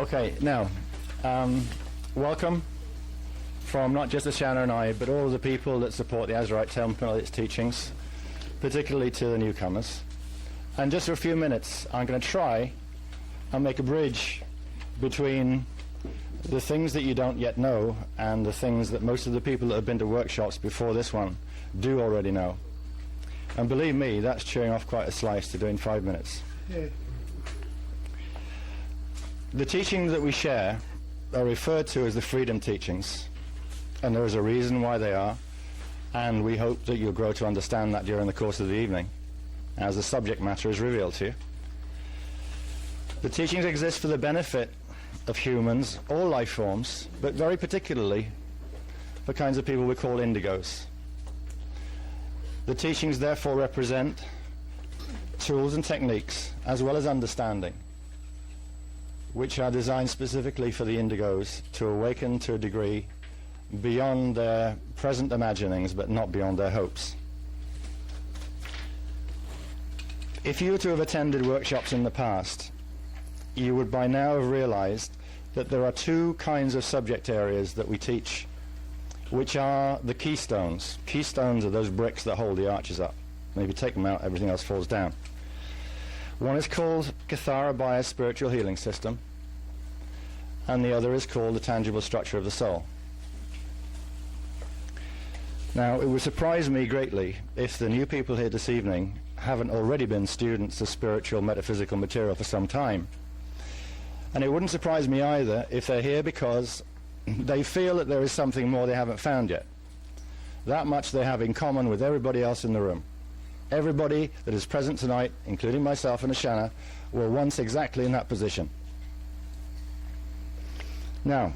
Okay, now, welcome from not just Ashana and I, but all of the people that support the Azurite Temple and its teachings, particularly to the newcomers. And just for a few minutes, I'm going to try and make a bridge between the things that you don't yet know and the things that most of the people that have been to workshops before this one do already know. And believe me, that's chewing off quite a slice to do in 5 minutes. Yeah. The teachings that we share are referred to as the Freedom Teachings, and there is a reason why they are, and we hope that you'll grow to understand that during the course of the evening as the subject matter is revealed to you. The teachings exist for the benefit of humans, all life forms, but very particularly for kinds of people we call indigos. The teachings therefore represent tools and techniques as well as understanding which are designed specifically for the indigos to awaken to a degree beyond their present imaginings but not beyond their hopes. If you were to have attended workshops in the past, you would by now have realized that there are two kinds of subject areas that we teach, which are the keystones. Keystones are those bricks that hold the arches up. Maybe take them out, everything else falls down. One is called Kathara Bias Spiritual Healing System, and the other is called the Tangible Structure of the Soul. Now, it would surprise me greatly if the new people here this evening haven't already been students of spiritual metaphysical material for some time. And it wouldn't surprise me either if they're here because they feel that there is something more they haven't found yet. That much they have in common with everybody else in the room. Everybody that is present tonight, including myself and Ashana, were once exactly in that position. Now,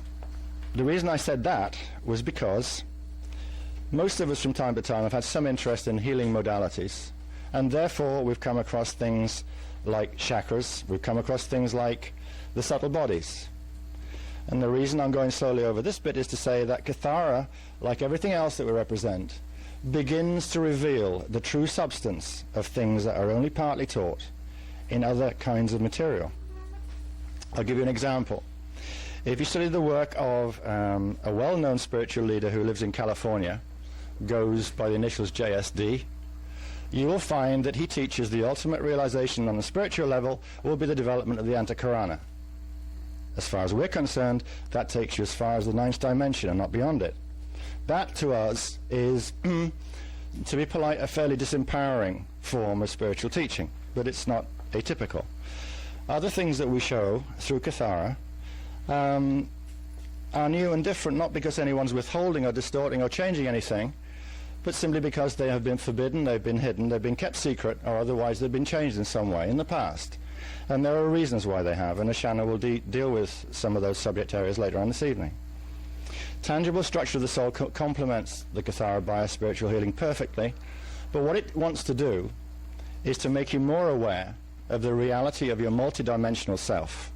the reason I said that was because most of us from time to time have had some interest in healing modalities, and therefore we've come across things like chakras, we've come across things like the subtle bodies. And the reason I'm going slowly over this bit is to say that Kathara, like everything else that we represent, begins to reveal the true substance of things that are only partly taught in other kinds of material. I'll give you an example. If you study the work of a well-known spiritual leader who lives in California, goes by the initials JSD, you will find that he teaches the ultimate realization on the spiritual level will be the development of the Antakarana. As far as we're concerned, that takes you as far as the 9th dimension and not beyond it. That, to us, is, to be polite, a fairly disempowering form of spiritual teaching, but it's not atypical. Other things that we show through Kathara are new and different, not because anyone's withholding or distorting or changing anything, but simply because they have been forbidden, they've been hidden, they've been kept secret, or otherwise they've been changed in some way in the past. And there are reasons why they have, and Ashana will deal with some of those subject areas later on this evening. Tangible Structure of the Soul complements the Kathara Bias Spiritual Healing perfectly, but what it wants to do is to make you more aware of the reality of your multidimensional self.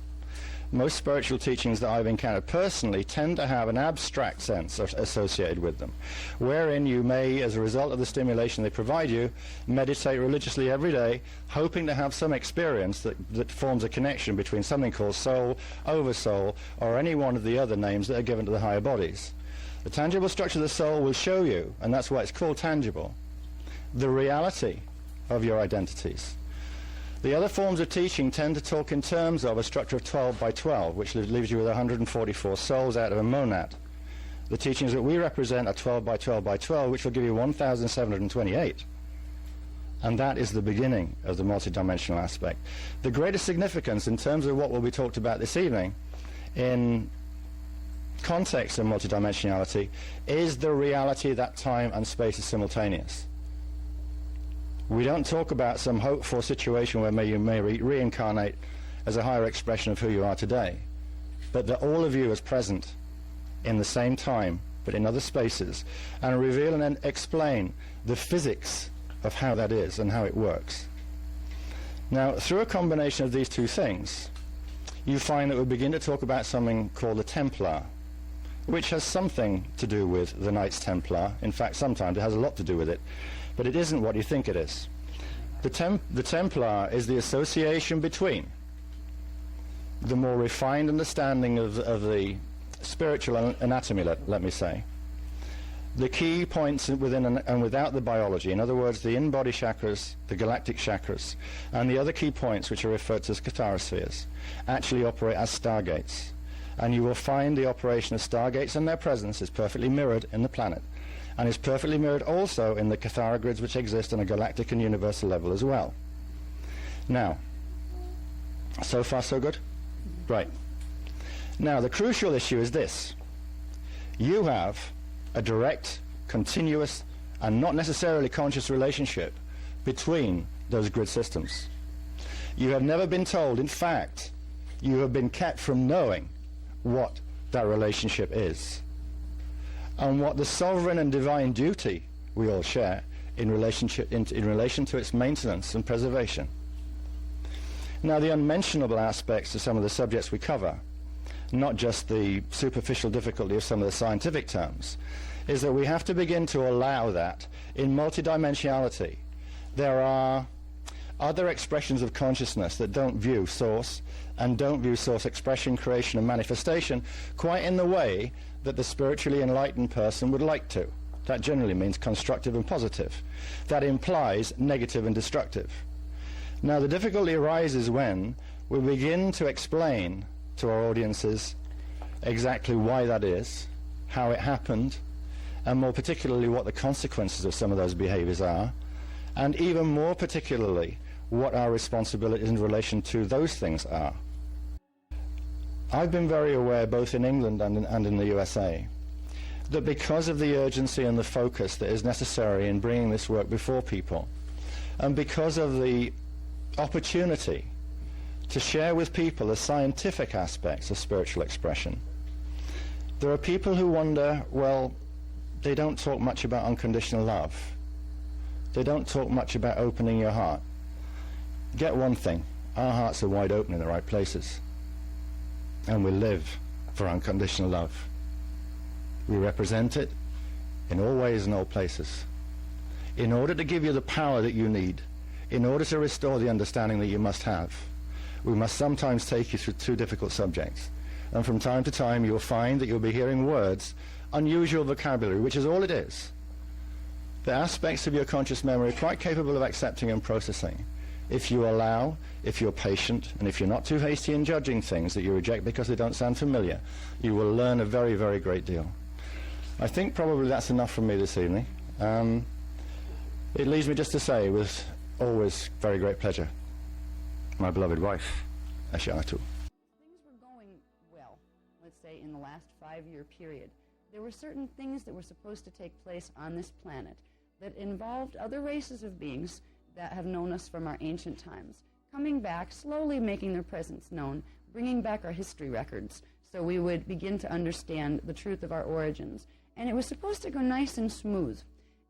Most spiritual teachings that I've encountered personally tend to have an abstract sense associated with them, wherein you may, as a result of the stimulation they provide you, meditate religiously every day, hoping to have some experience that forms a connection between something called soul, oversoul, or any one of the other names that are given to the higher bodies. The Tangible Structure of the Soul will show you, and that's why it's called tangible, the reality of your identities. The other forms of teaching tend to talk in terms of a structure of 12 by 12, which leaves you with 144 souls out of a monad. The teachings that we represent are 12 by 12 by 12, which will give you 1,728. And that is the beginning of the multidimensional aspect. The greatest significance in terms of what will be talked about this evening in context of multidimensionality is the reality that time and space is simultaneous. We don't talk about some hopeful situation where you may reincarnate as a higher expression of who you are today, but that all of you is present in the same time, but in other spaces, and reveal and explain the physics of how that is and how it works. Now, through a combination of these two things, you find that we begin to talk about something called the Templar, which has something to do with the Knights Templar. In fact, sometimes it has a lot to do with it. But it isn't what you think it is. The Templar is the association between the more refined understanding of the spiritual anatomy, let me say, the key points within and without the biology, in other words, the in-body chakras, the galactic chakras, and the other key points, which are referred to as catharospheres, actually operate as stargates. And you will find the operation of stargates and their presence is perfectly mirrored in the planet, and is perfectly mirrored also in the cathara grids which exist on a galactic and universal level as well. Now, so far so good? Right. Now, the crucial issue is this. You have a direct, continuous, and not necessarily conscious relationship between those grid systems. You have never been told, in fact, you have been kept from knowing what that relationship is, and what the sovereign and divine duty we all share in relation to its maintenance and preservation. Now, the unmentionable aspects of some of the subjects we cover, not just the superficial difficulty of some of the scientific terms, is that we have to begin to allow that in multidimensionality there are other expressions of consciousness that don't view source and don't view source expression, creation and manifestation quite in the way that the spiritually enlightened person would like to. That generally means constructive and positive. That implies negative and destructive. Now, the difficulty arises when we begin to explain to our audiences exactly why that is, how it happened, and more particularly what the consequences of some of those behaviors are, and even more particularly what our responsibilities in relation to those things are. I've been very aware, both in England and in the USA, that because of the urgency and the focus that is necessary in bringing this work before people, and because of the opportunity to share with people the scientific aspects of spiritual expression, there are people who wonder, well, they don't talk much about unconditional love. They don't talk much about opening your heart. Get one thing, our hearts are wide open in the right places, and we live for unconditional love. We represent it in all ways and all places. In order to give you the power that you need, in order to restore the understanding that you must have, we must sometimes take you through two difficult subjects. And from time to time you'll find that you'll be hearing words, unusual vocabulary, which is all it is. The aspects of your conscious memory are quite capable of accepting and processing. If you allow, if you're patient, and if you're not too hasty in judging things that you reject because they don't sound familiar, you will learn a very, very great deal. I think probably that's enough from me this evening. It leaves me just to say, with always very great pleasure, my beloved wife, Ashatu. Things were going well, let's say in the last 5-year period. There were certain things that were supposed to take place on this planet that involved other races of beings that have known us from our ancient times, coming back, slowly making their presence known, bringing back our history records, so we would begin to understand the truth of our origins. And it was supposed to go nice and smooth,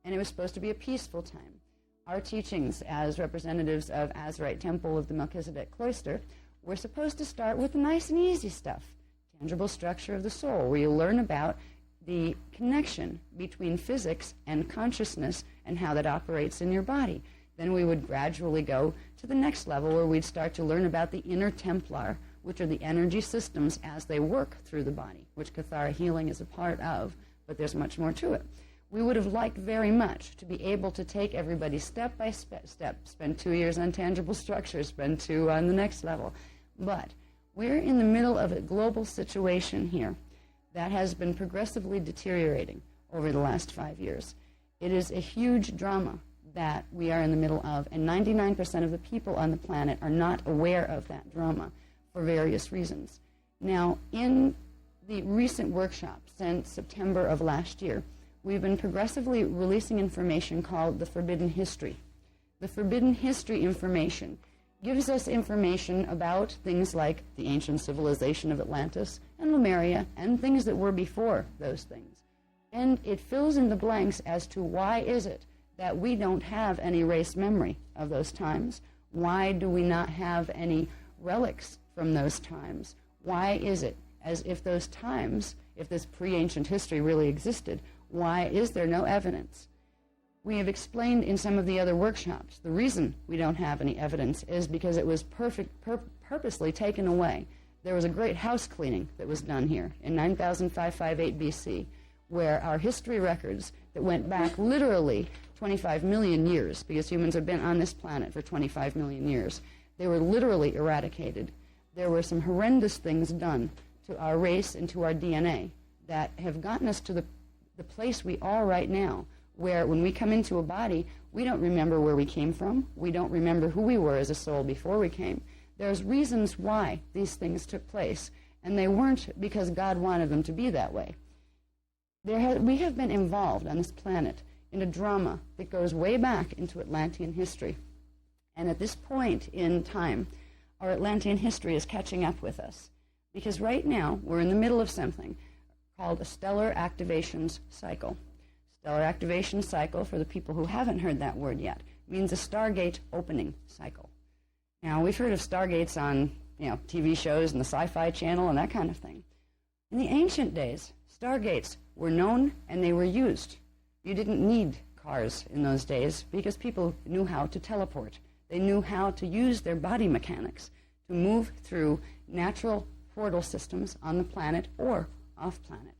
and it was supposed to be a peaceful time. Our teachings as representatives of Azurite Temple of the Melchizedek Cloister were supposed to start with the nice and easy stuff, tangible structure of the soul, where you learn about the connection between physics and consciousness and how that operates in your body. Then we would gradually go to the next level where we'd start to learn about the inner Templar, which are the energy systems as they work through the body, which Cathara healing is a part of, but there's much more to it. We would have liked very much to be able to take everybody step by step, spend 2 years on tangible structures, spend 2 on the next level. But we're in the middle of a global situation here that has been progressively deteriorating over the last 5 years. It is a huge drama that we are in the middle of, and 99% of the people on the planet are not aware of that drama for various reasons. Now, in the recent workshops since September of last year, we've been progressively releasing information called the Forbidden History. The Forbidden History information gives us information about things like the ancient civilization of Atlantis and Lemuria and things that were before those things. And it fills in the blanks as to why is it that we don't have any race memory of those times? Why do we not have any relics from those times? Why is it as if those times, if this pre-ancient history really existed, why is there no evidence? We have explained in some of the other workshops the reason we don't have any evidence is because it was purposely taken away there was a great house cleaning that was done here in 9558 BC, where our history records that went back literally 25 million years, because humans have been on this planet for 25 million years, they were literally eradicated. There were some horrendous things done to our race and to our DNA that have gotten us to the place we are right now, where when we come into a body, we don't remember where we came from. We don't remember who we were as a soul before we came. There's reasons why these things took place, and they weren't because God wanted them to be that way. We have been involved on this planet in a drama that goes way back into Atlantean history. And at this point in time, our Atlantean history is catching up with us. Because right now, we're in the middle of something called a stellar activations cycle. Stellar activation cycle, for the people who haven't heard that word yet, means a Stargate opening cycle. Now, we've heard of Stargates on, TV shows and the Sci-Fi Channel and that kind of thing. In the ancient days, Stargates were known and they were used. You didn't need cars in those days because people knew how to teleport. They knew how to use their body mechanics to move through natural portal systems on the planet or off-planet.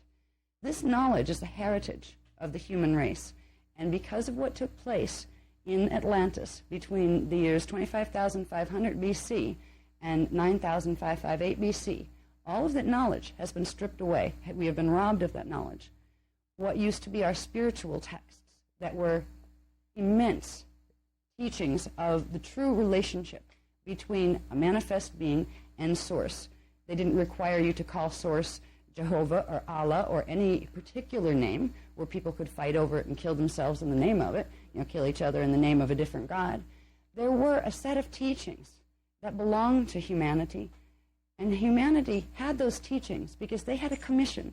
This knowledge is the heritage of the human race. And because of what took place in Atlantis between the years 25,500 BC and 9,558 BC, all of that knowledge has been stripped away. We have been robbed of that knowledge. What used to be our spiritual texts that were immense teachings of the true relationship between a manifest being and Source. They didn't require you to call Source Jehovah or Allah or any particular name where people could fight over it and kill themselves in the name of it, kill each other in the name of a different God. There were a set of teachings that belonged to humanity, and humanity had those teachings because they had a commission.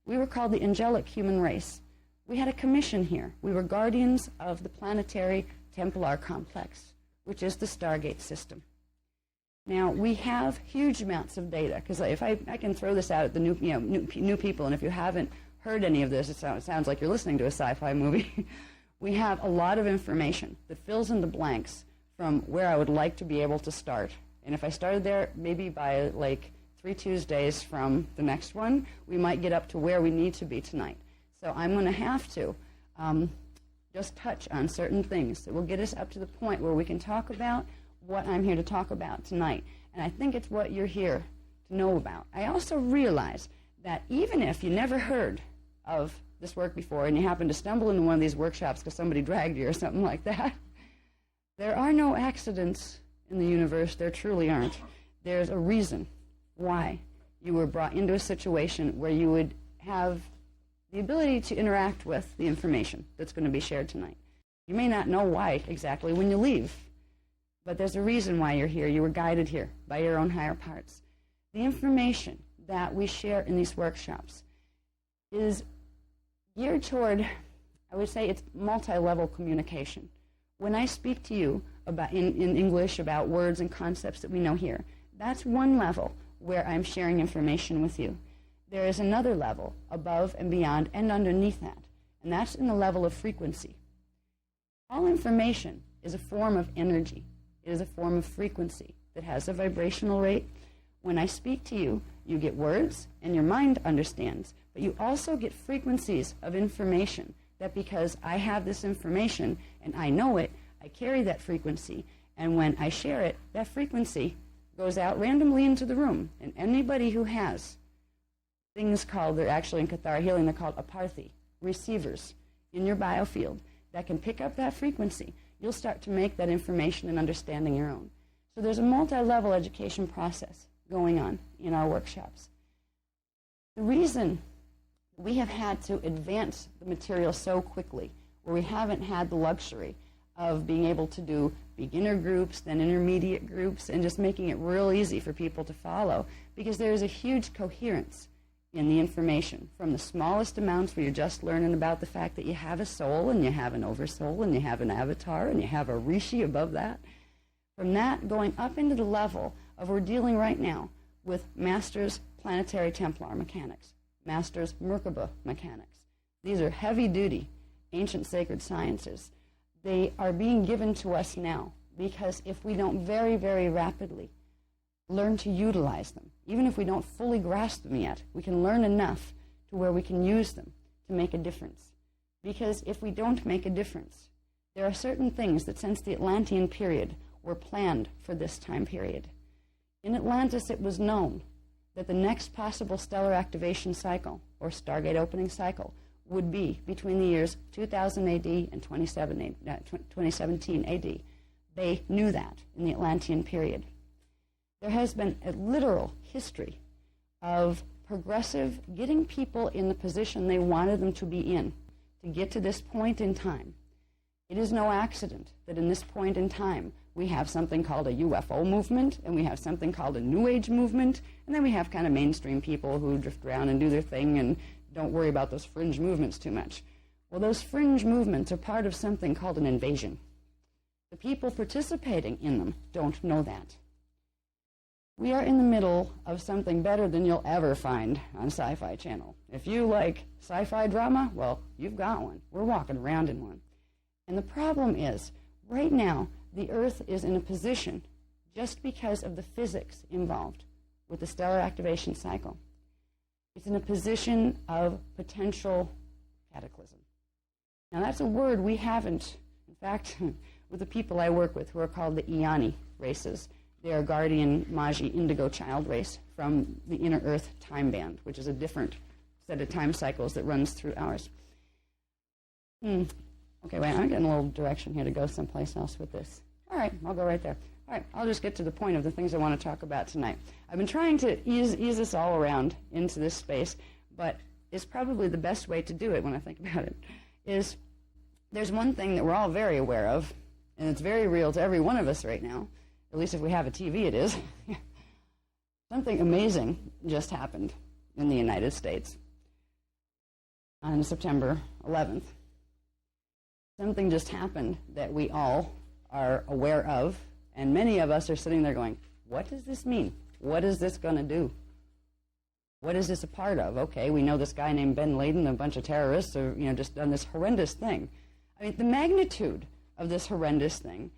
We were called the angelic human race. We had a commission here. We were guardians of the planetary Templar complex, which is the Stargate system. Now, we have huge amounts of data, because if I can throw this out at the new people, and if you haven't heard any of this, it sounds like you're listening to a sci-fi movie. We have a lot of information that fills in the blanks from where I would like to be able to start. And if I started there, maybe by like 3 Tuesdays from the next one, we might get up to where we need to be tonight. So I'm going to have to just touch on certain things that will get us up to the point where we can talk about what I'm here to talk about tonight. And I think it's what you're here to know about. I also realize that even if you never heard of this work before and you happen to stumble into one of these workshops because somebody dragged you or something like that, there are no accidents in the universe. There truly aren't. There's a reason why you were brought into a situation where you would have the ability to interact with the information that's going to be shared tonight. You may not know why exactly when you leave, but there's a reason why you're here. You were guided here by your own higher parts. The information that we share in these workshops is geared toward, I would say, it's multi-level communication. When I speak to you about in English about words and concepts that we know here, that's one level where I'm sharing information with you. There is another level above and beyond and underneath that, and that's in the level of frequency. All information is a form of energy. It is a form of frequency that has a vibrational rate. When I speak to you, you get words and your mind understands, but you also get frequencies of information that because I have this information and I know it, I carry that frequency, and when I share it, that frequency goes out randomly into the room, and anybody who has things called, they're actually in Cathara healing, they're called aparthi, receivers in your biofield that can pick up that frequency, you'll start to make that information and understanding your own. So there's a multi-level education process going on in our workshops. The reason we have had to advance the material so quickly, where we haven't had the luxury of being able to do beginner groups, then intermediate groups, and just making it real easy for people to follow, because there is a huge coherence in the information, from the smallest amounts where you're just learning about the fact that you have a soul and you have an oversoul and you have an avatar and you have a rishi above that. From that going up into the level of we're dealing right now with Masters Planetary Templar mechanics, Masters Merkaba mechanics. These are heavy-duty ancient sacred sciences. They are being given to us now because if we don't very, very rapidly learn to utilize them. Even if we don't fully grasp them yet, we can learn enough to where we can use them to make a difference. Because if we don't make a difference, there are certain things that since the Atlantean period were planned for this time period. In Atlantis, it was known that the next possible stellar activation cycle, or Stargate opening cycle, would be between the years 2000 AD and 2017 AD. They knew that in the Atlantean period. There has been a literal history of progressive getting people in the position they wanted them to be in to get to this point in time. It is no accident that in this point in time we have something called a UFO movement, and we have something called a New Age movement, and then we have kind of mainstream people who drift around and do their thing and don't worry about those fringe movements too much. Well, those fringe movements are part of something called an invasion. The people participating in them don't know that. We are in the middle of something better than you'll ever find on Sci-Fi Channel. If you like sci-fi drama, well, you've got one. We're walking around in one. And the problem is, right now, the Earth is in a position, just because of the physics involved with the stellar activation cycle, it's in a position of potential cataclysm. Now, that's a word we haven't, in fact, with the people I work with who are called the Iani races. They are Guardian, Magi, Indigo child race from the inner Earth time band, which is a different set of time cycles that runs through ours. Okay, wait, I'm getting a little direction here to go someplace else with this. All right, I'll go right there. All right, I'll just get to the point of the things I want to talk about tonight. I've been trying to ease us all around into this space, but it's probably the best way to do it when I think about it, is there's one thing that we're all very aware of, and it's very real to every one of us right now. At least if we have a TV, it is. Something amazing just happened in the United States on September 11th. Something just happened that we all are aware of, and many of us are sitting there going, what does this mean? What is this going to do? What is this a part of? Okay, we know this guy named Ben Laden and a bunch of terrorists have, just done this horrendous thing. I mean, the magnitude of this horrendous thing,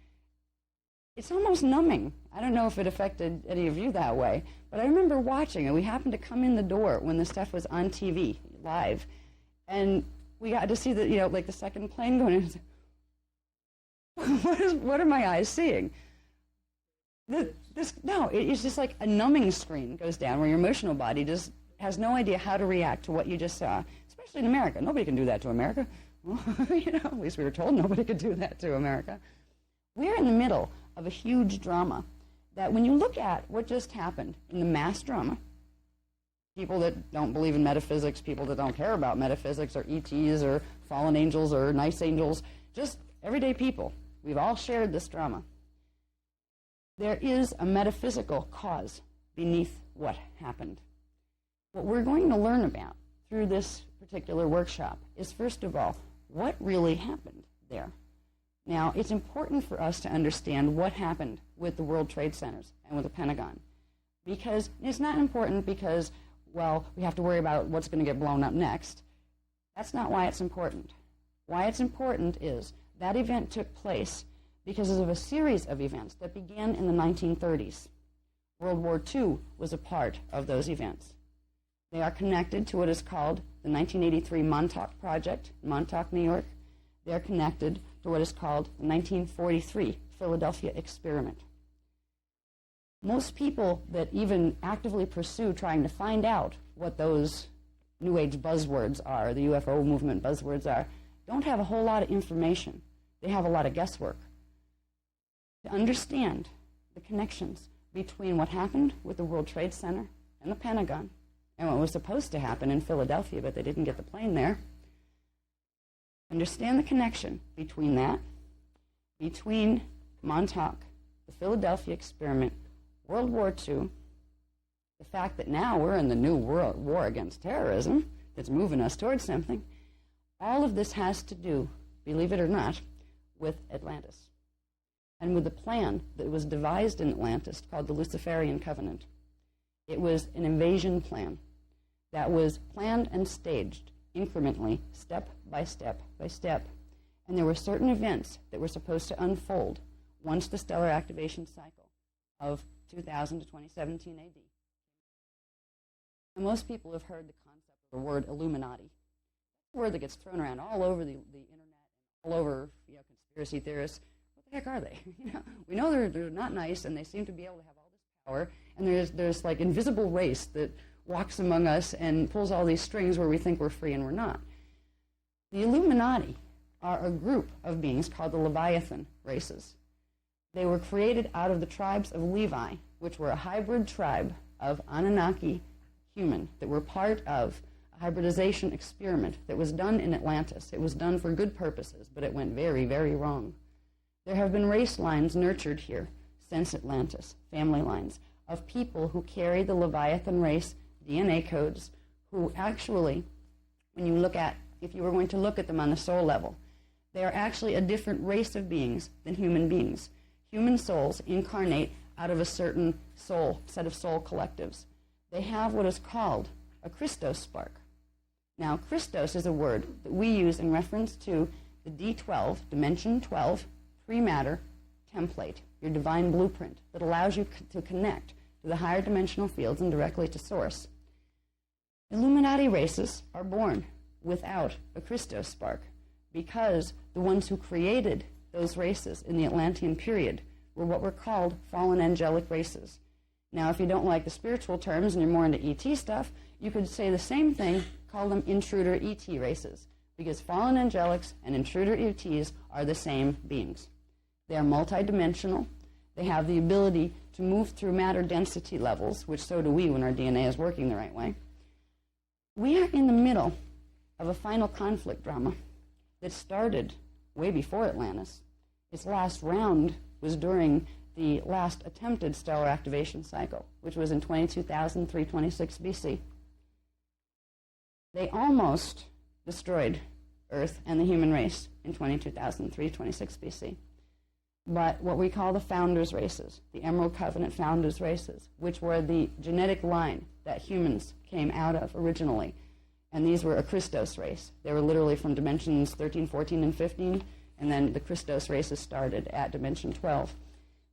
it's almost numbing. I don't know if it affected any of you that way, but I remember watching, and we happened to come in the door when the stuff was on TV, live, and we got to see the, like the second plane going in. What are my eyes seeing? It's just like a numbing screen goes down where your emotional body just has no idea how to react to what you just saw, especially in America. Nobody can do that to America. Well, at least we were told nobody could do that to America. We're in the middle of a huge drama that when you look at what just happened in the mass drama, people that don't believe in metaphysics, people that don't care about metaphysics, or ETs, or fallen angels, or nice angels, just everyday people, we've all shared this drama. There is a metaphysical cause beneath what happened. What we're going to learn about through this particular workshop is, first of all, what really happened there. Now, it's important for us to understand what happened with the World Trade Centers and with the Pentagon. Because it's not important because, well, we have to worry about what's going to get blown up next. That's not why it's important. Why it's important is that event took place because of a series of events that began in the 1930s. World War II was a part of those events. They are connected to what is called the 1983 Montauk Project, Montauk, New York. They are connected to what is called the 1943 Philadelphia Experiment. Most people that even actively pursue trying to find out what those New Age buzzwords are, the UFO movement buzzwords are, don't have a whole lot of information. They have a lot of guesswork. To understand the connections between what happened with the World Trade Center and the Pentagon and what was supposed to happen in Philadelphia, but they didn't get the plane there, understand the connection between that, between Montauk, the Philadelphia Experiment, World War II, the fact that now we're in the new world war against terrorism that's moving us towards something. All of this has to do, believe it or not, with Atlantis and with the plan that was devised in Atlantis called the Luciferian Covenant. It was an invasion plan that was planned and staged incrementally, step by step by step. And there were certain events that were supposed to unfold once the stellar activation cycle of 2000 to 2017 AD. And most people have heard the concept of the word illuminati, a word that gets thrown around all over the internet, all over conspiracy theorists. What the heck are they? We know they're not nice, and they seem to be able to have all this power. And there's like invisible race that walks among us and pulls all these strings where we think we're free and we're not. The Illuminati are a group of beings called the Leviathan races. They were created out of the tribes of Levi, which were a hybrid tribe of Anunnaki human that were part of a hybridization experiment that was done in Atlantis. It was done for good purposes, but it went very, very wrong. There have been race lines nurtured here since Atlantis, family lines, of people who carry the Leviathan race DNA codes, who actually, when you look at, if you were going to look at them on the soul level, they are actually a different race of beings than human beings. Human souls incarnate out of a certain soul, set of soul collectives. They have what is called a Christos spark. Now, Christos is a word that we use in reference to the D12, dimension 12, pre-matter template, your divine blueprint that allows you to connect to the higher dimensional fields and directly to source. Illuminati races are born without a Christos spark because the ones who created those races in the Atlantean period were what were called fallen angelic races. Now, if you don't like the spiritual terms and you're more into ET stuff, you could say the same thing, call them intruder ET races, because fallen angelics and intruder ETs are the same beings. They are multidimensional. They have the ability to move through matter density levels, which so do we when our DNA is working the right way. We are in the middle of a final conflict drama that started way before Atlantis. Its last round was during the last attempted stellar activation cycle, which was in 22,326 BC. They almost destroyed Earth and the human race in 22,326 BC. But what we call the founders races, the Emerald Covenant founders races, which were the genetic line that humans came out of originally, and these were a Christos race. They were literally from dimensions 13, 14, and 15, and then the Christos races started at dimension 12.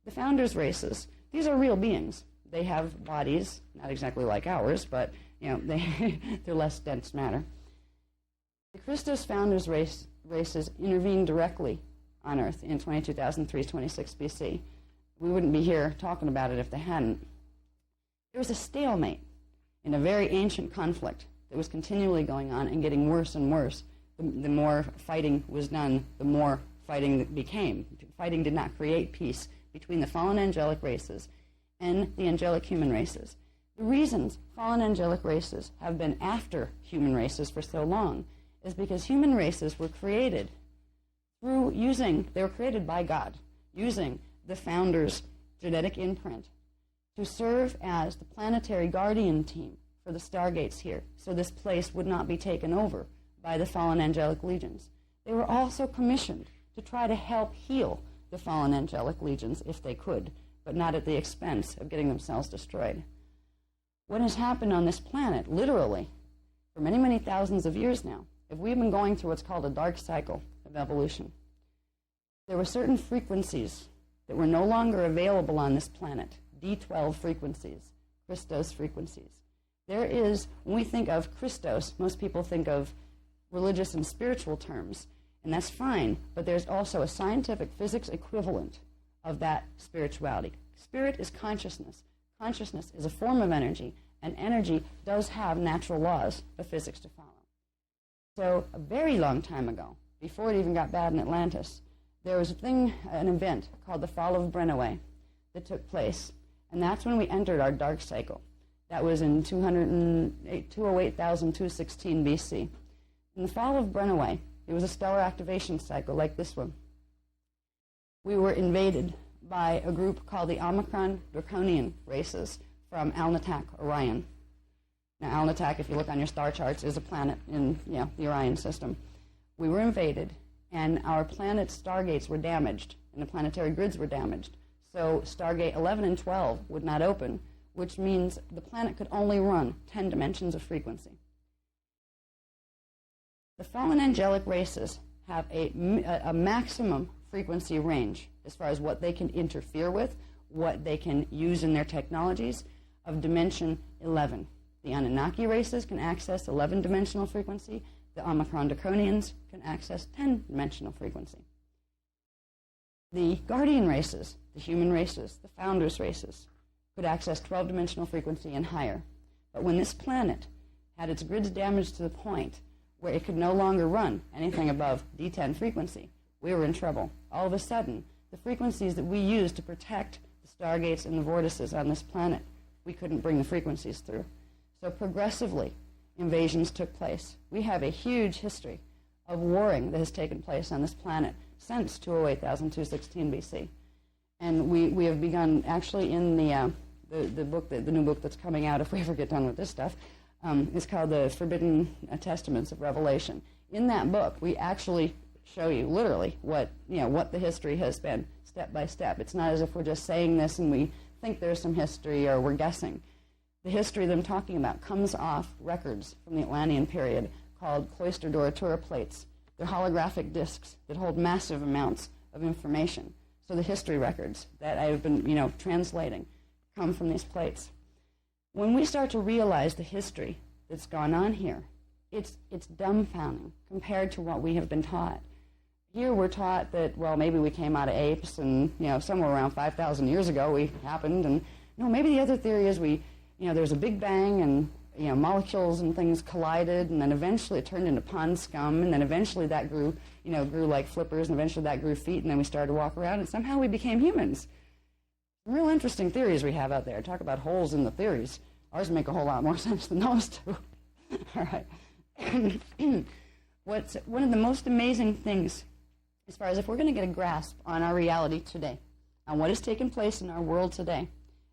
The founders races, these are real beings. They have bodies, not exactly like ours, but they're less dense matter. The Christos founders races intervened directly on Earth in 22,326 BC. We wouldn't be here talking about it if they hadn't. There was a stalemate in a very ancient conflict that was continually going on and getting worse and worse. The more fighting was done, the more fighting became. Fighting did not create peace between the fallen angelic races and the angelic human races. The reasons fallen angelic races have been after human races for so long is because human races were created they were created by God, using the founder's genetic imprint to serve as the planetary guardian team for the stargates here, so this place would not be taken over by the fallen angelic legions. They were also commissioned to try to help heal the fallen angelic legions if they could, but not at the expense of getting themselves destroyed. What has happened on this planet, literally, for many, many thousands of years now, if we've been going through what's called a dark cycle of evolution, there were certain frequencies that were no longer available on this planet, D12 frequencies, Christos frequencies. There is, when we think of Christos, most people think of religious and spiritual terms, and that's fine, but there's also a scientific physics equivalent of that spirituality. Spirit is consciousness. Consciousness is a form of energy, and energy does have natural laws of physics to follow. So a very long time ago, before it even got bad in Atlantis, there was an event called the Fall of Brennaway that took place, and that's when we entered our dark cycle. That was in 208,216 BC. In the Fall of Brennaway, it was a stellar activation cycle like this one. We were invaded by a group called the Omicron Draconian races from Alnitak, Orion. Now, Alnitak, if you look on your star charts, is a planet in the Orion system. We were invaded, and our planet's stargates were damaged, and the planetary grids were damaged. So Stargate 11 and 12 would not open, which means the planet could only run 10 dimensions of frequency. The fallen angelic races have a maximum frequency range as far as what they can interfere with what they can use in their technologies of dimension 11. The Anunnaki races can access 11-dimensional frequency. The Omicron Draconians can access 10-dimensional frequency. The Guardian races, the human races, the Founders races, could access 12-dimensional frequency and higher. But when this planet had its grids damaged to the point where it could no longer run anything above D10 frequency, we were in trouble. All of a sudden, the frequencies that we use to protect the stargates and the vortices on this planet, we couldn't bring the frequencies through. So progressively, invasions took place. We have a huge history of warring that has taken place on this planet since 208,216 BC. And we have begun, actually, in the book, the new book that's coming out, if we ever get done with this stuff, is called The Forbidden Testaments of Revelation. In that book, we actually show you literally what the history has been, step by step. It's not as if we're just saying this and we think there's some history or we're guessing. The history that I'm talking about comes off records from the Atlantean period called Cloister Doratura plates. They're holographic discs that hold massive amounts of information. So the history records that I've been, translating come from these plates. When we start to realize the history that's gone on here, it's dumbfounding compared to what we have been taught. Here we're taught that, well, maybe we came out of apes and, somewhere around 5,000 years ago we happened. And, no, maybe the other theory is there's a big bang and, molecules and things collided, and then eventually it turned into pond scum, and then eventually that grew like flippers, and eventually that grew feet, and then we started to walk around, and somehow we became humans. Real interesting theories we have out there. Talk about holes in the theories. Ours make a whole lot more sense than those two. All right. One of the most amazing things, as far as if we're going to get a grasp on our reality today, on what has taken place in our world today,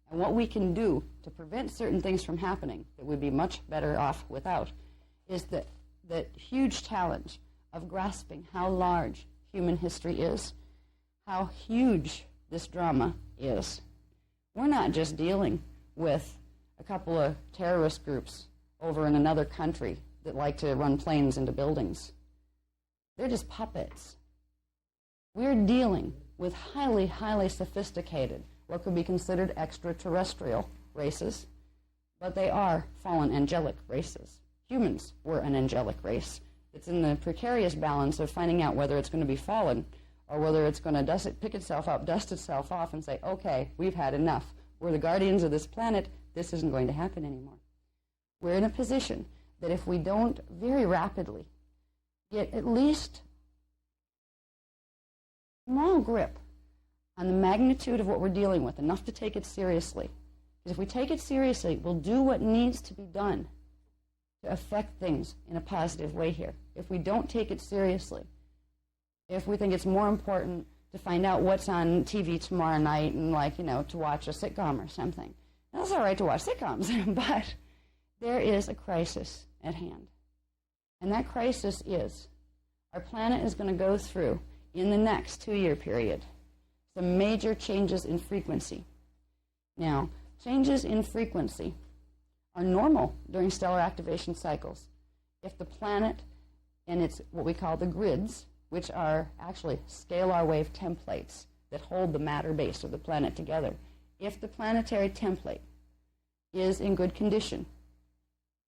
and what we can do to prevent certain things from happening that we'd be much better off without, is that huge challenge of grasping how large human history is, how huge this drama is. We're not just dealing with a couple of terrorist groups over in another country that like to run planes into buildings. They're just puppets. We're dealing with highly, highly sophisticated, what could be considered extraterrestrial races, but they are fallen angelic races. Humans were an angelic race. It's in the precarious balance of finding out whether it's going to be fallen or whether it's going to pick itself up, dust itself off, and say, okay, we've had enough. We're the guardians of this planet. This isn't going to happen anymore. We're in a position that if we don't very rapidly get at least a small grip on the magnitude of what we're dealing with, enough to take it seriously. Because if we take it seriously, we'll do what needs to be done to affect things in a positive way here. If we don't take it seriously, if we think it's more important to find out what's on TV tomorrow night and, to watch a sitcom or something, that's all right to watch sitcoms, but there is a crisis at hand. And that crisis is our planet is going to go through, in the next 2-year period, some major changes in frequency. Now, changes in frequency are normal during stellar activation cycles. If the planet and its what we call the grids, which are actually scalar wave templates that hold the matter base of the planet together, if the planetary template is in good condition,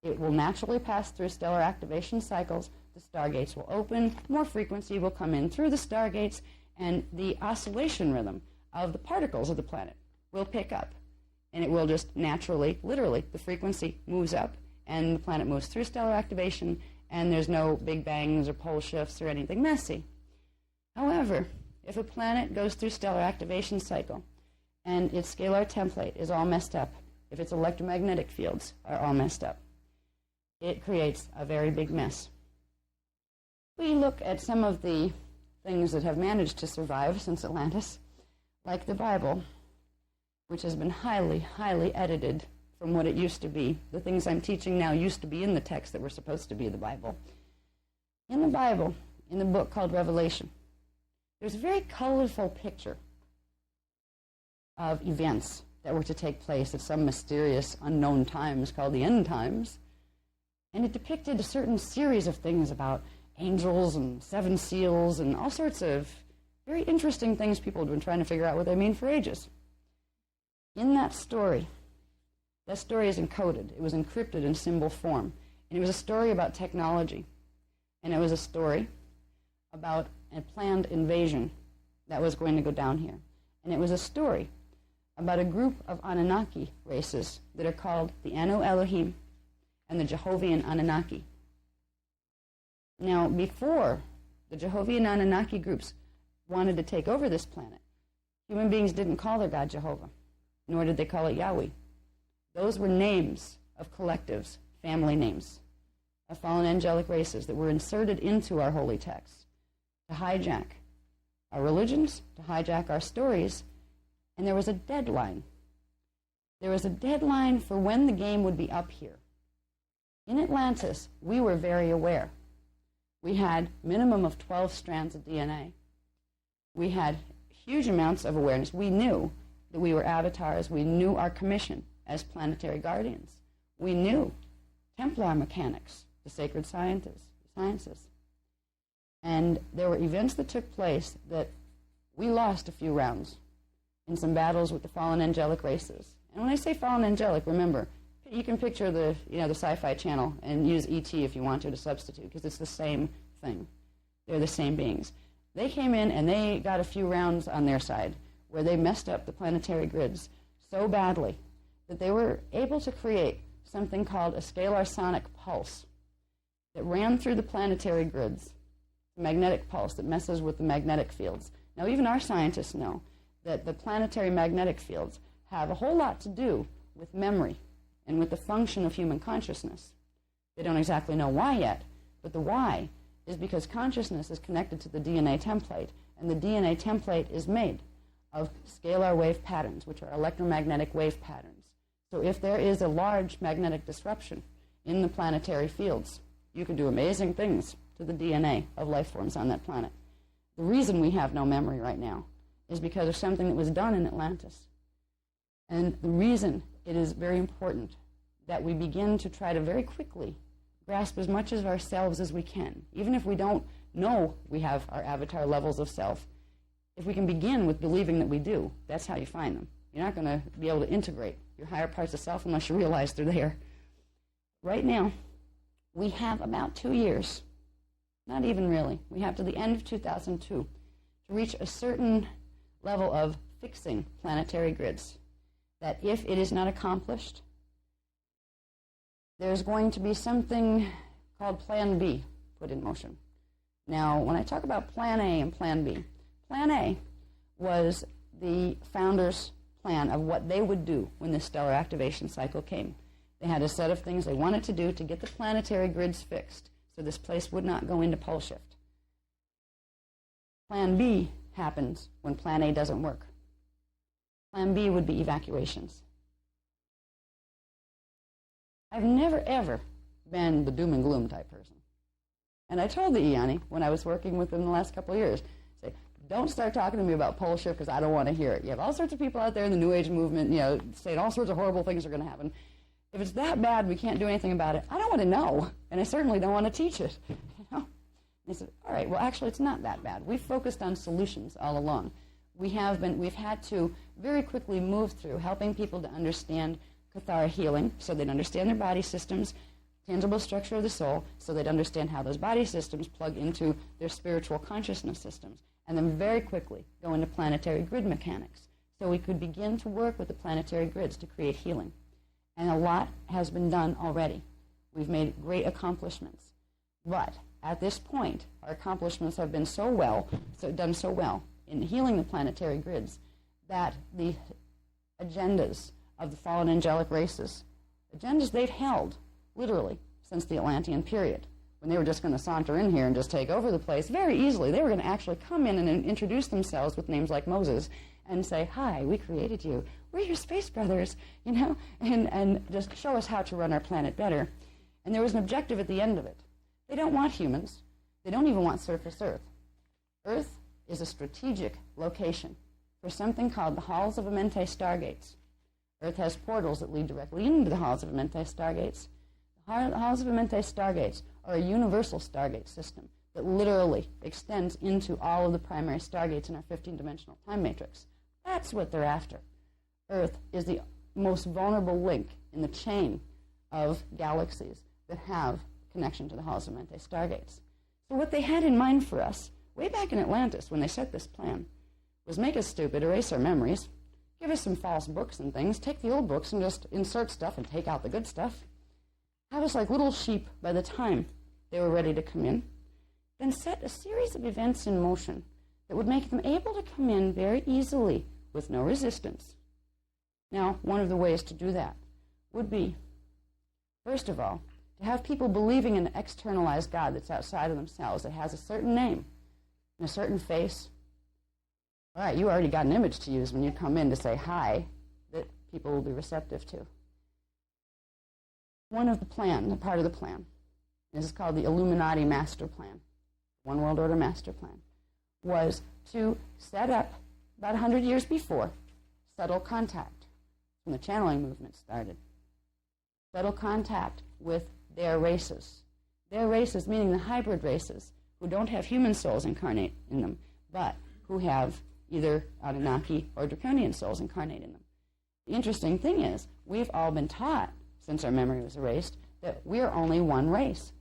it will naturally pass through stellar activation cycles. The stargates will open, more frequency will come in through the stargates, and the oscillation rhythm of the particles of the planet will pick up. And it will just naturally, literally, the frequency moves up, and the planet moves through stellar activation, and there's no big bangs or pole shifts or anything messy. However, if a planet goes through stellar activation cycle, and its scalar template is all messed up, if its electromagnetic fields are all messed up, it creates a very big mess. We look at some of the things that have managed to survive since Atlantis, like the Bible, which has been highly, highly edited from what it used to be. The things I'm teaching now used to be in the text that were supposed to be the Bible. In the Bible, in the book called Revelation, there's a very colorful picture of events that were to take place at some mysterious, unknown times called the end times. And it depicted a certain series of things about angels and 7 seals and all sorts of very interesting things people have been trying to figure out what they mean for ages. In that story is encoded. It was encrypted in symbol form. And it was a story about technology. And it was a story about a planned invasion that was going to go down here. And it was a story about a group of Anunnaki races that are called the Anu Elohim and the Jehovian Anunnaki. Now, before the Jehovian Anunnaki groups wanted to take over this planet, human beings didn't call their God Jehovah, nor did they call it Yahweh. Those were names of collectives, family names, of fallen angelic races that were inserted into our holy texts to hijack our religions, to hijack our stories, and there was a deadline. There was a deadline for when the game would be up here. In Atlantis, we were very aware. We had minimum of 12 strands of DNA. We had huge amounts of awareness. We knew that we were avatars. We knew our commission as planetary guardians. We knew Templar mechanics, the sacred sciences. And there were events that took place that we lost a few rounds in some battles with the fallen angelic races. And when I say fallen angelic, remember, you can picture the Sci-Fi Channel and use E.T. if you want to substitute, because it's the same thing. They're the same beings. They came in and they got a few rounds on their side where they messed up the planetary grids so badly that they were able to create something called a scalar sonic pulse that ran through the planetary grids, a magnetic pulse that messes with the magnetic fields. Now, even our scientists know that the planetary magnetic fields have a whole lot to do with memory and with the function of human consciousness. They don't exactly know why yet, but the why is because consciousness is connected to the DNA template, and the DNA template is made of scalar wave patterns, which are electromagnetic wave patterns. So if there is a large magnetic disruption in the planetary fields, you can do amazing things to the DNA of life forms on that planet. The reason we have no memory right now is because of something that was done in Atlantis. And the reason it is very important that we begin to try to very quickly grasp as much of ourselves as we can, even if we don't know we have our avatar levels of self. If we can begin with believing that we do, that's how you find them. You're not going to be able to integrate your higher parts of self unless you realize they're there. Right now, we have about 2 years, not even really. We have to the end of 2002 to reach a certain level of fixing planetary grids, that if it is not accomplished, there's going to be something called Plan B put in motion. Now, when I talk about Plan A and Plan B, Plan A was the founders' plan of what they would do when the stellar activation cycle came. They had a set of things they wanted to do to get the planetary grids fixed so this place would not go into pole shift. Plan B happens when Plan A doesn't work. Plan B would be evacuations. I've never, ever been the doom and gloom type person. And I told the Iani when I was working with them the last couple of years, say, don't start talking to me about pole shift because I don't want to hear it. You have all sorts of people out there in the New Age movement, saying all sorts of horrible things are going to happen. If it's that bad, we can't do anything about it. I don't want to know, and I certainly don't want to teach it. And they said, all right, well, actually, it's not that bad. We've focused on solutions all along. We've had to very quickly move through helping people to understand Cathara healing, so they'd understand their body systems, tangible structure of the soul, so they'd understand how those body systems plug into their spiritual consciousness systems, and then very quickly go into planetary grid mechanics, so we could begin to work with the planetary grids to create healing. And a lot has been done already. We've made great accomplishments. But at this point, our accomplishments have been done so well in healing the planetary grids that the agendas of the fallen angelic races, agendas they've held, literally, since the Atlantean period, when they were just going to saunter in here and just take over the place very easily. They were going to actually come in and introduce themselves with names like Moses and say, hi, we created you. We're your space brothers, and just show us how to run our planet better. And there was an objective at the end of it. They don't want humans. They don't even want surface Earth. Earth is a strategic location for something called the Halls of Amenti Stargates. Earth has portals that lead directly into the Halls of Amenti Stargates. The Halls of Amenti Stargates are a universal stargate system that literally extends into all of the primary stargates in our 15-dimensional time matrix. That's what they're after. Earth is the most vulnerable link in the chain of galaxies that have connection to the halls of Amenti stargates. So what they had in mind for us, way back in Atlantis when they set this plan, was make us stupid, erase our memories, give us some false books and things, take the old books and just insert stuff and take out the good stuff, have us like little sheep by the time they were ready to come in, then set a series of events in motion that would make them able to come in very easily with no resistance. Now, one of the ways to do that would be, first of all, to have people believing in an externalized God that's outside of themselves, that has a certain name and a certain face. All right, you already got an image to use when you come in to say hi that people will be receptive to. One of the plan, a part of the plan, this is called the Illuminati Master Plan, One World Order Master Plan, was to set up, about 100 years before, subtle contact, when the channeling movement started. Subtle contact with their races. Their races, meaning the hybrid races, who don't have human souls incarnate in them, but who have either Anunnaki or Draconian souls incarnate in them. The interesting thing is, we've all been taught, since our memory was erased, that we're only one race.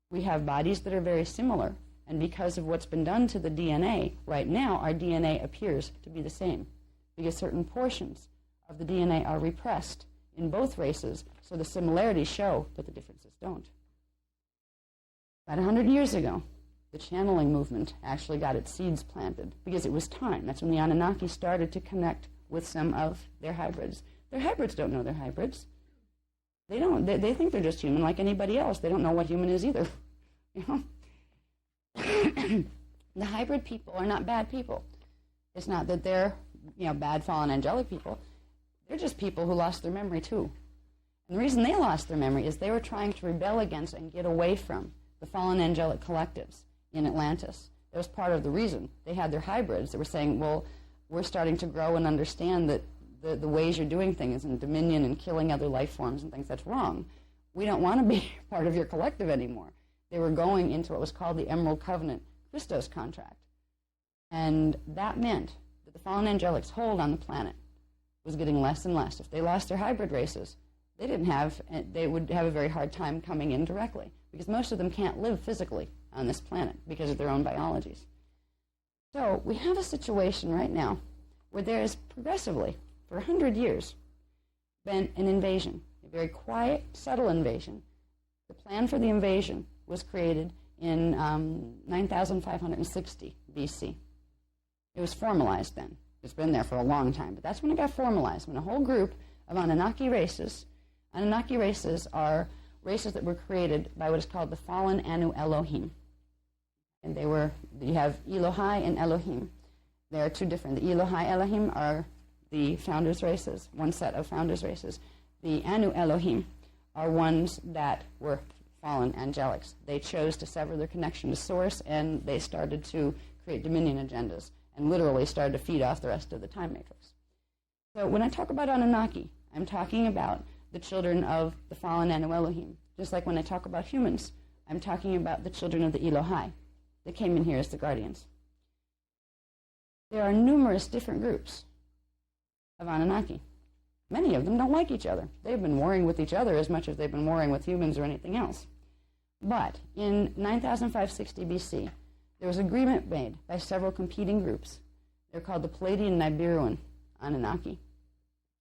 We have bodies that are very similar, and because of what's been done to the DNA, right now our DNA appears to be the same, because certain portions of the DNA are repressed in both races, so the similarities show, but the differences don't. About 100 years ago, the channeling movement actually got its seeds planted, because it was time. That's when the Anunnaki started to connect with some of their hybrids. Their hybrids don't know they're hybrids. They don't. They think they're just human like anybody else. They don't know what human is either. You know? The hybrid people are not bad people. It's not that they're, bad fallen angelic people. They're just people who lost their memory too. And the reason they lost their memory is they were trying to rebel against and get away from the fallen angelic collectives in Atlantis. That was part of the reason. They had their hybrids that were saying, well, we're starting to grow and understand that the ways you're doing things and dominion and killing other life forms and things, that's wrong. We don't want to be part of your collective anymore. They were going into what was called the Emerald Covenant Christos contract. And that meant that the fallen angelics' hold on the planet was getting less and less. If they lost their hybrid races, they would have a very hard time coming in directly, because most of them can't live physically on this planet because of their own biologies. So we have a situation right now where there is progressively, for 100 years, been an invasion, a very quiet, subtle invasion. The plan for the invasion was created in 9560 BC. It was formalized then. It's been there for a long time, but that's when it got formalized, when a whole group of Anunnaki races are races that were created by what is called the fallen Anu Elohim. And you have Elohai and Elohim. They are two different. The Elohai Elohim are the founders' races, one set of founders' races. The Anu Elohim are ones that were fallen angelics. They chose to sever their connection to Source, and they started to create dominion agendas, and literally started to feed off the rest of the time matrix. So when I talk about Anunnaki, I'm talking about the children of the fallen Anu Elohim. Just like when I talk about humans, I'm talking about the children of the Elohai that came in here as the guardians. There are numerous different groups of Anunnaki. Many of them don't like each other. They've been warring with each other as much as they've been warring with humans or anything else. But in 9560 BC, there was agreement made by several competing groups. They're called the Pleiadian Nibiruan Anunnaki.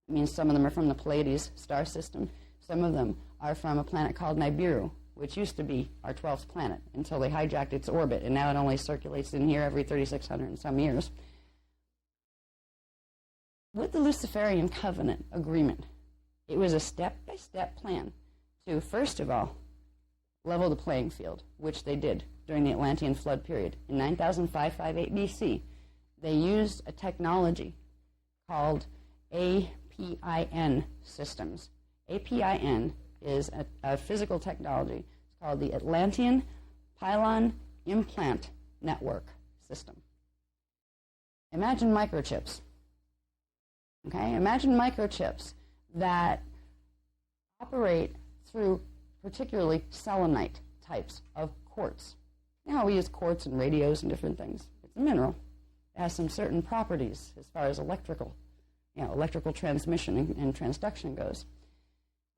It means some of them are from the Pleiades star system. Some of them are from a planet called Nibiru, which used to be our 12th planet until they hijacked its orbit, and now it only circulates in here every 3,600 and some years. With the Luciferian Covenant agreement, it was a step-by-step plan to, first of all, level the playing field, which they did during the Atlantean flood period. In 9558 BC, they used a technology called APIN systems. APIN is a physical technology. It's called the Atlantean Pylon Implant Network System. Imagine microchips. Okay, imagine microchips that operate through particularly selenite types of quartz. You know how we use quartz in radios and different things? It's a mineral. It has some certain properties as far as electrical, electrical transmission and transduction goes.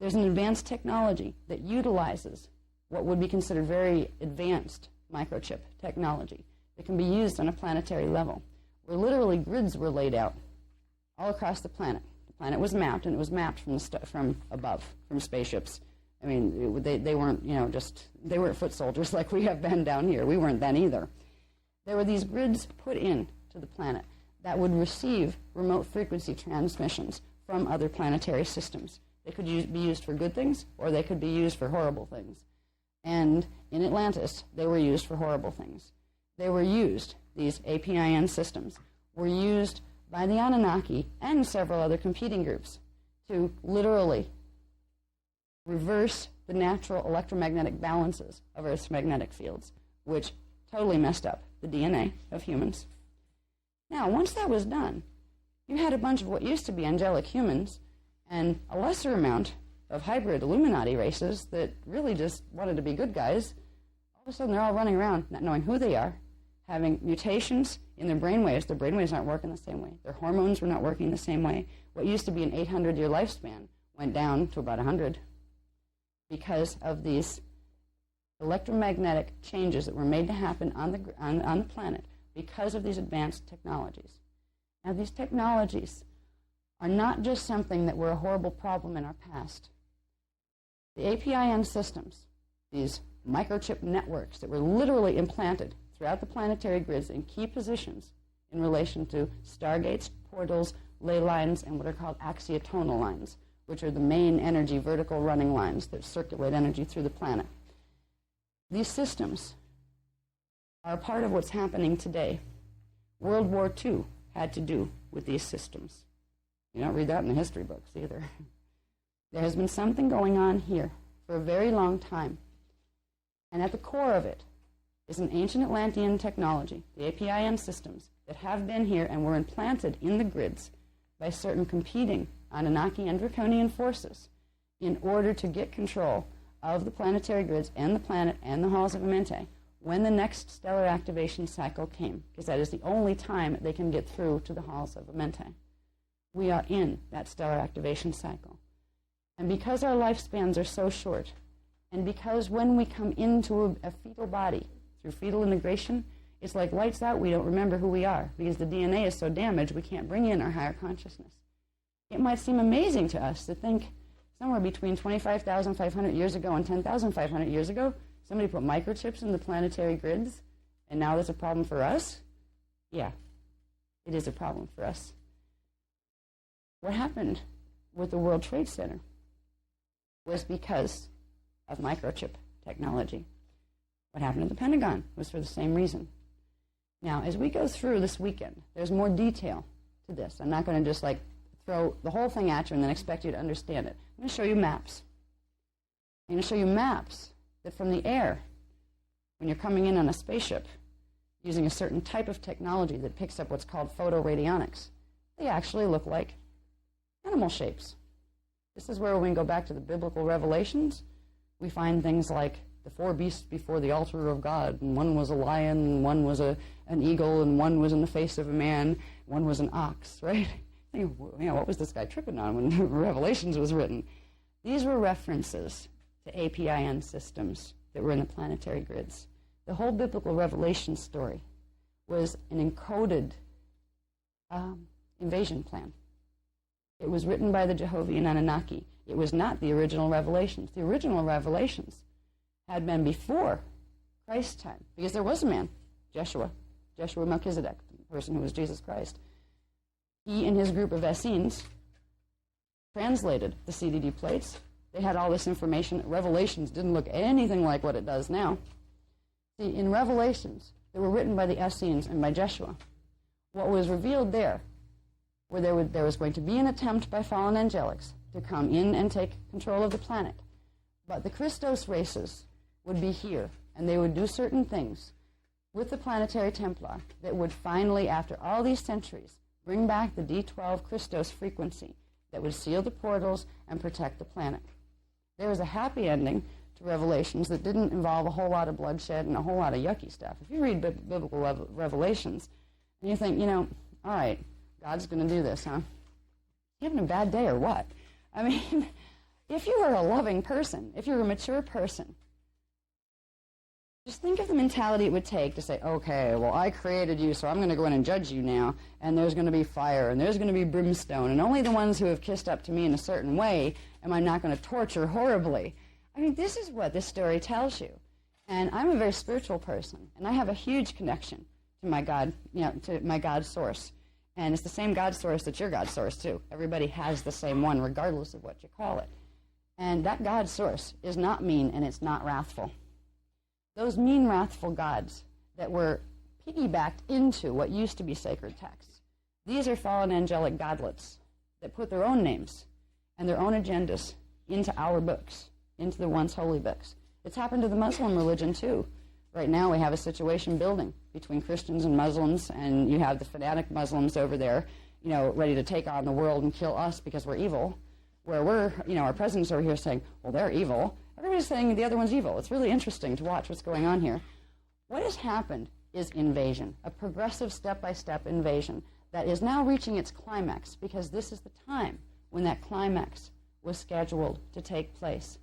There's an advanced technology that utilizes what would be considered very advanced microchip technology that can be used on a planetary level, where literally grids were laid out all across the planet. The planet was mapped, and it was mapped from above, from spaceships. I mean, they weren't, they weren't foot soldiers like we have been down here. We weren't then either. There were these grids put in to the planet that would receive remote frequency transmissions from other planetary systems. They could be used for good things, or they could be used for horrible things. And in Atlantis, they were used for horrible things. They were used, these APIN systems, were used by the Anunnaki and several other competing groups to literally reverse the natural electromagnetic balances of Earth's magnetic fields, which totally messed up the DNA of humans. Now, once that was done, you had a bunch of what used to be angelic humans and a lesser amount of hybrid illuminati races that really just wanted to be good guys. All of a sudden, they're all running around not knowing who they are, having mutations in their brainwaves. Their brainwaves aren't working the same way. Their hormones were not working the same way. What used to be an 800-year lifespan went down to about 100 because of these electromagnetic changes that were made to happen on the planet because of these advanced technologies. Now, these technologies are not just something that were a horrible problem in our past. The APIN systems, these microchip networks that were literally implanted throughout the planetary grids in key positions in relation to stargates, portals, ley lines, and what are called axiotonal lines, which are the main energy vertical running lines that circulate energy through the planet. These systems are a part of what's happening today. World War II had to do with these systems. You don't read that in the history books either. There has been something going on here for a very long time. And at the core of it is an ancient Atlantean technology, the APIN systems, that have been here and were implanted in the grids by certain competing Anunnaki and Draconian forces in order to get control of the planetary grids and the planet and the halls of Amenti when the next stellar activation cycle came, because that is the only time they can get through to the halls of Amenti. We are in that stellar activation cycle. And because our lifespans are so short, and because when we come into a fetal body through fetal integration, it's like lights out, we don't remember who we are, because the DNA is so damaged we can't bring in our higher consciousness. It might seem amazing to us to think somewhere between 25,500 years ago and 10,500 years ago, somebody put microchips in the planetary grids, and now there's a problem for us? Yeah, it is a problem for us. What happened with the World Trade Center was because of microchip technology. What happened at the Pentagon was for the same reason. Now, as we go through this weekend, there's more detail to this. I'm not going to just throw the whole thing at you and then expect you to understand it. I'm going to show you maps. I'm going to show you maps that from the air, when you're coming in on a spaceship, using a certain type of technology that picks up what's called photoradionics, they actually look like animal shapes. This is where, when we go back to the biblical revelations, we find things like the 4 beasts before the altar of God, and one was a lion, and one was an eagle, and one was in the face of a man, one was an ox, right? What was this guy tripping on when Revelations was written? These were references to APIN systems that were in the planetary grids. The whole biblical revelation story was an encoded invasion plan. It was written by the Jehovian Anunnaki. It was not the original revelations. The original revelations had been before Christ's time, because there was a man, Joshua Melchizedek, the person who was Jesus Christ. He and his group of Essenes translated the CDD plates. They had all this information. Revelations didn't look anything like what it does now. See, in Revelations that were written by the Essenes and by Joshua, what was revealed there, where there was going to be an attempt by fallen angelics to come in and take control of the planet. But the Christos races would be here, and they would do certain things with the planetary Templar that would finally, after all these centuries, bring back the D12 Christos frequency that would seal the portals and protect the planet. There was a happy ending to Revelations that didn't involve a whole lot of bloodshed and a whole lot of yucky stuff. If you read biblical Revelations, and you think, all right, God's going to do this, huh? You having a bad day or what? I mean, if you are a loving person, if you're a mature person, just think of the mentality it would take to say, okay, well, I created you, so I'm going to go in and judge you now, and there's going to be fire, and there's going to be brimstone, and only the ones who have kissed up to me in a certain way am I not going to torture horribly. I mean, this is what this story tells you. And I'm a very spiritual person, and I have a huge connection to my God, to my God source. And it's the same God source that's your God source, too. Everybody has the same one, regardless of what you call it. And that God source is not mean, and it's not wrathful. Those mean, wrathful gods that were piggybacked into what used to be sacred texts, these are fallen angelic godlets that put their own names and their own agendas into our books, into the once holy books. It's happened to the Muslim religion, too. Right now we have a situation building between Christians and Muslims, and you have the fanatic Muslims over there, ready to take on the world and kill us because we're evil, where we're, our president's over here saying, well, they're evil. Everybody's saying the other one's evil. It's really interesting to watch what's going on here. What has happened is invasion, a progressive step-by-step invasion that is now reaching its climax, because this is the time when that climax was scheduled to take place.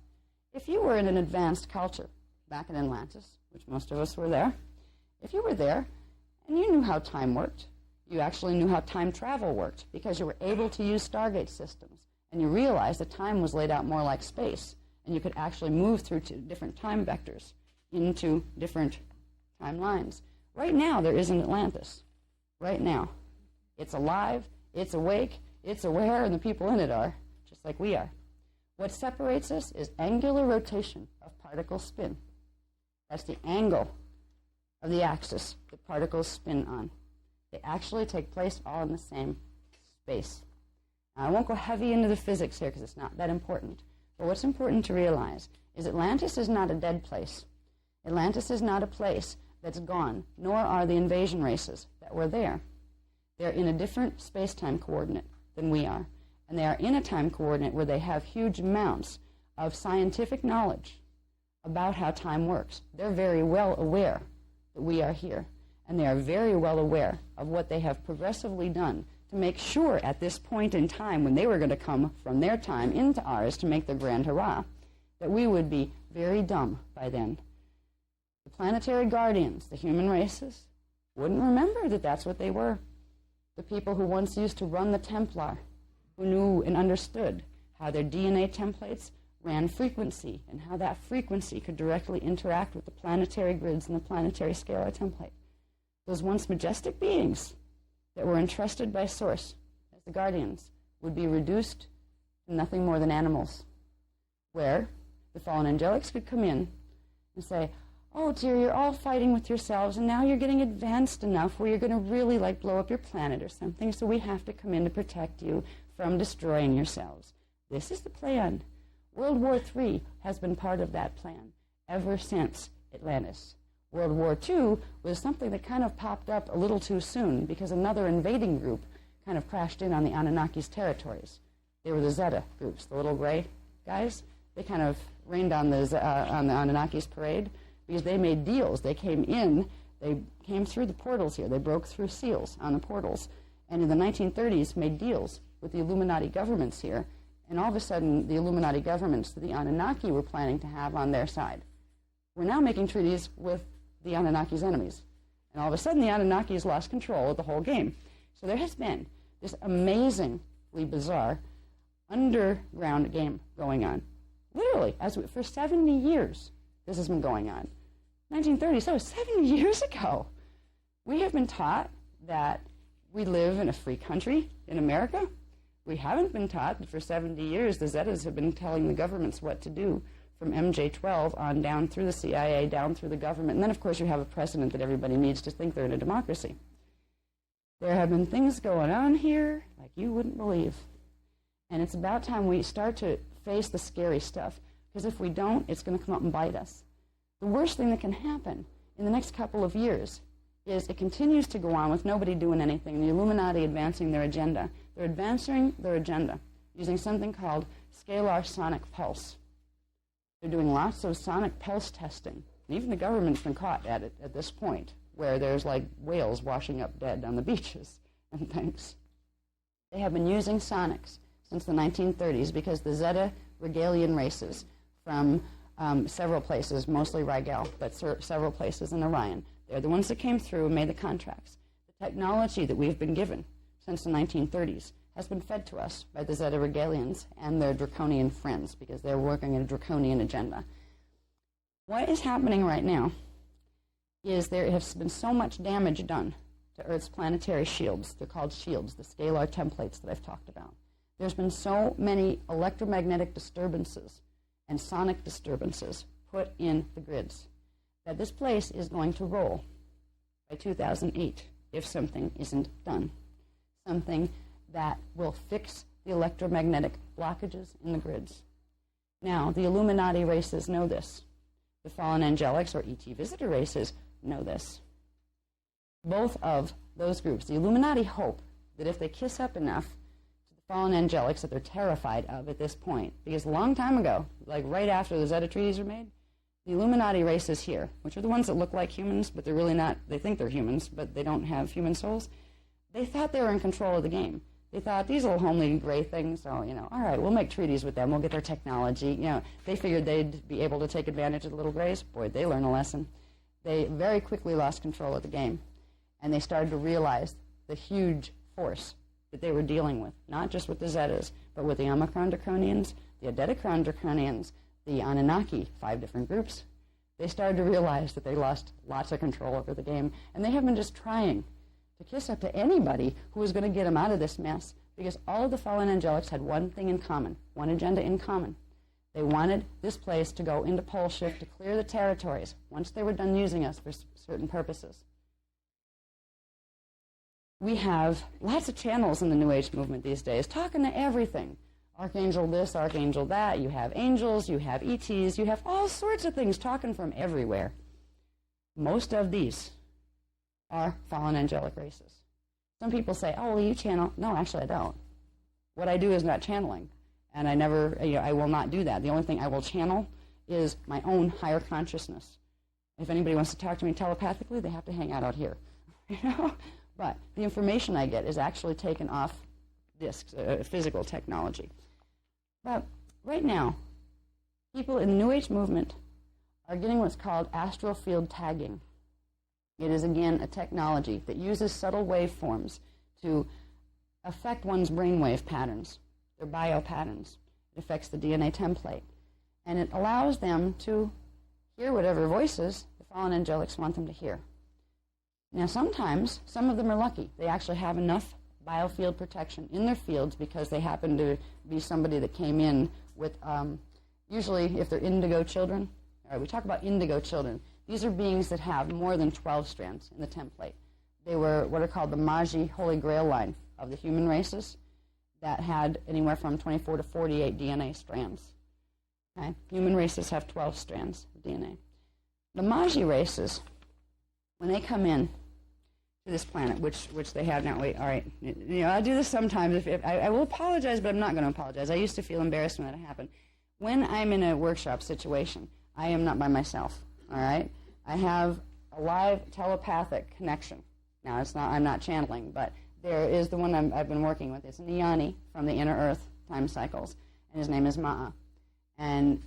If you were in an advanced culture back in Atlantis, which most of us were there, if you were there and you knew how time worked, you actually knew how time travel worked because you were able to use Stargate systems, and you realized that time was laid out more like space, and you could actually move through to different time vectors into different timelines. Right now, there is an Atlantis. Right now. It's alive, it's awake, it's aware, and the people in it are, just like we are. What separates us is angular rotation of particle spin. That's the angle of the axis that particles spin on. They actually take place all in the same space. Now, I won't go heavy into the physics here because it's not that important. But what's important to realize is Atlantis is not a dead place. Atlantis is not a place that's gone, nor are the invasion races that were there. They're in a different space-time coordinate than we are. And they are in a time coordinate where they have huge amounts of scientific knowledge about how time works. They're very well aware that we are here. And they are very well aware of what they have progressively done to make sure at this point in time, when they were going to come from their time into ours to make their grand hurrah, that we would be very dumb by then. The planetary guardians, the human races, wouldn't remember that that's what they were. The people who once used to run the Templar, who knew and understood how their DNA templates ran frequency and how that frequency could directly interact with the planetary grids and the planetary scalar template. Those once majestic beings that were entrusted by Source as the guardians would be reduced to nothing more than animals, where the fallen angelics could come in and say, oh dear, you're all fighting with yourselves, and now you're getting advanced enough where you're going to really blow up your planet or something, so we have to come in to protect you from destroying yourselves. This is the plan. World War III has been part of that plan ever since Atlantis. World War II was something that kind of popped up a little too soon because another invading group kind of crashed in on the Anunnaki's territories. They were the Zeta groups, the little gray guys. They kind of rained on the Anunnaki's parade because they made deals. They came in, they came through the portals here. They broke through seals on the portals, and in the 1930s made deals with the Illuminati governments here, and all of a sudden the Illuminati governments that the Anunnaki were planning to have on their side were now making treaties with the Anunnaki's enemies. And all of a sudden the Anunnakis lost control of the whole game. So there has been this amazingly bizarre underground game going on. Literally, for 70 years this has been going on. 1930s, that was 70 years ago. We have been taught that we live in a free country in America. We haven't been taught that for 70 years the Zetas have been telling the governments what to do, from MJ-12 on down through the CIA, down through the government. And then, of course, you have a president that everybody needs to think they're in a democracy. There have been things going on here like you wouldn't believe. And it's about time we start to face the scary stuff, because if we don't, it's going to come up and bite us. The worst thing that can happen in the next couple of years is it continues to go on with nobody doing anything, the Illuminati advancing their agenda. They're advancing their agenda using something called scalar sonic pulse. They're doing lots of sonic pulse testing. And even the government's been caught at it at this point, where there's like whales washing up dead on the beaches and things. They have been using sonics since the 1930s because the Zeta Regalian races from several places, mostly Rigel, but several places in Orion, they're the ones that came through and made the contracts. The technology that we've been given since the 1930s has been fed to us by the Zeta Regalians and their draconian friends because they're working a draconian agenda. What is happening right now is there has been so much damage done to Earth's planetary shields. They're called shields, the scalar templates that I've talked about. There's been so many electromagnetic disturbances and sonic disturbances put in the grids that this place is going to roll by 2008 if something isn't done. Something that will fix the electromagnetic blockages in the grids. Now, the Illuminati races know this. The fallen angelics or ET visitor races know this. Both of those groups, the Illuminati hope that if they kiss up enough to the fallen angelics that they're terrified of at this point, because a long time ago, like right after the Zeta treaties were made, the Illuminati races here, which are the ones that look like humans, but they're really not, they think they're humans, but they don't have human souls, they thought they were in control of the game. They thought, these little homely gray things, so, all right, we'll make treaties with them, we'll get their technology. They figured they'd be able to take advantage of the little grays. Boy, they learned a lesson. They very quickly lost control of the game, and they started to realize the huge force that they were dealing with, not just with the Zetas, but with the Omicron Draconians, the Adedicron Draconians, the Anunnaki, 5 different groups. They started to realize that they lost lots of control over the game, and they have been just trying to kiss up to anybody who was going to get them out of this mess, because all of the fallen angelics had one thing in common, one agenda in common. They wanted this place to go into pole shift to clear the territories once they were done using us for certain purposes. We have lots of channels in the New Age movement these days talking to everything. Archangel this, Archangel that. You have angels, you have ETs, you have all sorts of things talking from everywhere. Most of these are fallen angelic races. Some people say, oh, well, you channel. No, actually, I don't. What I do is not channeling, and I will not do that. The only thing I will channel is my own higher consciousness. If anybody wants to talk to me telepathically, they have to hang out here. But the information I get is actually taken off disks, physical technology. But right now, people in the New Age movement are getting what's called astral field tagging. It is, again, a technology that uses subtle waveforms to affect one's brainwave patterns, their bio patterns. It affects the DNA template. And it allows them to hear whatever voices the fallen angelics want them to hear. Now, sometimes, some of them are lucky. They actually have enough biofield protection in their fields because they happen to be somebody that came in with, usually, if they're indigo children. All right, we talk about indigo children. These are beings that have more than 12 strands in the template. They were what are called the Magi Holy Grail line of the human races that had anywhere from 24 to 48 DNA strands. Okay? Human races have 12 strands of DNA. The Magi races, when they come in to this planet, which they have now, wait, all right, I do this sometimes. I will apologize, but I'm not going to apologize. I used to feel embarrassed when that happened. When I'm in a workshop situation, I am not by myself. All right, I have a live telepathic connection. Now, I'm not channeling, but there is the one I've been working with. It's Niani from the Inner Earth time cycles, and his name is Ma'a. And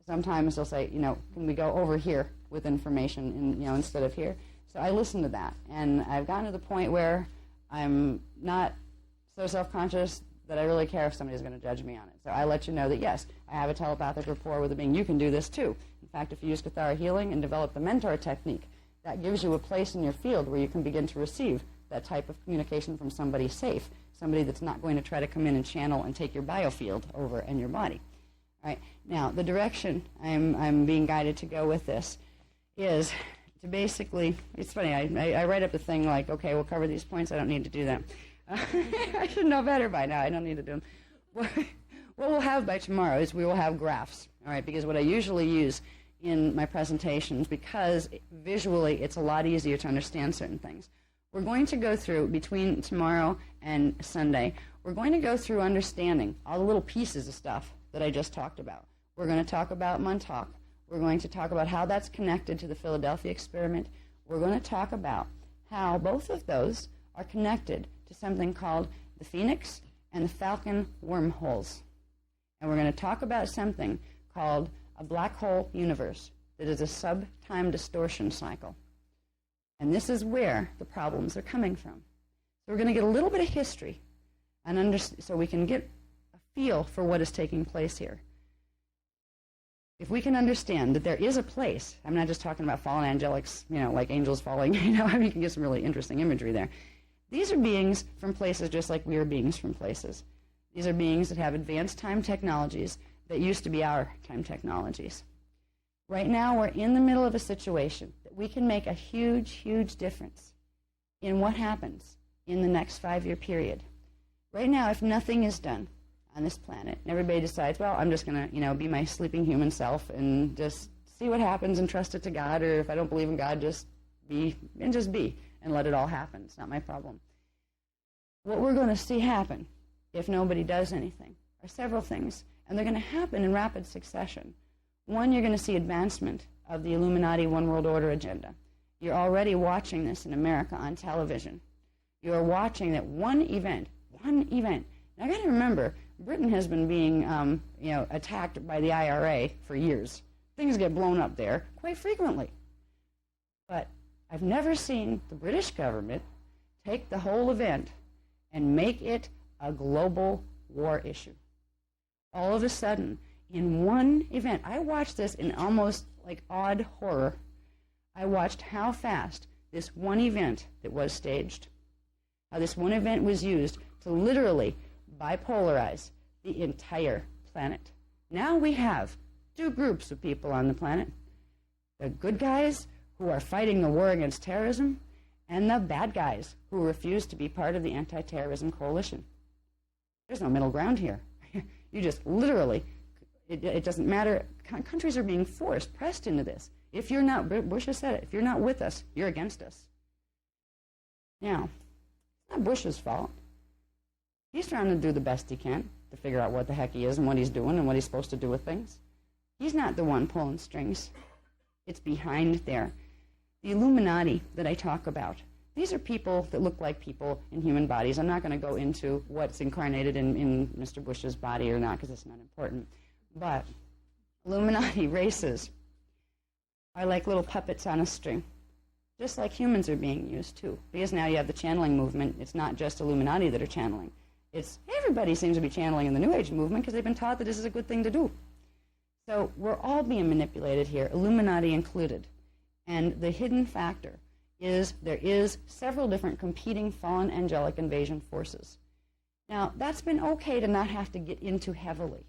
sometimes he'll say, can we go over here with information, instead of here? So I listen to that, and I've gotten to the point where I'm not so self-conscious that I really care if somebody's going to judge me on it. So I let you know that, yes, I have a telepathic rapport with a being. You can do this, too. In fact, if you use Cathara healing and develop the mentor technique, that gives you a place in your field where you can begin to receive that type of communication from somebody safe, somebody that's not going to try to come in and channel and take your biofield over and your body. All right. Now, the direction I'm being guided to go with this is to basically, it's funny, I write up a thing like, okay, we'll cover these points. I don't need to do that. I should know better by now. I don't need to do them. What we'll have by tomorrow is we will have graphs, all right, because what I usually use in my presentations, because visually it's a lot easier to understand certain things. We're going to go through, between tomorrow and Sunday, we're going to go through understanding all the little pieces of stuff that I just talked about. We're going to talk about Montauk. We're going to talk about how that's connected to the Philadelphia experiment. We're going to talk about how both of those are connected to something called the Phoenix and the Falcon wormholes. And we're going to talk about something called a black hole universe that is a sub-time distortion cycle. And this is where the problems are coming from. So we're going to get a little bit of history and so we can get a feel for what is taking place here. If we can understand that there is a place, I'm not just talking about fallen angelics, like angels falling, you can get some really interesting imagery there. These are beings from places just like we are beings from places. These are beings that have advanced time technologies that used to be our time technologies. Right now, we're in the middle of a situation that we can make a huge, huge difference in what happens in the next 5-year period. Right now, if nothing is done on this planet, and everybody decides, well, I'm just going to, be my sleeping human self and just see what happens and trust it to God, or if I don't believe in God, just be, and let it all happen. It's not my problem. What we're going to see happen if nobody does anything are several things, and they're going to happen in rapid succession. One, you're going to see advancement of the Illuminati One World Order agenda. You're already watching this in America on television. You're watching that one event. Now, I got to remember, Britain has been being, attacked by the IRA for years. Things get blown up there quite frequently. But I've never seen the British government take the whole event and make it a global war issue. All of a sudden, in one event, I watched this in almost like odd horror. I watched how fast this one event that was staged, how this one event was used to literally bipolarize the entire planet. Now we have two groups of people on the planet. The good guys who are fighting the war against terrorism, and the bad guys who refuse to be part of the anti-terrorism coalition. There's no middle ground here. You just literally, it doesn't matter. Countries are being pressed into this. If you're not, Bush has said it, if you're not with us, you're against us. Now, it's not Bush's fault. He's trying to do the best he can to figure out what the heck he is and what he's doing and what he's supposed to do with things. He's not the one pulling strings. It's behind there. The Illuminati that I talk about, these are people that look like people in human bodies. I'm not going to go into what's incarnated in Mr. Bush's body or not, because it's not important. But Illuminati races are like little puppets on a string, just like humans are being used too. Because now you have the channeling movement. It's not just Illuminati that are channeling. It's everybody seems to be channeling in the New Age movement because they've been taught that this is a good thing to do. So we're all being manipulated here, Illuminati included. And the hidden factor is there is several different competing fallen angelic invasion forces. Now, that's been okay to not have to get into heavily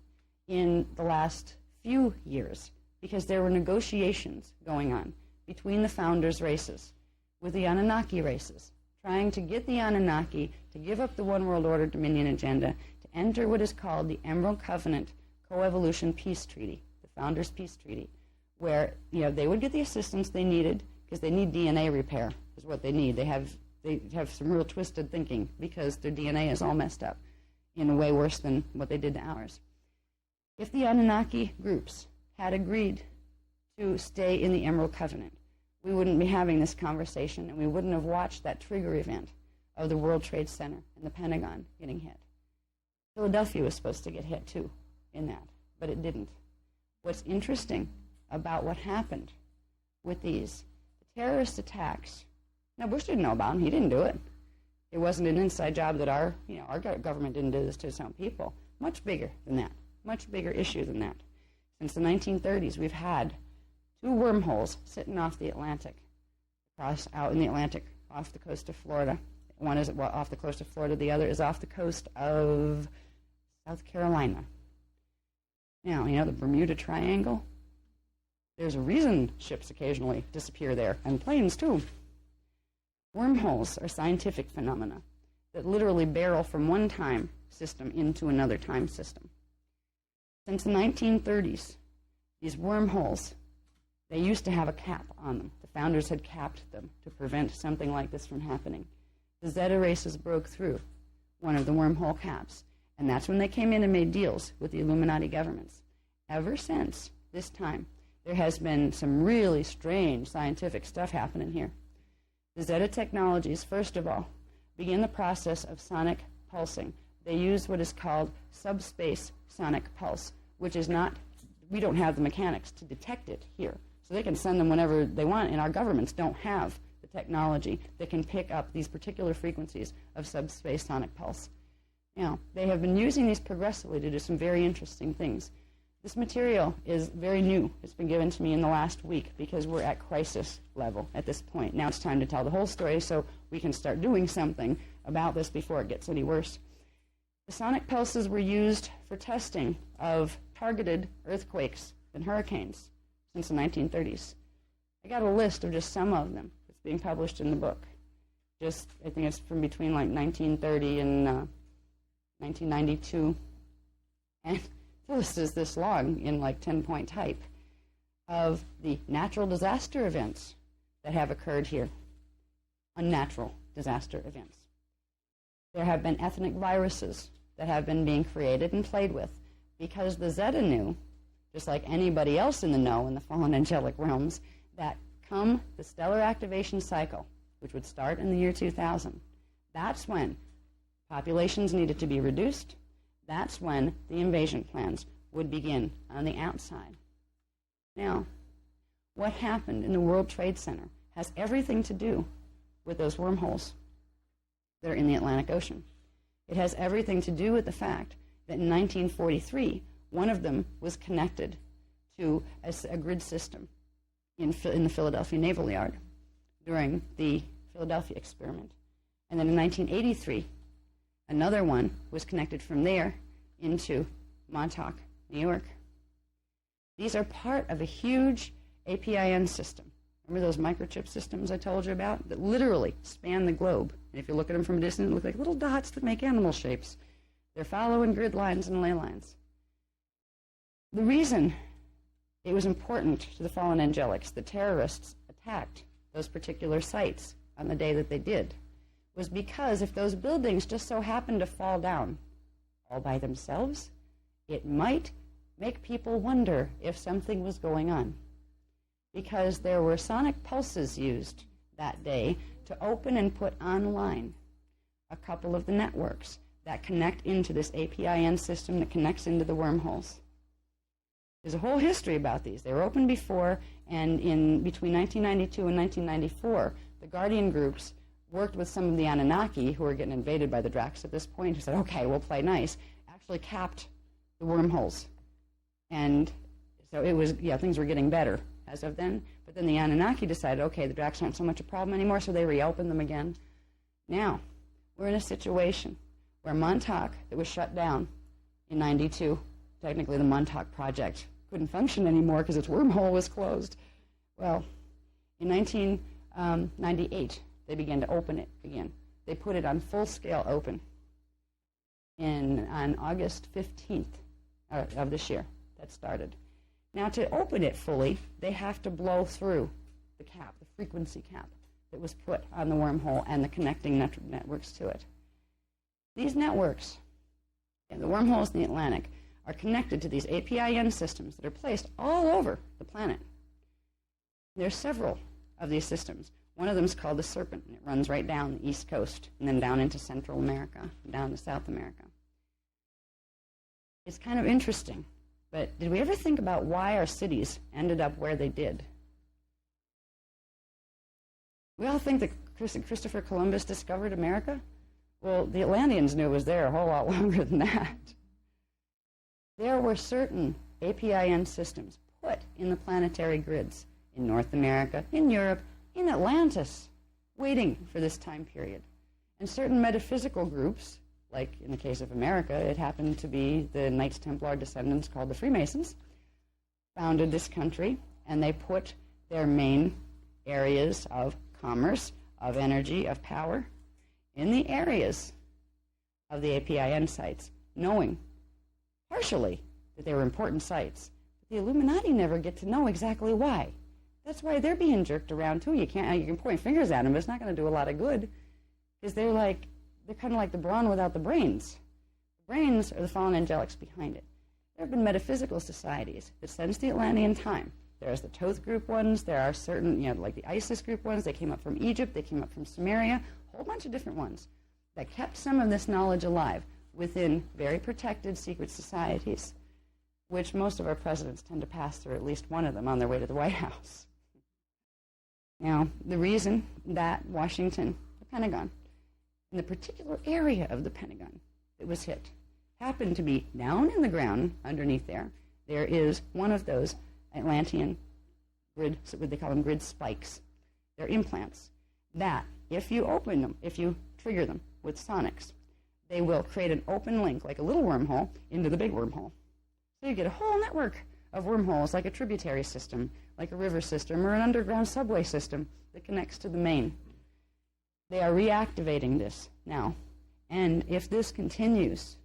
in the last few years because there were negotiations going on between the founders' races with the Anunnaki races, trying to get the Anunnaki to give up the One World Order Dominion agenda to enter what is called the Emerald Covenant Coevolution Peace Treaty, the Founders' Peace Treaty, where they would get the assistance they needed because they need DNA repair is what they need. They have some real twisted thinking because their DNA is all messed up in a way worse than what they did to ours. If the Anunnaki groups had agreed to stay in the Emerald Covenant, we wouldn't be having this conversation and we wouldn't have watched that trigger event of the World Trade Center and the Pentagon getting hit. Philadelphia was supposed to get hit too in that, but it didn't. What's interesting about what happened with these terrorist attacks. Now, Bush didn't know about them. He didn't do it. It wasn't an inside job that our government didn't do this to its own people. Much bigger than that. Much bigger issue than that. Since the 1930s, we've had two wormholes sitting off the Atlantic, out in the Atlantic, off the coast of Florida. One is off the coast of Florida. The other is off the coast of South Carolina. Now, the Bermuda Triangle? There's a reason ships occasionally disappear there, and planes too. Wormholes are scientific phenomena that literally barrel from one time system into another time system. Since the 1930s, these wormholes, they used to have a cap on them. The founders had capped them to prevent something like this from happening. The Zeta races broke through one of the wormhole caps, and that's when they came in and made deals with the Illuminati governments. Ever since this time, there has been some really strange scientific stuff happening here. The Zeta technologies, first of all, begin the process of sonic pulsing. they use what is called subspace sonic pulse, which is not, we don't have the mechanics to detect it here. So they can send them whenever they want, and our governments don't have the technology that can pick up these particular frequencies of subspace sonic pulse. Now, they have been using these progressively to do some very interesting things. This material is very new. It's been given to me in the last week because we're at crisis level at this point. Now it's time to tell the whole story so we can start doing something about this before it gets any worse. The sonic pulses were used for testing of targeted earthquakes and hurricanes since the 1930s. I got a list of just some of them. It's being published in the book. Just, I think it's from between like 1930 and 1992. And the list is this long in like 10-point type of the natural disaster events that have occurred here. Unnatural disaster events. There have been ethnic viruses that have been being created and played with because the Zeta knew, just like anybody else in the know in the fallen angelic realms, that come the stellar activation cycle, which would start in the year 2000, that's when populations needed to be reduced. That's when the invasion plans would begin on the outside. Now, what happened in the World Trade Center has everything to do with those wormholes that are in the Atlantic Ocean. It has everything to do with the fact that in 1943, one of them was connected to a grid system in the Philadelphia Naval Yard during the Philadelphia experiment. And then in 1983, another one was connected from there into Montauk, New York. These are part of a huge APIN system. Remember those microchip systems I told you about that literally span the globe? And if you look at them from a distance, they look like little dots that make animal shapes. They're following grid lines and ley lines. The reason it was important to the fallen angelics that terrorists attacked those particular sites on the day that they did was because if those buildings just so happened to fall down all by themselves, it might make people wonder if something was going on. Because there were sonic pulses used that day to open and put online a couple of the networks that connect into this APIN system that connects into the wormholes. There's a whole history about these. They were open before, and in between 1992 and 1994, the Guardian groups worked with some of the Anunnaki, who were getting invaded by the Dracs at this point, who said, okay, we'll play nice, actually capped the wormholes. And so it was, things were getting better as of then. But then the Anunnaki decided, okay, the Dracs aren't so much a problem anymore, so they reopened them again. Now, we're in a situation where Montauk, that was shut down in 92, technically the Montauk Project couldn't function anymore because its wormhole was closed. Well, in 1998, they began to open it again. They put it on full-scale open on August 15th of this year. That started. Now, to open it fully, they have to blow through the cap, the frequency cap that was put on the wormhole and the connecting networks to it. These networks, and the wormholes in the Atlantic, are connected to these APIN systems that are placed all over the planet. There are several of these systems. One of them is called the Serpent, and it runs right down the East Coast and then down into Central America, and down to South America. It's kind of interesting, but did we ever think about why our cities ended up where they did? We all think that Christopher Columbus discovered America. Well, the Atlanteans knew it was there a whole lot longer than that. There were certain APIN systems put in the planetary grids in North America, in Europe, in Atlantis, waiting for this time period. And certain metaphysical groups, like in the case of America, it happened to be the Knights Templar descendants called the Freemasons, founded this country, and they put their main areas of commerce, of energy, of power, in the areas of the APIN sites, knowing partially that they were important sites. But the Illuminati never get to know exactly why. That's why they're being jerked around too. You can point fingers at them, but it's not going to do a lot of good, because they're kind of like the brawn without the brains. The brains are the fallen angelics behind it. There have been metaphysical societies that since the Atlantean time. There's the Thoth group ones. There are certain, like the Isis group ones. They came up from Egypt. They came up from Sumeria. A whole bunch of different ones that kept some of this knowledge alive. within very protected secret societies, which most of our presidents tend to pass through at least one of them on their way to the White House. Now, the reason that Washington, the Pentagon, in the particular area of the Pentagon that was hit, happened to be down in the ground underneath there, there is one of those Atlantean grid, what they call them grid spikes. They're implants that, if you open them, if you trigger them with sonics, they will create an open link, like a little wormhole, into the big wormhole. So you get a whole network of wormholes, like a tributary system, like a river system, or an underground subway system that connects to the main. They are reactivating this now. And if this continues,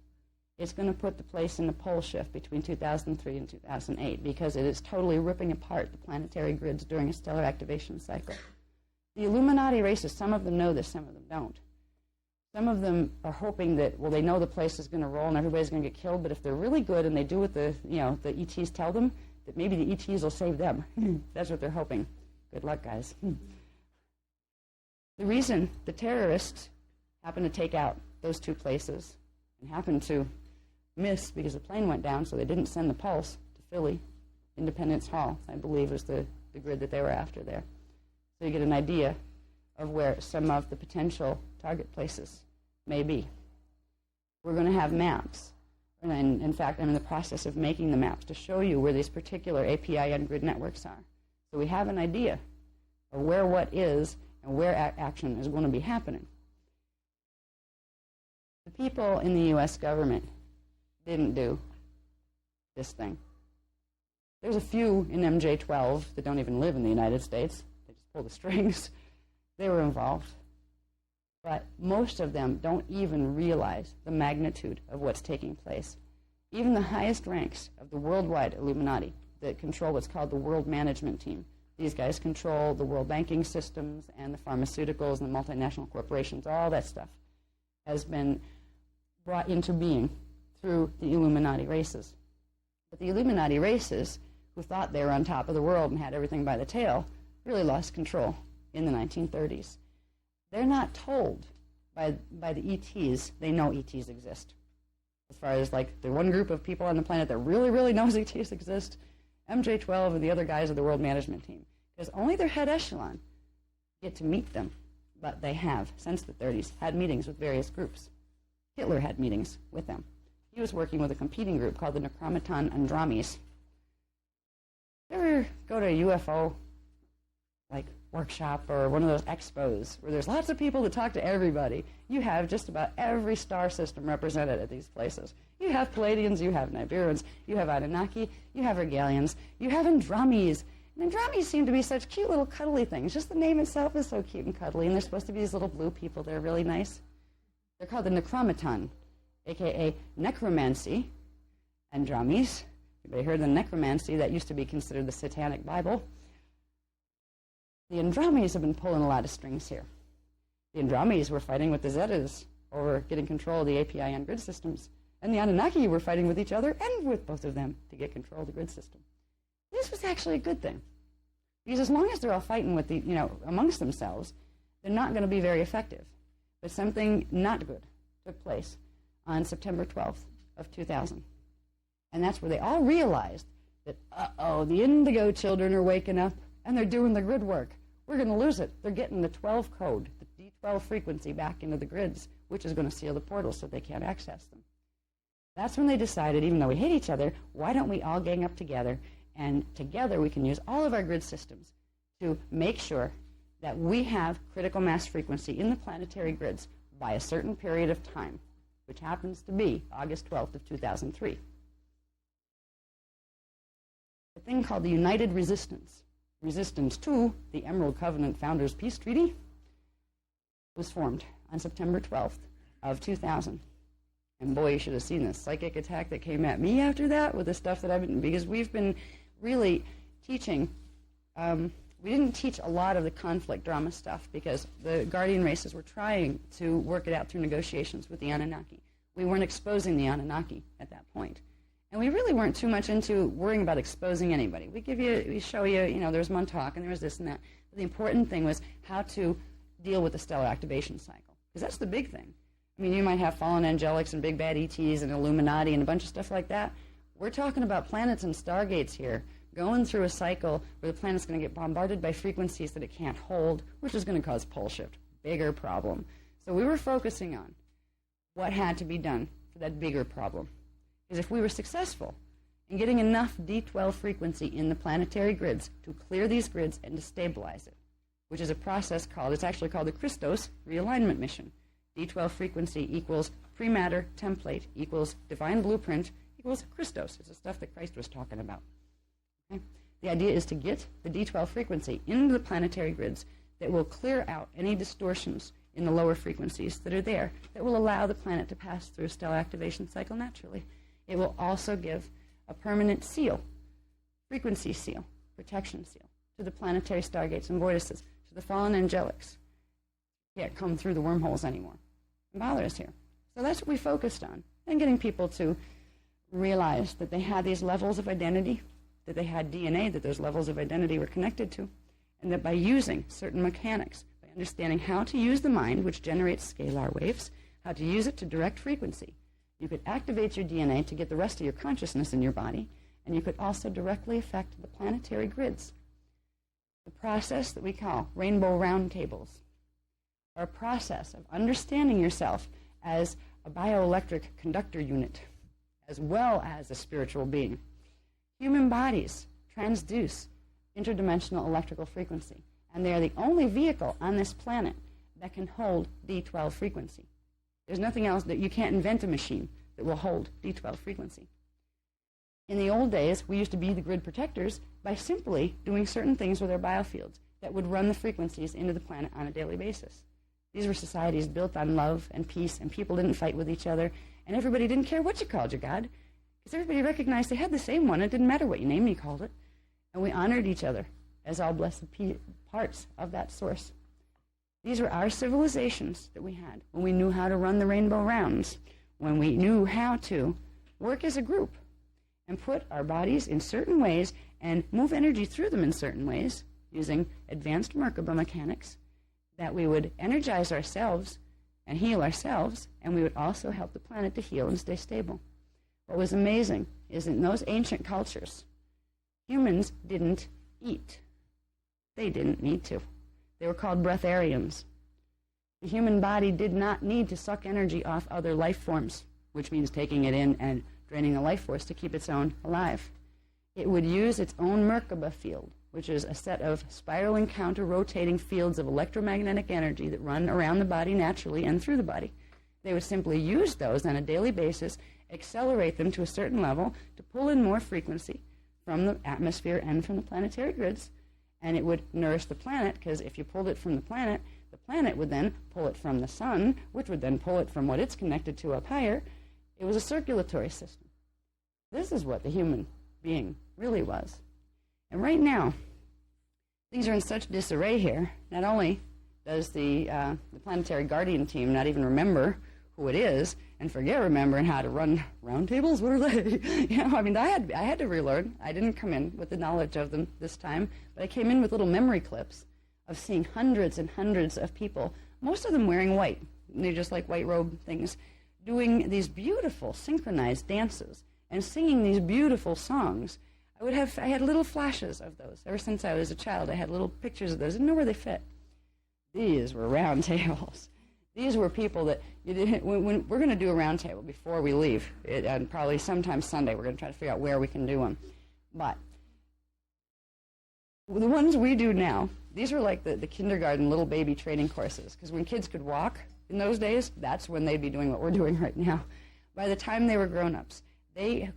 it's going to put the place in the pole shift between 2003 and 2008, because it is totally ripping apart the planetary grids during a stellar activation cycle. The Illuminati races, some of them know this, some of them don't. Some of them are hoping that, well, they know the place is going to roll and everybody's going to get killed, but if they're really good and they do what the ETs tell them, that maybe the ETs will save them. That's what they're hoping. Good luck, guys. The reason the terrorists happened to take out those two places and happened to miss because the plane went down, so they didn't send the pulse to Philly. Independence Hall, I believe, was the grid that they were after there. So you get an idea of where some of the potential target places may be. We're going to have maps. And in fact, I'm in the process of making the maps to show you where these particular APIN grid networks are. So we have an idea of where what is and where action is going to be happening. The people in the U.S. government didn't do this thing. There's a few in MJ-12 that don't even live in the United States. They just pull the strings. They were involved. But most of them don't even realize the magnitude of what's taking place. Even the highest ranks of the worldwide Illuminati that control what's called the World Management Team. These guys control the world banking systems and the pharmaceuticals and the multinational corporations. All that stuff has been brought into being through the Illuminati races. But the Illuminati races, who thought they were on top of the world and had everything by the tail, really lost control in the 1930s. They're not told by the ETs, they know ETs exist. As far as like the one group of people on the planet that really, really knows ETs exist, MJ-12 and the other guys of the World Management Team. Because only their head echelon get to meet them. But they have, since the 30s, had meetings with various groups. Hitler had meetings with them. He was working with a competing group called the Necromaton Andromes. You ever go to a UFO workshop or one of those expos where there's lots of people to talk to everybody? You have just about every star system represented at these places. You have Palladians, you have Nibiruans, you have Anunnaki, you have Regalians, you have Andromes. And Andromes seem to be such cute little cuddly things. Just the name itself is so cute and cuddly, and they're supposed to be these little blue people. They're really nice. They're called the Necromaton, a.k.a. necromancy, Andromes. Everybody heard of the necromancy? That used to be considered the Satanic Bible. The Andromes have been pulling a lot of strings here. The Andromes were fighting with the Zetas over getting control of the APIN grid systems. And the Anunnaki were fighting with each other and with both of them to get control of the grid system. This was actually a good thing. Because as long as they're all fighting with amongst themselves, they're not going to be very effective. But something not good took place on September 12th of 2000. And that's where they all realized that, the Indigo children are waking up and they're doing the grid work. We're going to lose it. They're getting the 12 code, the D12 frequency back into the grids, which is going to seal the portals so they can't access them. That's when they decided, even though we hate each other, why don't we all gang up together, and together we can use all of our grid systems to make sure that we have critical mass frequency in the planetary grids by a certain period of time, which happens to be August 12th of 2003. A thing called the United Resistance to the Emerald Covenant Founders Peace Treaty, was formed on September 12th of 2000. And boy, you should have seen the psychic attack that came at me after that with the stuff that I've been, because we've been really teaching. We didn't teach a lot of the conflict drama stuff because the Guardian races were trying to work it out through negotiations with the Anunnaki. We weren't exposing the Anunnaki at that point. And we really weren't too much into worrying about exposing anybody. We show you, there's Montauk and there was this and that. But the important thing was how to deal with the stellar activation cycle. Because that's the big thing. I mean, you might have fallen angelics and big bad ETs and illuminati and a bunch of stuff like that. We're talking about planets and stargates here, going through a cycle where the planet's going to get bombarded by frequencies that it can't hold, which is going to cause pole shift. Bigger problem. So we were focusing on what had to be done for that bigger problem. Because if we were successful in getting enough D12 frequency in the planetary grids to clear these grids and to stabilize it, which is a process it's actually called the Christos realignment mission. D12 frequency equals pre-matter template equals divine blueprint equals Christos. It's the stuff that Christ was talking about. Okay? The idea is to get the D12 frequency into the planetary grids that will clear out any distortions in the lower frequencies that are there that will allow the planet to pass through a stellar activation cycle naturally. It will also give a permanent seal, frequency seal, protection seal, to the planetary stargates and vortices, to the fallen angelics. Can't come through the wormholes anymore and bother us here. So that's what we focused on, and getting people to realize that they had these levels of identity, that they had DNA that those levels of identity were connected to, and that by using certain mechanics, by understanding how to use the mind, which generates scalar waves, how to use it to direct frequency, you could activate your DNA to get the rest of your consciousness in your body, and you could also directly affect the planetary grids. The process that we call rainbow roundtables are a process of understanding yourself as a bioelectric conductor unit, as well as a spiritual being. Human bodies transduce interdimensional electrical frequency, and they are the only vehicle on this planet that can hold D12 frequency. There's nothing else that you can't invent a machine that will hold D12 frequency. In the old days, we used to be the grid protectors by simply doing certain things with our biofields that would run the frequencies into the planet on a daily basis. These were societies built on love and peace, and people didn't fight with each other, and everybody didn't care what you called your God, because everybody recognized they had the same one. It didn't matter what you named you called it. And we honored each other as all blessed parts of that source. These were our civilizations that we had when we knew how to run the rainbow rounds, when we knew how to work as a group and put our bodies in certain ways and move energy through them in certain ways using advanced Merkaba mechanics, that we would energize ourselves and heal ourselves, and we would also help the planet to heal and stay stable. What was amazing is in those ancient cultures, humans didn't eat. They didn't need to. They were called breatharians. The human body did not need to suck energy off other life forms, which means taking it in and draining the life force to keep its own alive. It would use its own Merkaba field, which is a set of spiraling counter-rotating fields of electromagnetic energy that run around the body naturally and through the body. They would simply use those on a daily basis, accelerate them to a certain level to pull in more frequency from the atmosphere and from the planetary grids, and it would nourish the planet, because if you pulled it from the planet would then pull it from the sun, which would then pull it from what it's connected to up higher. It was a circulatory system. This is what the human being really was. And right now, things are in such disarray here. Not only does the planetary guardian team not even remember who it is and forget remembering how to run roundtables. What are they? I mean, I had to relearn. I didn't come in with the knowledge of them this time, but I came in with little memory clips of seeing hundreds and hundreds of people, most of them wearing white. They're just like white robe things, doing these beautiful synchronized dances and singing these beautiful songs. I had little flashes of those. Ever since I was a child, I had little pictures of those. I didn't know where they fit. These were round tables. These were people that you didn't. When we're going to do a round table before we leave, and probably sometime Sunday, we're going to try to figure out where we can do them. But the ones we do now, these were like the kindergarten little baby training courses, because when kids could walk in those days, that's when they'd be doing what we're doing right now. By the time they were grown-ups, they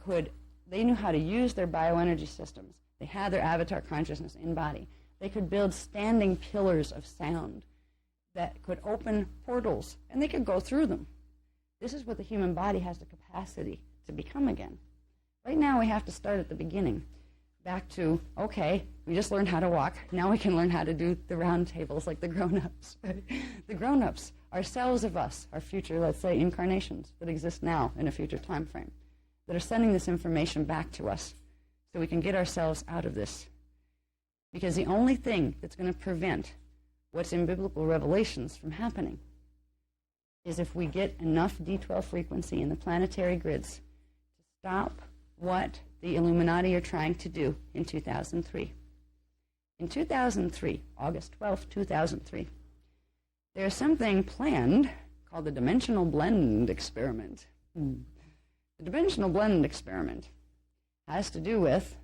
knew how to use their bioenergy systems. They had their avatar consciousness in body. They could build standing pillars of sound that could open portals, and they could go through them. This is what the human body has the capacity to become again. Right now, we have to start at the beginning. Back to, okay, we just learned how to walk. Now we can learn how to do the round tables like the grown-ups. The grown-ups are cells of us, our future, let's say, incarnations that exist now in a future time frame, that are sending this information back to us so we can get ourselves out of this. Because the only thing that's going to prevent what's in biblical revelations from happening is if we get enough D12 frequency in the planetary grids to stop what the Illuminati are trying to do in 2003. In 2003, August 12, 2003, there's something planned called the Dimensional Blend Experiment. The Dimensional Blend Experiment has to do with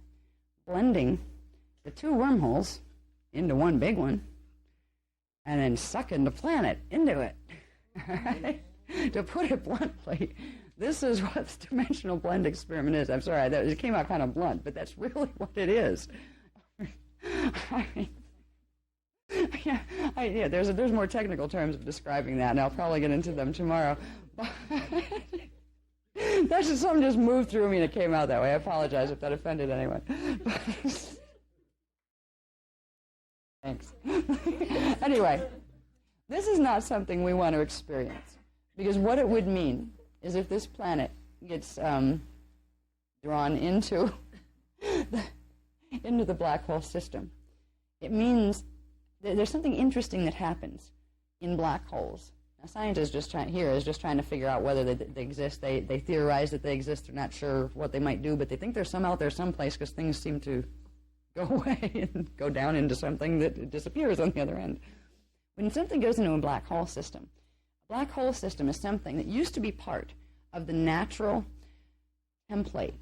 blending the two wormholes into one big one and then sucking the planet into it. To put it bluntly, this is what the Dimensional Blend Experiment is. I'm sorry, it came out kind of blunt, but that's really what it is. There's more technical terms of describing that, and I'll probably get into them tomorrow. That's just something just moved through me and it came out that way. I apologize if that offended anyone. Thanks. Anyway, this is not something we want to experience, because what it would mean is if this planet gets drawn into the black hole system, it means that there's something interesting that happens in black holes. Now, scientists just trying to figure out whether they exist. They theorize that they exist. They're not sure what they might do, but they think there's some out there someplace, because things seem to go away and go down into something that disappears on the other end. When something goes into a black hole system is something that used to be part of the natural template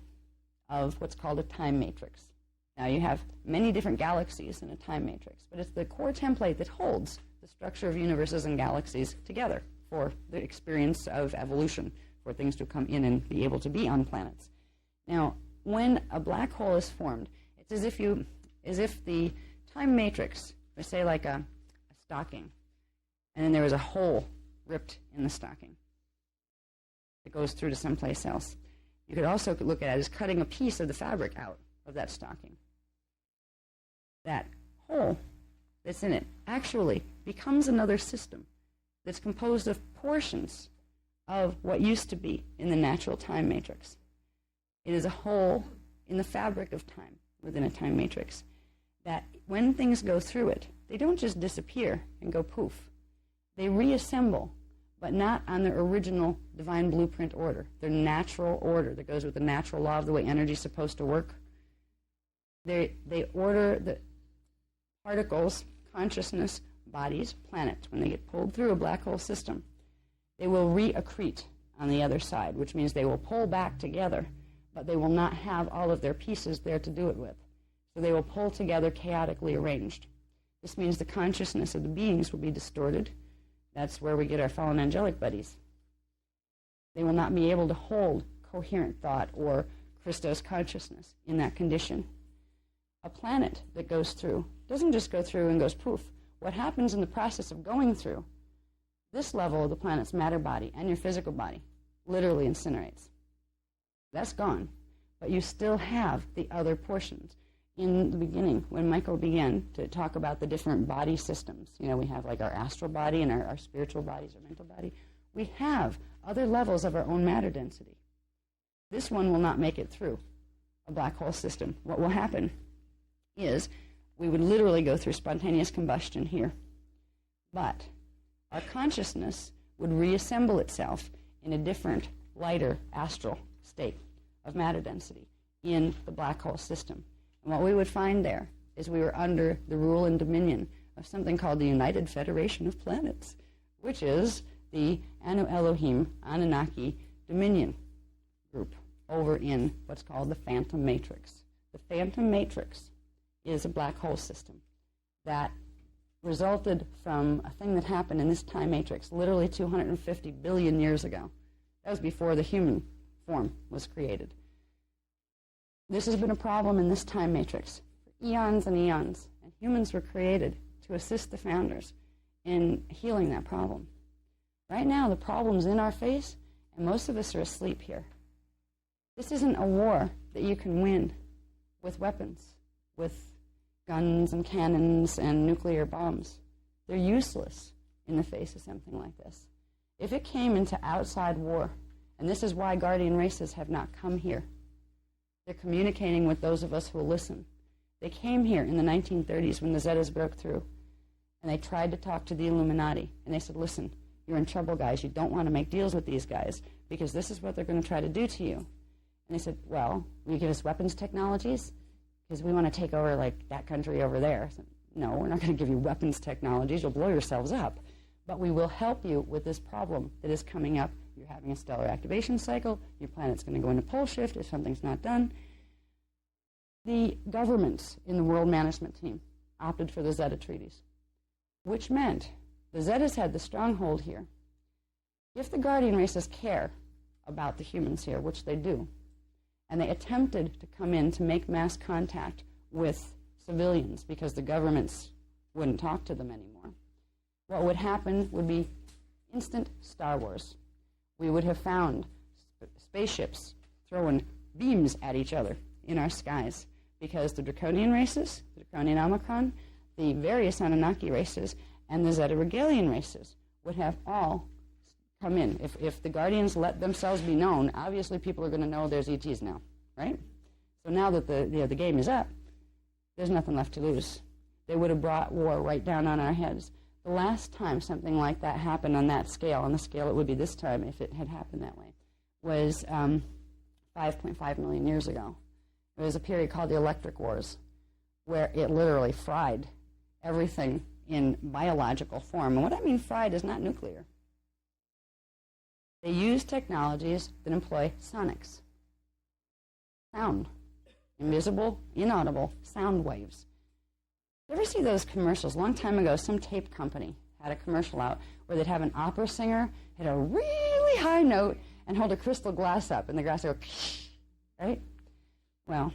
of what's called a time matrix. Now, you have many different galaxies in a time matrix, but it's the core template that holds the structure of universes and galaxies together for the experience of evolution, for things to come in and be able to be on planets. Now, when a black hole is formed, it's as if the time matrix was, say, like a stocking, and then there was a hole ripped in the stocking that goes through to someplace else. You could also look at it as cutting a piece of the fabric out of that stocking. That hole that's in it actually becomes another system that's composed of portions of what used to be in the natural time matrix. It is a hole in the fabric of time within a time matrix that when things go through it, they don't just disappear and go poof. They reassemble, but not on their original divine blueprint order, their natural order that goes with the natural law of the way energy is supposed to work. They order the particles, consciousness, bodies, planets, when they get pulled through a black hole system, they will reaccrete on the other side, which means they will pull back together, but they will not have all of their pieces there to do it with. So they will pull together chaotically arranged. This means the consciousness of the beings will be distorted. That's where we get our fallen angelic buddies. They will not be able to hold coherent thought or Christos consciousness in that condition. A planet that goes through doesn't just go through and goes poof. What happens in the process of going through this level of the planet's matter body and your physical body literally incinerates. That's gone. But you still have the other portions. In the beginning, when Michael began to talk about the different body systems, we have like our astral body and our spiritual bodies, our mental body. We have other levels of our own matter density. This one will not make it through a black hole system. What will happen is we would literally go through spontaneous combustion here. But our consciousness would reassemble itself in a different, lighter astral state of matter density in the black hole system. And what we would find there is we were under the rule and dominion of something called the United Federation of Planets, which is the Anu Elohim Anunnaki Dominion group over in what's called the Phantom Matrix. The Phantom Matrix is a black hole system that resulted from a thing that happened in this time matrix literally 250 billion years ago. That was before the human form was created. This has been a problem in this time matrix for eons and eons, and humans were created to assist the founders in healing that problem. Right now, the problem's in our face, and most of us are asleep here. This isn't a war that you can win with weapons, with guns and cannons and nuclear bombs. They're useless in the face of something like this. If it came into outside war, and this is why guardian races have not come here, they're communicating with those of us who will listen. They came here in the 1930s when the Zetas broke through, and they tried to talk to the Illuminati, and they said, listen, you're in trouble, guys. You don't want to make deals with these guys because this is what they're going to try to do to you. And they said, well, will you give us weapons technologies? Because we want to take over, like, that country over there. I said, no, we're not going to give you weapons technologies. You'll blow yourselves up. But we will help you with this problem that is coming up. You're having a stellar activation cycle. Your planet's going to go into pole shift if something's not done. The governments in the world management team opted for the Zeta treaties, which meant the Zetas had the stronghold here. If the guardian races care about the humans here, which they do, and they attempted to come in to make mass contact with civilians because the governments wouldn't talk to them anymore, what would happen would be instant Star Wars. We would have found spaceships throwing beams at each other in our skies because the Draconian races, the Draconian Omicron, the various Anunnaki races, and the Zeta Regalian races would have all come in. If the Guardians let themselves be known, obviously people are going to know there's ETs now, right? So now that the game is up, there's nothing left to lose. They would have brought war right down on our heads. The last time something like that happened on that scale, on the scale it would be this time if it had happened that way, was 5.5 million years ago. It was a period called the Electric Wars, where it literally fried everything in biological form. And what I mean fried is not nuclear. They use technologies that employ sonics. Sound. Invisible, inaudible sound waves. You ever see those commercials? A long time ago, some tape company had a commercial out where they'd have an opera singer hit a really high note and hold a crystal glass up, and the glass would go, right? Well,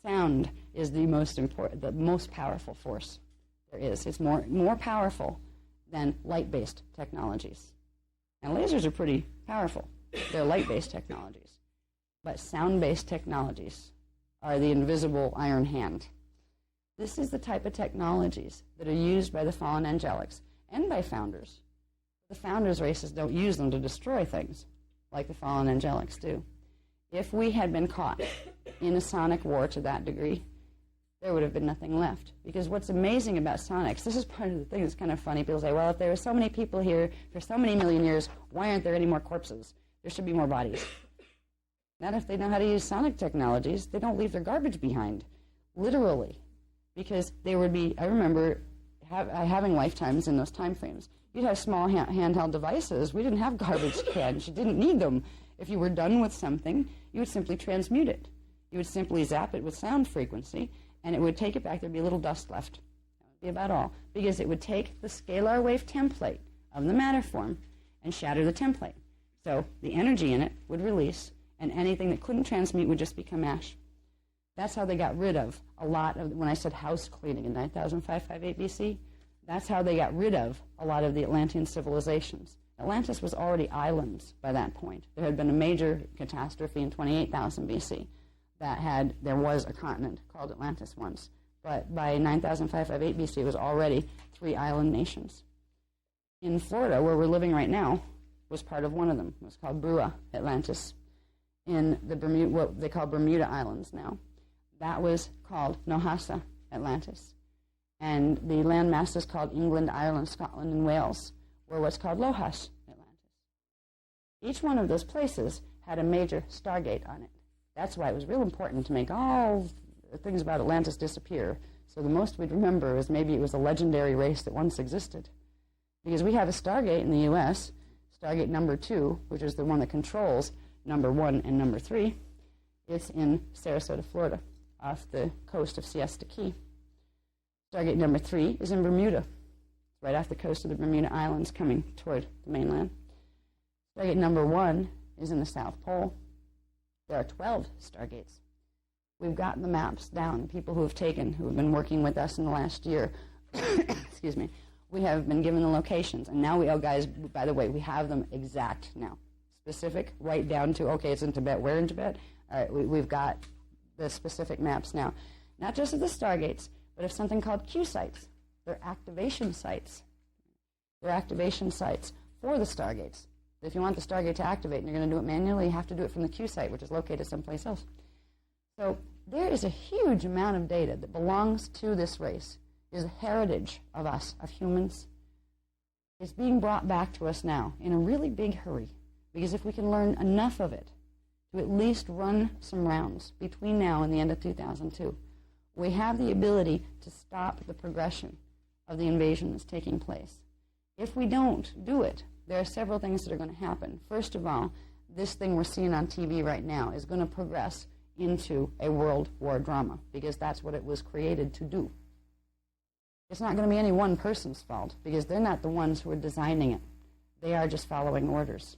sound is the most important, the most powerful force there is. It's more powerful than light-based technologies. And lasers are pretty powerful. They're light-based technologies. But sound-based technologies are the invisible iron hand. This is the type of technologies that are used by the fallen angelics and by founders. The founders' races don't use them to destroy things like the fallen angelics do. If we had been caught in a sonic war to that degree, there would have been nothing left. Because what's amazing about sonics, this is part of the thing that's kind of funny. People say, well, if there were so many people here for so many million years, why aren't there any more corpses? There should be more bodies. Not if they know how to use sonic technologies. They don't leave their garbage behind, literally. Because they would be, I remember having lifetimes in those time frames. You'd have small handheld devices. We didn't have garbage cans. You didn't need them. If you were done with something, you would simply transmute it. You would simply zap it with sound frequency, and it would take it back. There'd be a little dust left. That would be about all. Because it would take the scalar wave template of the matter form and shatter the template. So the energy in it would release, and anything that couldn't transmute would just become ash. That's how they got rid of a lot of, when I said house cleaning in 9558 BC, that's how they got rid of a lot of the Atlantean civilizations. Atlantis was already islands by that point. There had been a major catastrophe in 28,000 BC there was a continent called Atlantis once. But by 9558 BC, it was already 3 island nations. In Florida, where we're living right now, was part of one of them. It was called Brua Atlantis. In the what they call Bermuda Islands now, that was called Nohasa Atlantis. And the landmass is called England, Ireland, Scotland, and Wales, were what's called Lohas Atlantis. Each one of those places had a major stargate on it. That's why it was real important to make all the things about Atlantis disappear. So the most we'd remember is maybe it was a legendary race that once existed. Because we have a stargate in the U.S., Stargate number 2, which is the one that controls number 1 and number 3. It's in Sarasota, Florida, off the coast of Siesta Key. Stargate number 3 is in Bermuda. It's right off the coast of the Bermuda Islands coming toward the mainland. Stargate number 1 is in the South Pole. There are 12 stargates. We've gotten the maps down. People who have been working with us in the last year, excuse me, we have been given the locations. And now guys, by the way, we have them exact now. Specific, right down to, okay, it's in Tibet. Where in Tibet? All right, we've got the specific maps now. Not just of the stargates, but of something called Q sites. They're activation sites. They're activation sites for the stargates. If you want the stargate to activate and you're going to do it manually, you have to do it from the Q site, which is located someplace else. So there is a huge amount of data that belongs to this race. It is a heritage of us, of humans. It's being brought back to us now in a really big hurry, because if we can learn enough of it to at least run some rounds between now and the end of 2002, we have the ability to stop the progression of the invasion that's taking place. If we don't do it, there are several things that are going to happen. First of all, this thing we're seeing on TV right now is going to progress into a world war drama, because that's what it was created to do. It's not going to be any one person's fault, because they're not the ones who are designing it. They are just following orders.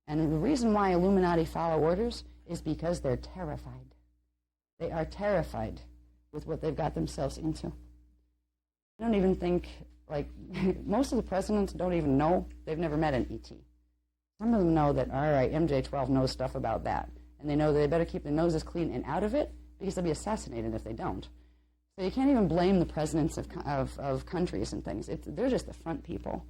And the reason why Illuminati follow orders is because they're terrified. They are terrified with what they've got themselves into. I don't even think, like, most of the presidents don't even know. They've never met an ET. Some of them know that, all right, MJ-12 knows stuff about that. And they know that they better keep their noses clean and out of it, because they'll be assassinated if they don't. So you can't even blame the presidents of countries and things. They're just the front people.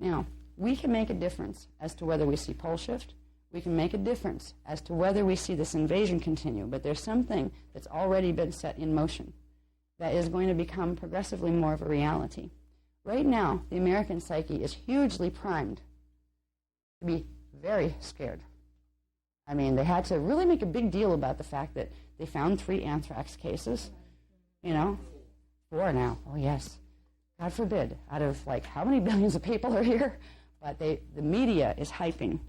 Now, we can make a difference as to whether we see pole shift. We can make a difference as to whether we see this invasion continue. But there's something that's already been set in motion that is going to become progressively more of a reality. Right now, the American psyche is hugely primed to be very scared. I mean, they had to really make a big deal about the fact that they found 3 anthrax cases. 4 now. Oh, yes. God forbid. Out of, like, how many billions of people are here? But the media is hyping.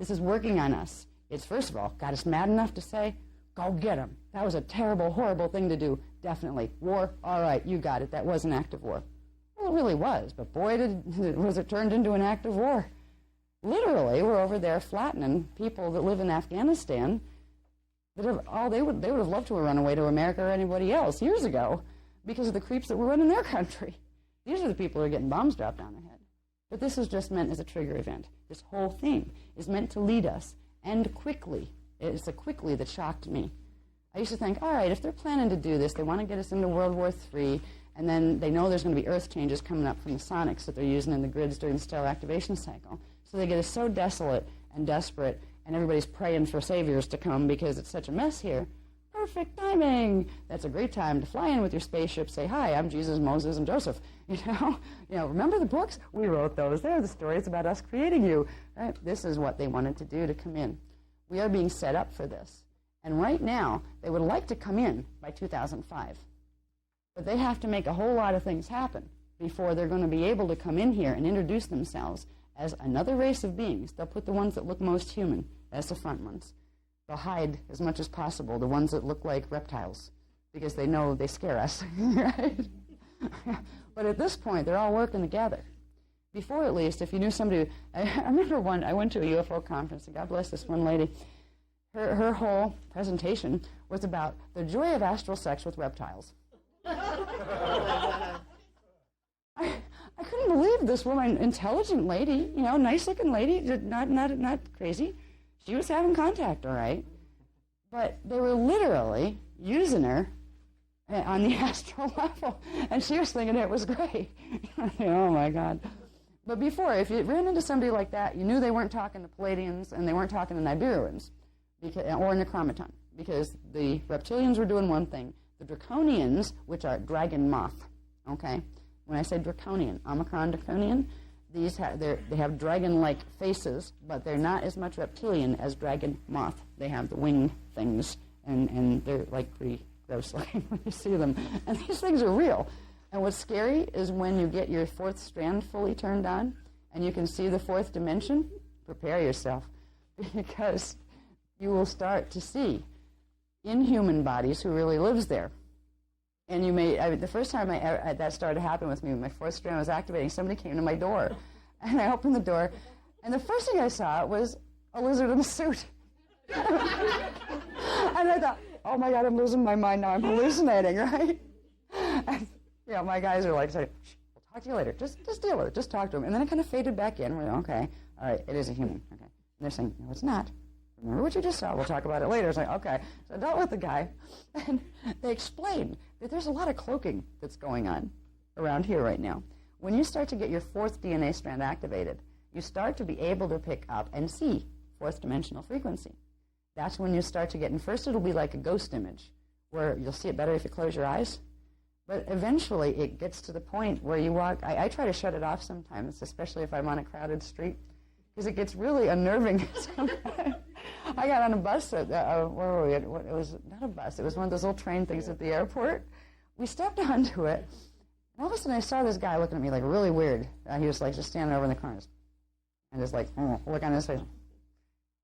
This is working on us. It's, first of all, got us mad enough to say, go get them. That was a terrible, horrible thing to do. Definitely. War? All right, you got it. That was an act of war. Well, it really was. But boy, was it turned into an act of war. Literally, we're over there flattening people that live in Afghanistan. They would have loved to have run away to America or anybody else years ago because of the creeps that were running their country. These are the people who are getting bombs dropped on their head. But this is just meant as a trigger event. This whole thing is meant to lead us, and quickly. It's a quickly that shocked me. I used to think, all right, if they're planning to do this, they want to get us into World War III, and then they know there's going to be Earth changes coming up from the sonics that they're using in the grids during the stellar activation cycle. So they get us so desolate and desperate, and everybody's praying for saviors to come because it's such a mess here. Perfect timing. That's a great time to fly in with your spaceship, say, hi, I'm Jesus, Moses, and Joseph. Remember the books? We wrote those. They're the stories about us creating you. Right? This is what they wanted to do to come in. We are being set up for this. And right now, they would like to come in by 2005. But they have to make a whole lot of things happen before they're going to be able to come in here and introduce themselves as another race of beings. They'll put the ones that look most human as the front ones. They'll hide as much as possible the ones that look like reptiles because they know they scare us, right? But at this point, they're all working together. Before, at least, if you knew somebody... I remember I went to a UFO conference, and God bless this one lady. Her whole presentation was about the joy of astral sex with reptiles. I couldn't believe this woman, intelligent lady, nice-looking lady, not crazy. She was having contact, all right. But they were literally using her on the astral level, and she was thinking it was great. Oh, my God. But before, if you ran into somebody like that, you knew they weren't talking to Palladians and they weren't talking to Nibiruans or Necromaton, because the reptilians were doing one thing. The Draconians, which are dragon moth, okay? When I say draconian, Omicron draconian, they have dragon-like faces, but they're not as much reptilian as dragon moth. They have the wing things, and they're like pretty gross looking when you see them. And these things are real. And what's scary is when you get your 4th strand fully turned on, and you can see the 4th dimension, prepare yourself, because you will start to see inhuman bodies who really lives there. And you may, the first time that started happening with me, when my 4th strand was activating, somebody came to my door. And I opened the door, and the first thing I saw was a lizard in a suit. And I thought, oh my God, I'm losing my mind now. I'm hallucinating, right? And, my guys are like, saying, we'll talk to you later. Just deal with it. Just talk to him. And then it kind of faded back in. We're like, okay, all right, it is a human. Okay. And they're saying, no, it's not. Remember what you just saw. We'll talk about it later. I was like, okay. So I dealt with the guy, and they explained that there's a lot of cloaking that's going on around here right now. When you start to get your 4th DNA strand activated, you start to be able to pick up and see 4th dimensional frequency. That's when you start to get, and first it'll be like a ghost image, where you'll see it better if you close your eyes. But eventually it gets to the point where you walk, I try to shut it off sometimes, especially if I'm on a crowded street, because it gets really unnerving sometimes. I got on a bus at, where were we? It was not a bus, it was one of those little train things at the airport. We stepped onto it, and all of a sudden I saw this guy looking at me like really weird. He was like just standing over in the corner and just like, look on his face.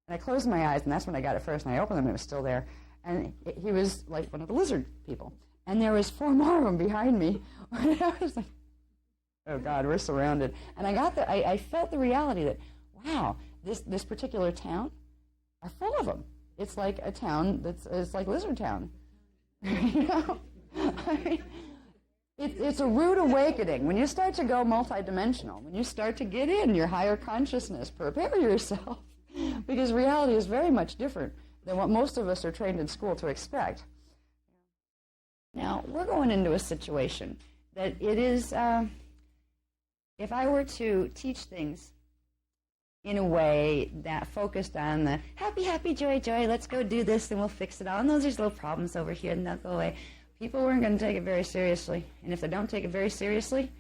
And I closed my eyes, and that's when I got it first, and I opened them, and it was still there. And he was like one of the lizard people. And there was 4 more of them behind me. And I was like, oh God, we're surrounded. And I felt the reality that, wow, this particular town are full of them. It's like a town it's like Lizard Town. You know? I mean, it's a rude awakening. When you start to go multidimensional, when you start to get in your higher consciousness, prepare yourself. Because reality is very much different than what most of us are trained in school to expect. Now, we're going into a situation that it is, if I were to teach things in a way that focused on the happy, happy, joy, joy, let's go do this and we'll fix it all, and those are little problems over here and they'll go away, people weren't going to take it very seriously. And if they don't take it very seriously,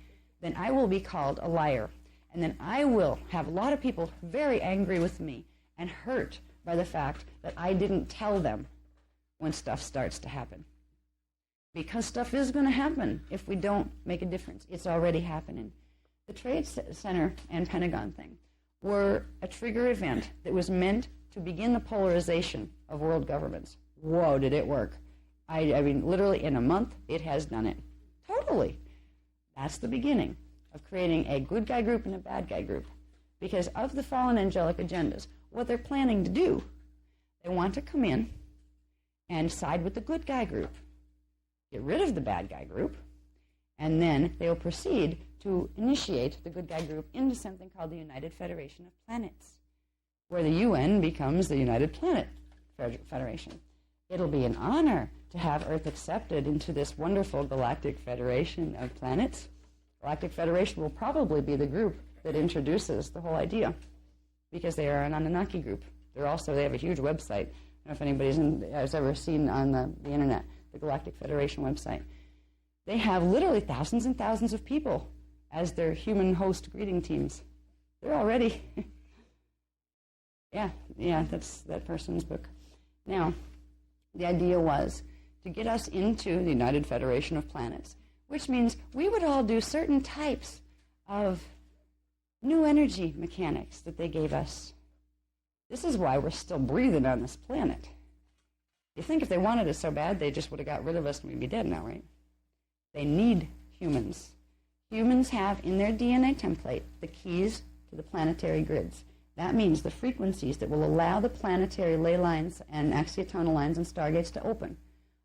then I will be called a liar. And then I will have a lot of people very angry with me and hurt by the fact that I didn't tell them when stuff starts to happen. Because stuff is going to happen if we don't make a difference. It's already happening. The Trade Center and Pentagon thing were a trigger event that was meant to begin the polarization of world governments. Whoa, did it work. I mean, literally in a month, it has done it. Totally. That's the beginning of creating a good guy group and a bad guy group. Because of the fallen angelic agendas, what they're planning to do, they want to come in and side with the good guy group, get rid of the bad guy group, and then they will proceed to initiate the good guy group into something called the United Federation of Planets, where the UN becomes the United Planet Federation. It'll be an honor to have Earth accepted into this wonderful galactic federation of planets. Galactic Federation will probably be the group that introduces the whole idea, because they are an Anunnaki group. They have a huge website. I don't know if anybody has ever seen on the internet the Galactic Federation website. They have literally thousands and thousands of people as their human host greeting teams. They're already, yeah, that's that person's book. Now, the idea was to get us into the United Federation of Planets, which means we would all do certain types of new energy mechanics that they gave us. This is why we're still breathing on this planet. You think if they wanted us so bad, they just would have got rid of us and we'd be dead now, right? They need humans. Humans have in their DNA template the keys to the planetary grids. That means the frequencies that will allow the planetary ley lines and axiotonal lines and stargates to open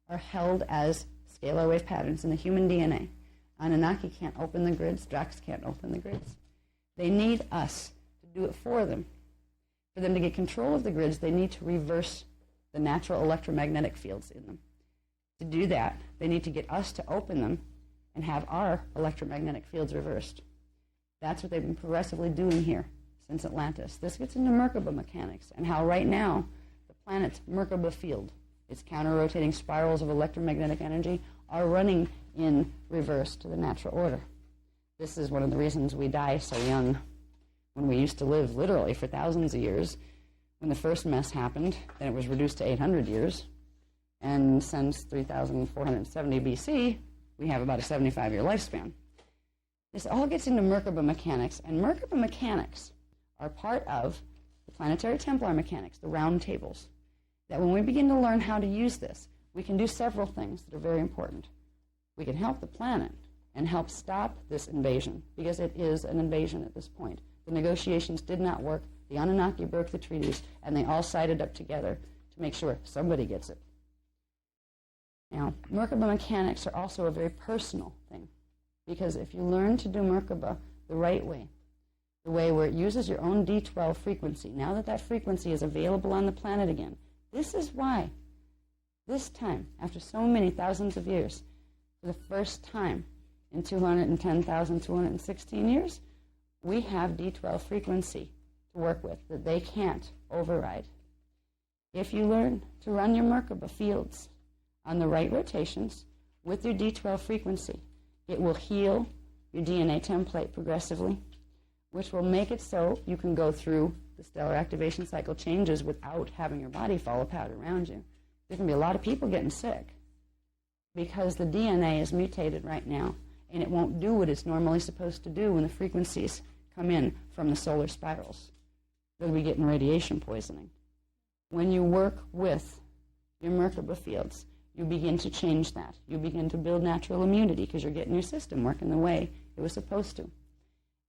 are held as scalar wave patterns in the human DNA. Anunnaki can't open the grids. Drax can't open the grids. They need us to do it for them. For them to get control of the grids, they need to reverse the natural electromagnetic fields in them. To do that, they need to get us to open them and have our electromagnetic fields reversed. That's what they've been progressively doing here since Atlantis. This gets into Merkaba mechanics and how right now the planet's Merkaba field, its counter-rotating spirals of electromagnetic energy, are running in reverse to the natural order. This is one of the reasons we die so young when we used to live literally for thousands of years. When the first mess happened, then it was reduced to 800 years. And since 3470 BC, we have about a 75-year lifespan. This all gets into Merkaba mechanics, and Merkaba mechanics are part of the planetary Templar mechanics, the round tables. That when we begin to learn how to use this, we can do several things that are very important. We can help the planet and help stop this invasion, because it is an invasion at this point. The negotiations did not work. The Anunnaki broke the treaties, and they all sided up together to make sure somebody gets it. Now, Merkaba mechanics are also a very personal thing, because if you learn to do Merkaba the right way, the way where it uses your own D12 frequency, now that that frequency is available on the planet again, this is why this time, after so many thousands of years, for the first time in 210,216 years, we have D12 frequency to work with that they can't override. If you learn to run your Merkaba fields on the right rotations, with your D12 frequency, it will heal your DNA template progressively, which will make it so you can go through the stellar activation cycle changes without having your body fall apart around you. There can be a lot of people getting sick because the DNA is mutated right now, and it won't do what it's normally supposed to do when the frequencies come in from the solar spirals. They'll be getting radiation poisoning. When you work with your Merkaba fields, you begin to change that. You begin to build natural immunity because you're getting your system working the way it was supposed to.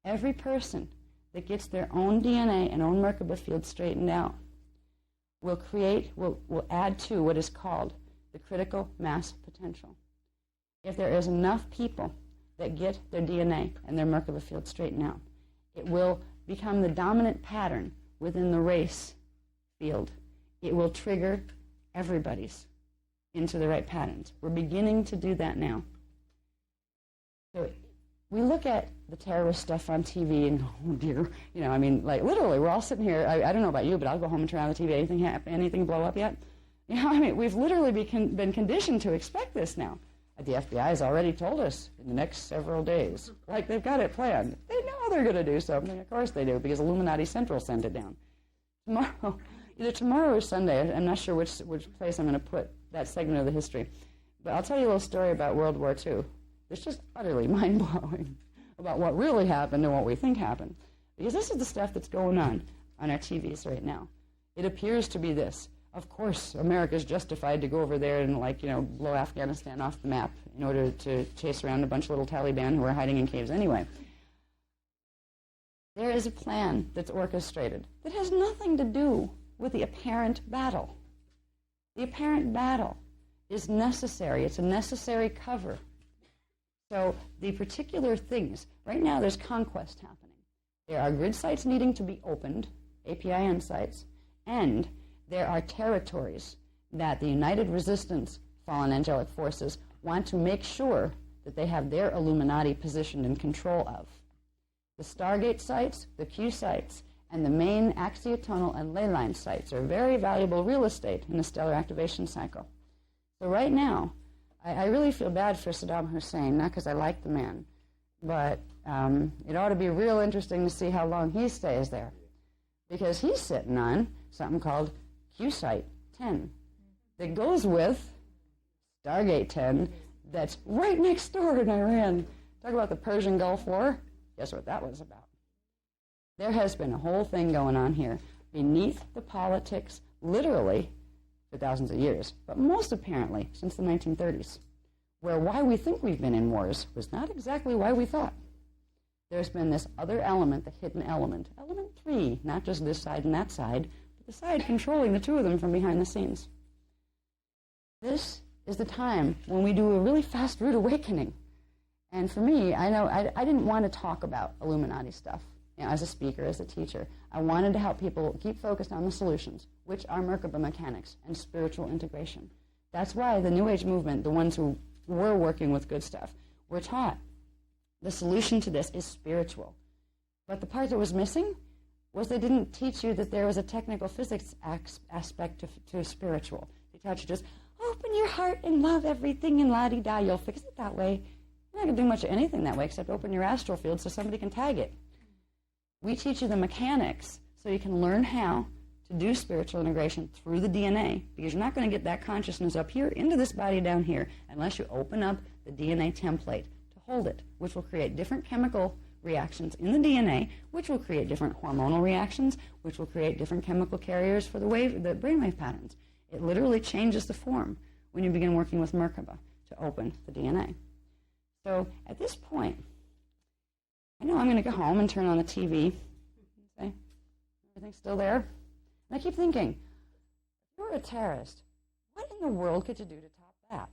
Every person that gets their own DNA and own Merkaba field straightened out will add to what is called the critical mass potential. If there is enough people that get their DNA and their Merkaba field straightened out, it will become the dominant pattern within the race field. It will trigger everybody's into the right patterns. We're beginning to do that now. So we look at the terrorist stuff on TV and, oh dear, like literally we're all sitting here, I don't know about you, but I'll go home and turn on the TV, anything blow up yet? We've literally been conditioned to expect this now. The FBI has already told us in the next several days. Like, they've got it planned. They know they're going to do something. Of course they do, because Illuminati Central sent it down. Either tomorrow or Sunday, I'm not sure which place I'm going to put that segment of the history. But I'll tell you a little story about World War II. It's just utterly mind-blowing about what really happened and what we think happened. Because this is the stuff that's going on our TVs right now. It appears to be this. Of course, America's justified to go over there and, blow Afghanistan off the map in order to chase around a bunch of little Taliban who are hiding in caves anyway. There is a plan that's orchestrated that has nothing to do with the apparent battle. The apparent battle is necessary. It's a necessary cover. So the particular things, right now there's conquest happening. There are grid sites needing to be opened, APIM sites, and there are territories that the United Resistance Fallen Angelic Forces want to make sure that they have their Illuminati positioned in control of. The Stargate sites, the Q sites, and the main axiotonal and ley line sites are very valuable real estate in the stellar activation cycle. So right now, I really feel bad for Saddam Hussein, not because I like the man, but it ought to be real interesting to see how long he stays there, because he's sitting on something called Q-Site 10 that goes with Stargate 10 that's right next door in Iran. Talk about the Persian Gulf War. Guess what that was about? There has been a whole thing going on here beneath the politics, literally, for thousands of years, but most apparently since the 1930s, where why we think we've been in wars was not exactly why we thought. There's been this other element, the hidden element, element 3, not just this side and that side, but the side controlling the two of them from behind the scenes. This is the time when we do a really fast root awakening. And for me, I know I didn't want to talk about Illuminati stuff, as a speaker, as a teacher. I wanted to help people keep focused on the solutions, which are Merkaba mechanics and spiritual integration. That's why the New Age movement, the ones who were working with good stuff, were taught the solution to this is spiritual. But the part that was missing was they didn't teach you that there was a technical physics aspect to spiritual. They taught you just, open your heart and love everything and la-di-da, you'll fix it that way. You're not going to do much of anything that way except open your astral field so somebody can tag it. We teach you the mechanics so you can learn how to do spiritual integration through the DNA, because you're not going to get that consciousness up here into this body down here unless you open up the DNA template to hold it, which will create different chemical reactions in the DNA, which will create different hormonal reactions, which will create different chemical carriers for the brainwave patterns. It literally changes the form when you begin working with Merkaba to open the DNA. So at this point, I know I'm going to go home and turn on the TV and say, everything's still there? And I keep thinking, if you're a terrorist, what in the world could you do to top that?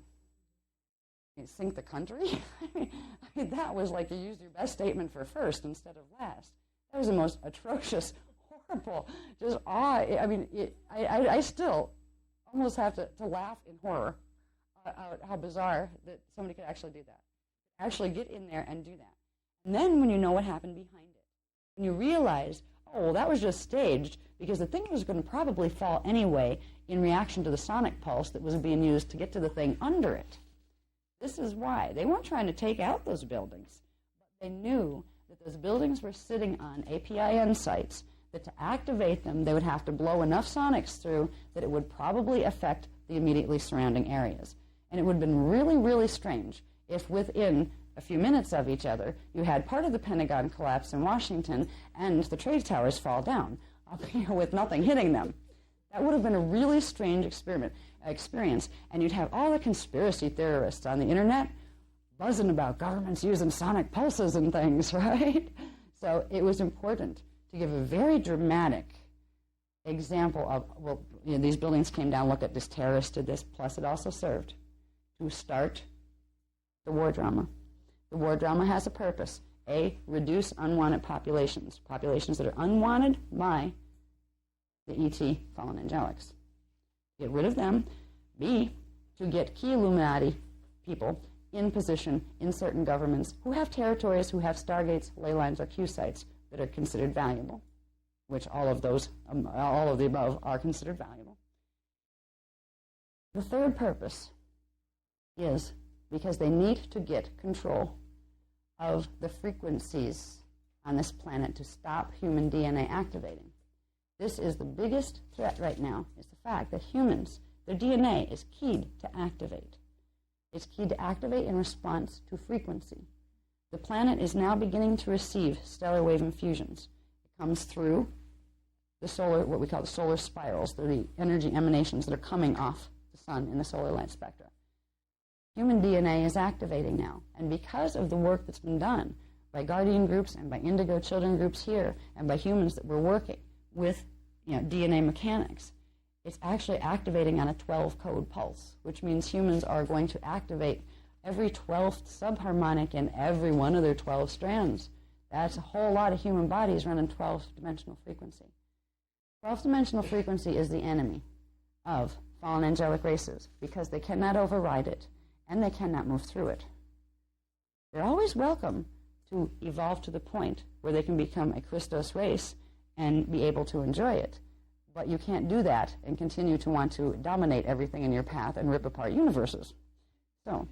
You sink the country? I mean, that was like you used your best statement for first instead of last. That was the most atrocious, horrible, just awe. I mean, I still almost have to laugh in horror at how bizarre that somebody could actually do that. Actually get in there and do that. And then when you know what happened behind it, when you realize, oh, well, that was just staged because the thing was going to probably fall anyway in reaction to the sonic pulse that was being used to get to the thing under it. This is why. They weren't trying to take out those buildings, but they knew that those buildings were sitting on APIN sites, that to activate them, they would have to blow enough sonics through that it would probably affect the immediately surrounding areas. And it would have been really, really strange if within a few minutes of each other, you had part of the Pentagon collapse in Washington and the trade towers fall down, with nothing hitting them. That would have been a really strange experience, and you'd have all the conspiracy theorists on the internet buzzing about governments using sonic pulses and things, right? So it was important to give a very dramatic example of, well, these buildings came down, look at this, terrorists did this, plus it also served to start the war drama. The war drama has a purpose. A, reduce unwanted populations that are unwanted by the ET fallen angelics. Get rid of them. B, to get key Illuminati people in position in certain governments who have territories, who have stargates, ley lines, or Q sites that are considered valuable, which all of those, all of the above are considered valuable. The third purpose is because they need to get control of the frequencies on this planet to stop human DNA activating. This is the biggest threat right now, is the fact that humans, their DNA is keyed to activate. It's keyed to activate in response to frequency. The planet is now beginning to receive stellar wave infusions. It comes through the solar, what we call the solar spirals. They're the energy emanations that are coming off the sun in the solar light spectra. Human DNA is activating now, and because of the work that's been done by guardian groups and by indigo children groups here and by humans that were working with DNA mechanics, it's actually activating on a 12-code pulse, which means humans are going to activate every 12th subharmonic in every one of their 12 strands. That's a whole lot of human bodies running 12-dimensional frequency. 12-dimensional frequency is the enemy of fallen angelic races because they cannot override it and they cannot move through it. They're always welcome to evolve to the point where they can become a Christos race and be able to enjoy it. But you can't do that and continue to want to dominate everything in your path and rip apart universes. So,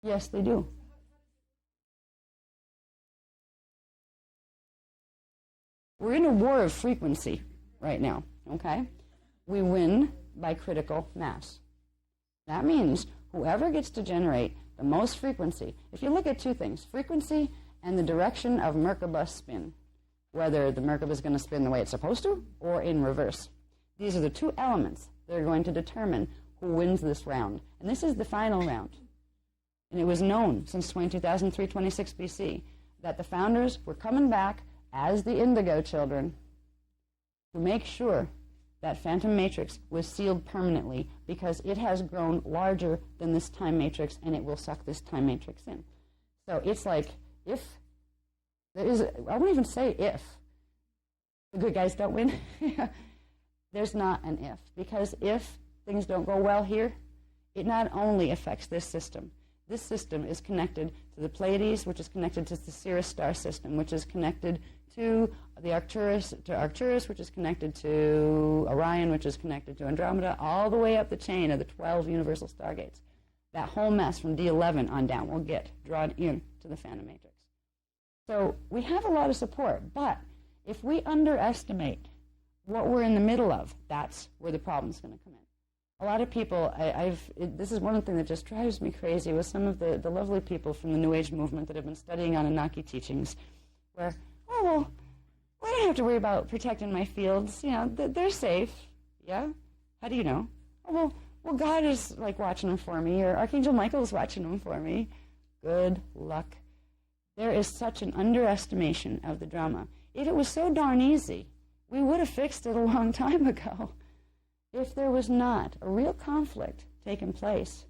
yes, they do. We're in a war of frequency right now, okay? We win by critical mass. That means whoever gets to generate the most frequency, if you look at two things, frequency and the direction of Merkaba spin, whether the Merkaba is going to spin the way it's supposed to or in reverse. These are the two elements that are going to determine who wins this round. And this is the final round. And it was known since 2003-26 BC that the founders were coming back as the indigo children to make sure that phantom matrix was sealed permanently because it has grown larger than this time matrix and it will suck this time matrix in. So it's like if there is, I won't even say if the good guys don't win. There's not an if, because if things don't go well here, it not only affects this system. This system is connected to the Pleiades, which is connected to the Sirius star system, which is connected to the Arcturus, which is connected to Orion, which is connected to Andromeda, all the way up the chain of the 12 universal stargates. That whole mess from D11 on down will get drawn into the phantom matrix. So we have a lot of support, but if we underestimate what we're in the middle of, that's where the problem's going to come in. A lot of people, this is one thing that just drives me crazy with some of the lovely people from the New Age movement that have been studying Anunnaki teachings, where, oh, well, I don't have to worry about protecting my fields. They're safe. Yeah? How do you know? Oh, well, God is, watching them for me, or Archangel Michael is watching them for me. Good luck. There is such an underestimation of the drama. If it was so darn easy, we would have fixed it a long time ago. If there was not a real conflict taking place,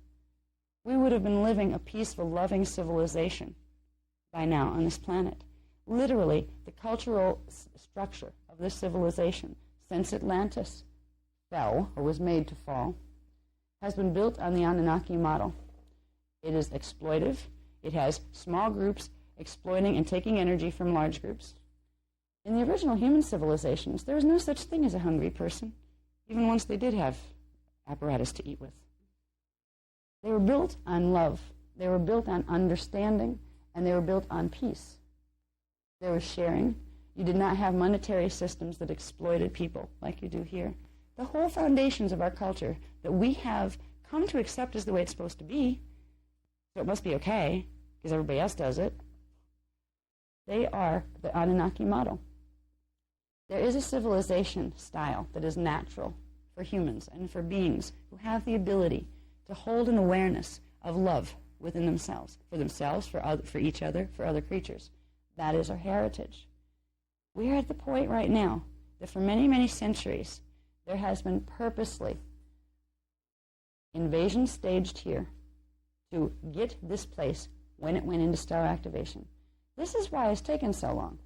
we would have been living a peaceful, loving civilization by now on this planet. Literally, the cultural structure of this civilization, since Atlantis fell, or was made to fall, has been built on the Anunnaki model. It is exploitive. It has small groups exploiting and taking energy from large groups. In the original human civilizations, there was no such thing as a hungry person, even once they did have apparatus to eat with. They were built on love. They were built on understanding, and they were built on peace. There was sharing. You did not have monetary systems that exploited people like you do here. The whole foundations of our culture that we have come to accept as the way it's supposed to be, so it must be okay, because everybody else does it, they are the Anunnaki model. There is a civilization style that is natural for humans and for beings who have the ability to hold an awareness of love within themselves, for each other, for other creatures. That is our heritage. We are at the point right now that for many, many centuries, there has been purposely invasion staged here to get this place when it went into stellar activation. This is why it's taken so long.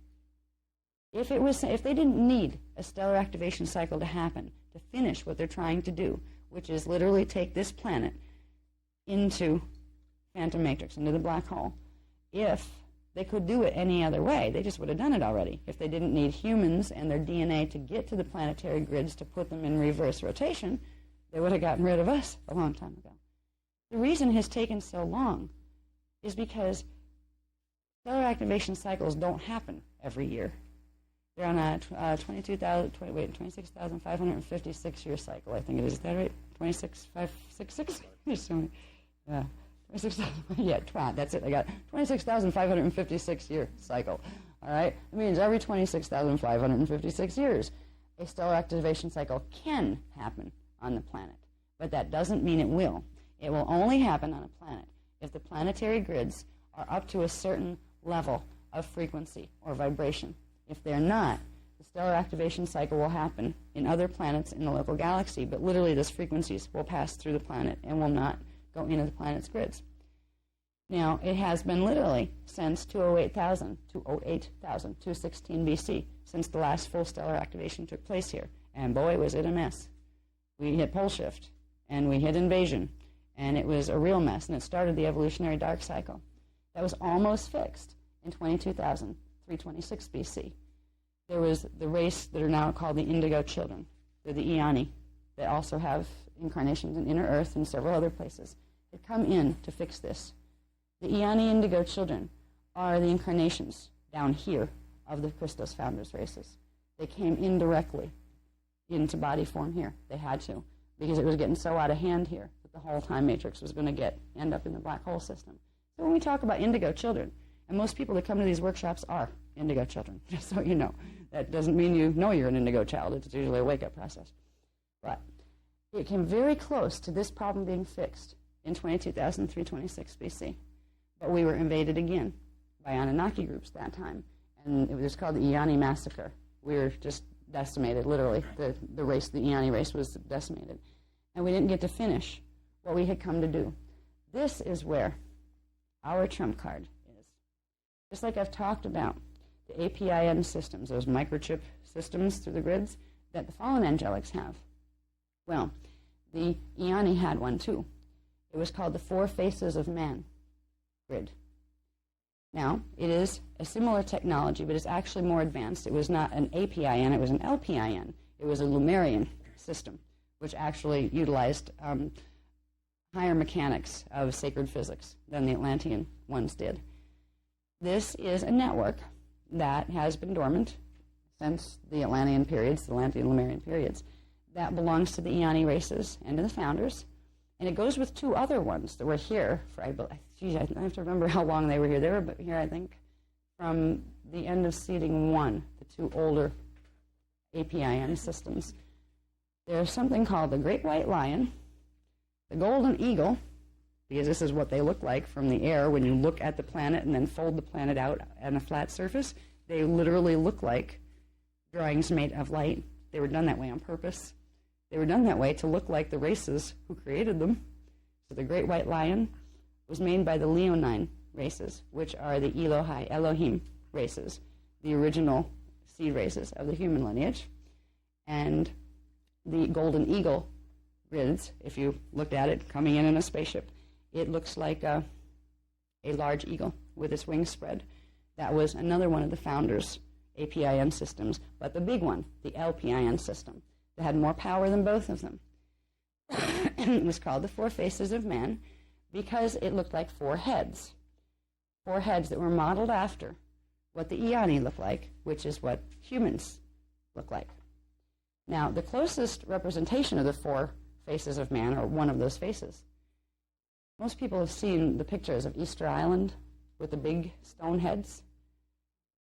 If they didn't need a stellar activation cycle to happen to finish what they're trying to do, which is literally take this planet into phantom matrix, into the black hole, if they could do it any other way, they just would have done it already. If they didn't need humans and their DNA to get to the planetary grids to put them in reverse rotation, they would have gotten rid of us a long time ago. The reason it has taken so long is because stellar activation cycles don't happen every year. They're on a 26,556-year cycle, I think it is. Is that right? 26,566? There's so many. Yeah. 26,000. Yeah, that's it. I got 26,556-year cycle. All right? It means every 26,556 years, a stellar activation cycle can happen on the planet. But that doesn't mean it will. It will only happen on a planet if the planetary grids are up to a certain level of frequency or vibration. If they're not, the stellar activation cycle will happen in other planets in the local galaxy, but literally those frequencies will pass through the planet and will not go into the planet's grids. Now, it has been literally since 216 BC, since the last full stellar activation took place here. And boy, was it a mess. We hit pole shift, and we hit invasion, and it was a real mess, and it started the evolutionary dark cycle. That was almost fixed in 22,326 BC. There was the race that are now called the Indigo children. They're the Eoni, that also have incarnations in inner Earth and several other places. Had come in to fix this. The Eoni Indigo children are the incarnations down here of the Christos founders races. They came indirectly into body form here. They had to, because it was getting so out of hand here that the whole time matrix was going to end up in the black hole system. So when we talk about indigo children, and most people that come to these workshops are indigo children, just so you know. That doesn't mean you know you're an indigo child. It's usually a wake-up process. But it came very close to this problem being fixed in 22,326 BC. But we were invaded again by Anunnaki groups that time, and it was called the Eoni Massacre. We were just decimated, literally. The Eoni race was decimated. And we didn't get to finish what we had come to do. This is where our trump card is. Just like I've talked about the APIN systems, those microchip systems through the grids that the fallen angelics have. Well, the Eoni had one too. It was called the Four Faces of Man grid. Now, it is a similar technology, but it's actually more advanced. It was not an APIN, it was an LPIN. It was a Lumerian system, which actually utilized higher mechanics of sacred physics than the Atlantean ones did. This is a network that has been dormant since the Atlantean periods, the Atlantean-Lemurian periods, that belongs to the Eoni races and to the founders. And it goes with two other ones that were here for, I have to remember how long they were here. They were here, I think, from the end of seeding 1, the two older APIN systems. There's something called the Great White Lion, the Golden Eagle, because this is what they look like from the air when you look at the planet and then fold the planet out on a flat surface. They literally look like drawings made of light. They were done that way on purpose. They were done that way to look like the races who created them. So the Great White Lion was made by the Leonine races, which are the Elohim races, the original seed races of the human lineage. And the Golden Eagle grids, if you looked at it coming in a spaceship, it looks like a large eagle with its wings spread. That was another one of the founders' APIN systems, but the big one, the LPIN system, that had more power than both of them. It was called the Four Faces of Man because it looked like four heads that were modeled after what the Eoni look like, which is what humans look like. Now, the closest representation of the four faces of man, or one of those faces, most people have seen the pictures of Easter Island with the big stone heads.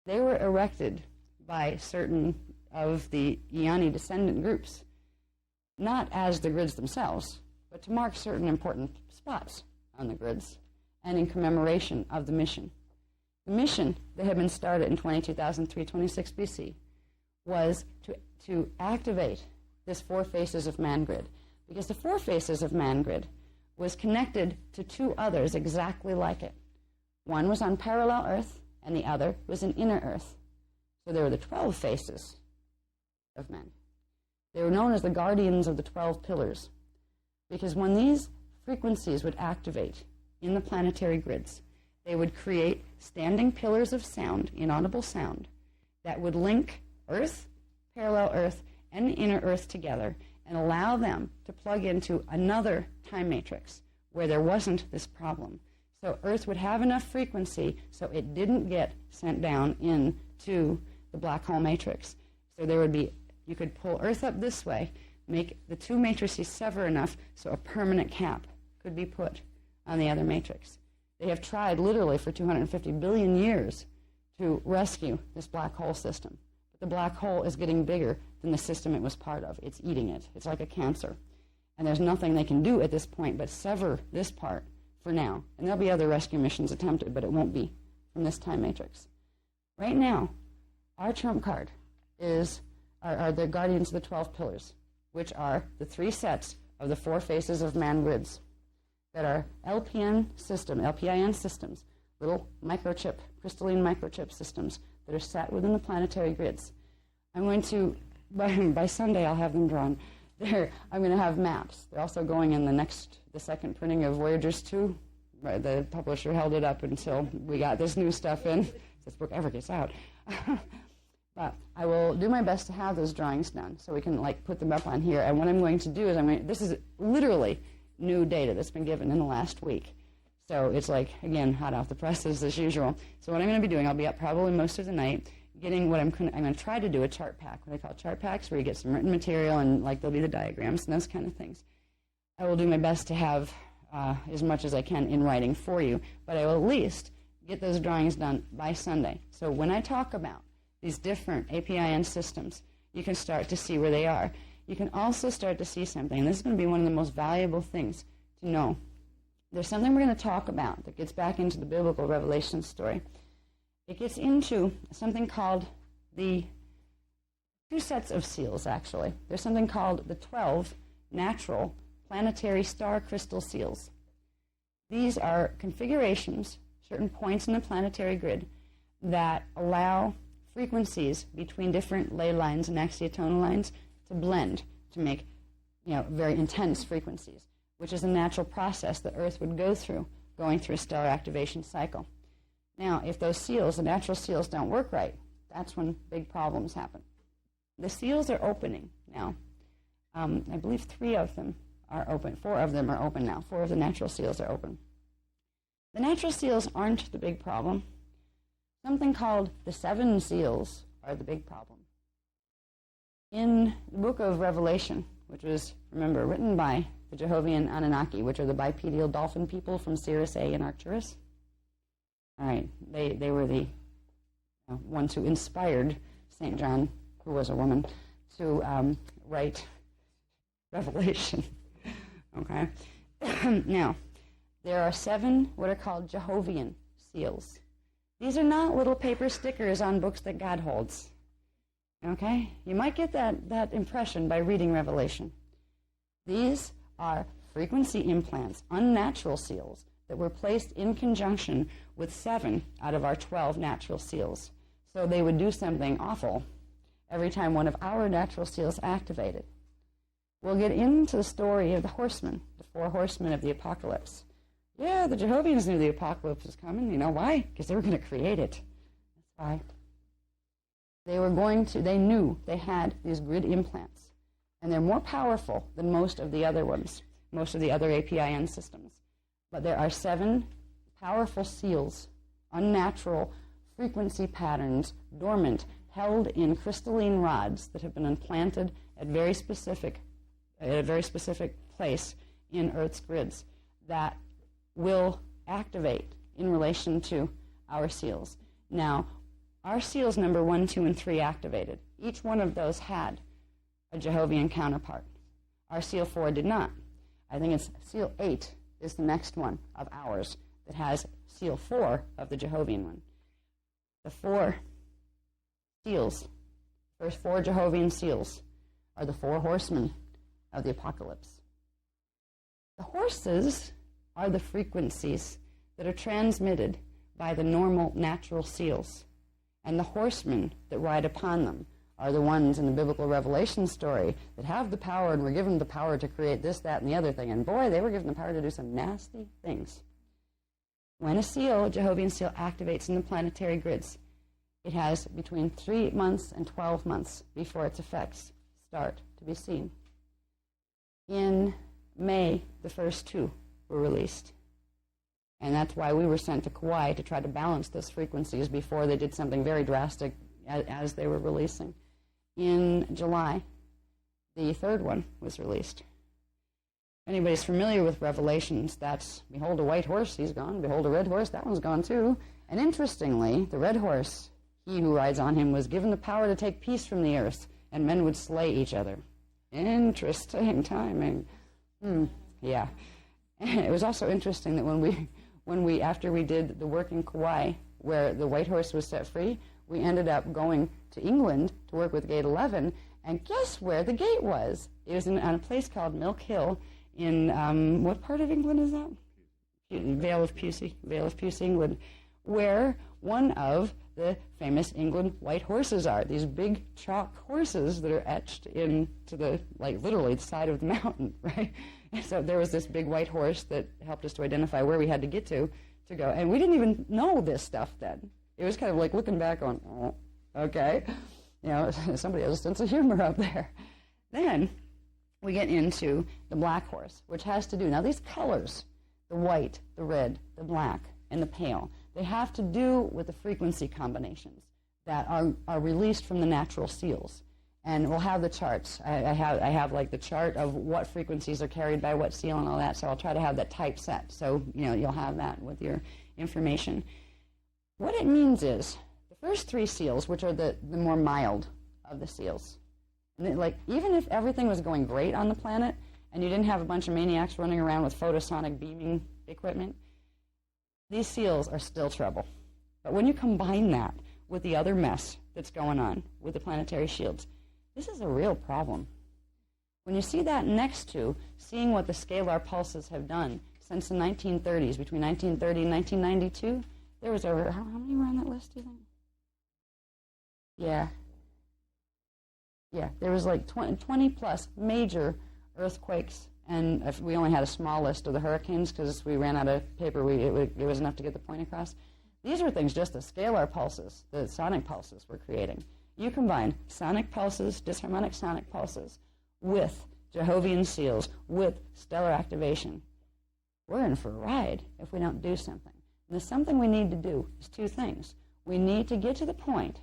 They were erected by certain of the Eoni descendant groups, not as the grids themselves, but to mark certain important spots on the grids and in commemoration of the mission. The mission that had been started in 22,326 BC was to activate this Four Faces of Man grid, because the Four Faces of Man grid was connected to two others exactly like it. One was on parallel Earth, and the other was in inner Earth. So there were the 12 faces of men. They were known as the guardians of the 12 pillars, because when these frequencies would activate in the planetary grids, they would create standing pillars of sound, inaudible sound, that would link Earth, parallel Earth, and inner Earth together and allow them to plug into another time matrix where there wasn't this problem. So Earth would have enough frequency so it didn't get sent down into the black hole matrix. So there would be, you could pull Earth up this way, make the two matrices sever enough so a permanent cap could be put on the other matrix. They have tried literally for 250 billion years to rescue this black hole system. But the black hole is getting bigger than the system it was part of. It's eating it. It's like a cancer. And there's nothing they can do at this point but sever this part for now. And there'll be other rescue missions attempted, but it won't be from this time matrix. Right now, our trump card are the guardians of the 12 pillars, which are the three sets of the Four Faces of Man grids that are LPN systems, little microchip, crystalline microchip systems that are set within the planetary grids. I'm going to, by Sunday, I'll have them drawn. I'm going to have maps. They're also going in the second printing of Voyagers 2. The publisher held it up until we got this new stuff in, if this book ever gets out. But I will do my best to have those drawings done so we can put them up on here. And what I'm going to do is this is literally new data that's been given in the last week. So it's again, hot off the presses as usual. So what I'm going to be doing, I'll be up probably most of the night, getting what I'm going to try to do a chart pack, what I call chart packs, where you get some written material and there'll be the diagrams and those kind of things. I will do my best to have as much as I can in writing for you, but I will at least get those drawings done by Sunday. So when I talk about these different APIN systems, you can start to see where they are. You can also start to see something, and this is going to be one of the most valuable things to know. There's something we're going to talk about that gets back into the biblical revelation story. It gets into something called the two sets of seals, actually. There's something called the 12 natural planetary star crystal seals. These are configurations, certain points in the planetary grid, that allow frequencies between different ley lines and axiotonal lines to blend to make very intense frequencies, which is a natural process that Earth would go through, going through a stellar activation cycle. Now, if those seals, the natural seals, don't work right, that's when big problems happen. The seals are opening now. I believe 3 of them are open. 4 of them are open now. 4 of the natural seals are open. The natural seals aren't the big problem. Something called the 7 seals are the big problem. In the book of Revelation, which was, remember, written by the Jehovian Anunnaki, which are the bipedal dolphin people from Sirius A and Arcturus. All right, they were the ones who inspired St. John, who was a woman, to write Revelation. Okay? Now, there are 7 what are called Jehovian seals. These are not little paper stickers on books that God holds. Okay? You might get that impression by reading Revelation. These are frequency implants, unnatural seals, that were placed in conjunction with 7 out of our 12 natural seals. So they would do something awful every time one of our natural seals activated. We'll get into the story of the horsemen, the 4 horsemen of the apocalypse. Yeah, the Jehovians knew the apocalypse was coming. You know why? Because they were going to create it. That's why. They knew they had these grid implants, and they're more powerful than most of the other ones. most of the other APIN systems. But there are 7 powerful seals, unnatural frequency patterns, dormant, held in crystalline rods that have been implanted at a very specific place in Earth's grids that will activate in relation to our seals. Now, our seals number 1, 2, and 3 activated. Each one of those had a Jehovian counterpart. Our seal 4 did not. I think it's seal 8 is the next one of ours that has seal 4 of the Jehovian one. The 4 seals, first 4 Jehovian seals, are the 4 horsemen of the apocalypse. The horses are the frequencies that are transmitted by the normal natural seals, and the horsemen that ride upon them are the ones in the biblical Revelation story that have the power and were given the power to create this, that, and the other thing. And boy, they were given the power to do some nasty things. When a seal, a Jehovian seal, activates in the planetary grids, it has between 3 months and 12 months before its effects start to be seen. In May, the first 2 were released. And that's why we were sent to Kauai to try to balance those frequencies before they did something very drastic as they were releasing. In July, the 3rd one was released. If anybody's familiar with Revelations, that's, behold a white horse, he's gone. Behold a red horse, that one's gone too. And interestingly, the red horse, he who rides on him, was given the power to take peace from the earth, and men would slay each other. Interesting timing. Yeah. And it was also interesting that when we after we did the work in Kauai, where the white horse was set free, we ended up going to England to work with Gate 11, and guess where the gate was? It was on a place called Milk Hill in, what part of England is that? Vale of Pusey, England, where one of the famous England white horses are. These big chalk horses that are etched into the, like, literally the side of the mountain, right? And so there was this big white horse that helped us to identify where we had to get to go. And we didn't even know this stuff then. It was kind of like looking back on, oh, okay. You know, somebody has a sense of humor up there. Then we get into the black horse, which has to do, now these colors, the white, the red, the black, and the pale, they have to do with the frequency combinations that are released from the natural seals. And we'll have the charts. I have like the chart of what frequencies are carried by what seal and all that, so I'll try to have that type set. So, you know, you'll have that with your information. What it means is the first 3 seals, which are the more mild of the seals, and like even if everything was going great on the planet and you didn't have a bunch of maniacs running around with photosonic beaming equipment, these seals are still trouble. But when you combine that with the other mess that's going on with the planetary shields, this is a real problem. When you see that next to seeing what the scalar pulses have done since the 1930s, between 1930 and 1992, there was over, how many were on that list, do you think? Yeah, there was like 20 plus major earthquakes, and if we only had a small list of the hurricanes because we ran out of paper, it was enough to get the point across. These are things just the scalar pulses, the sonic pulses we're creating. You combine sonic pulses, disharmonic sonic pulses, with Jehovian seals, with stellar activation. We're in for a ride if we don't do something. And the something we need to do is 2 things. We need to get to the point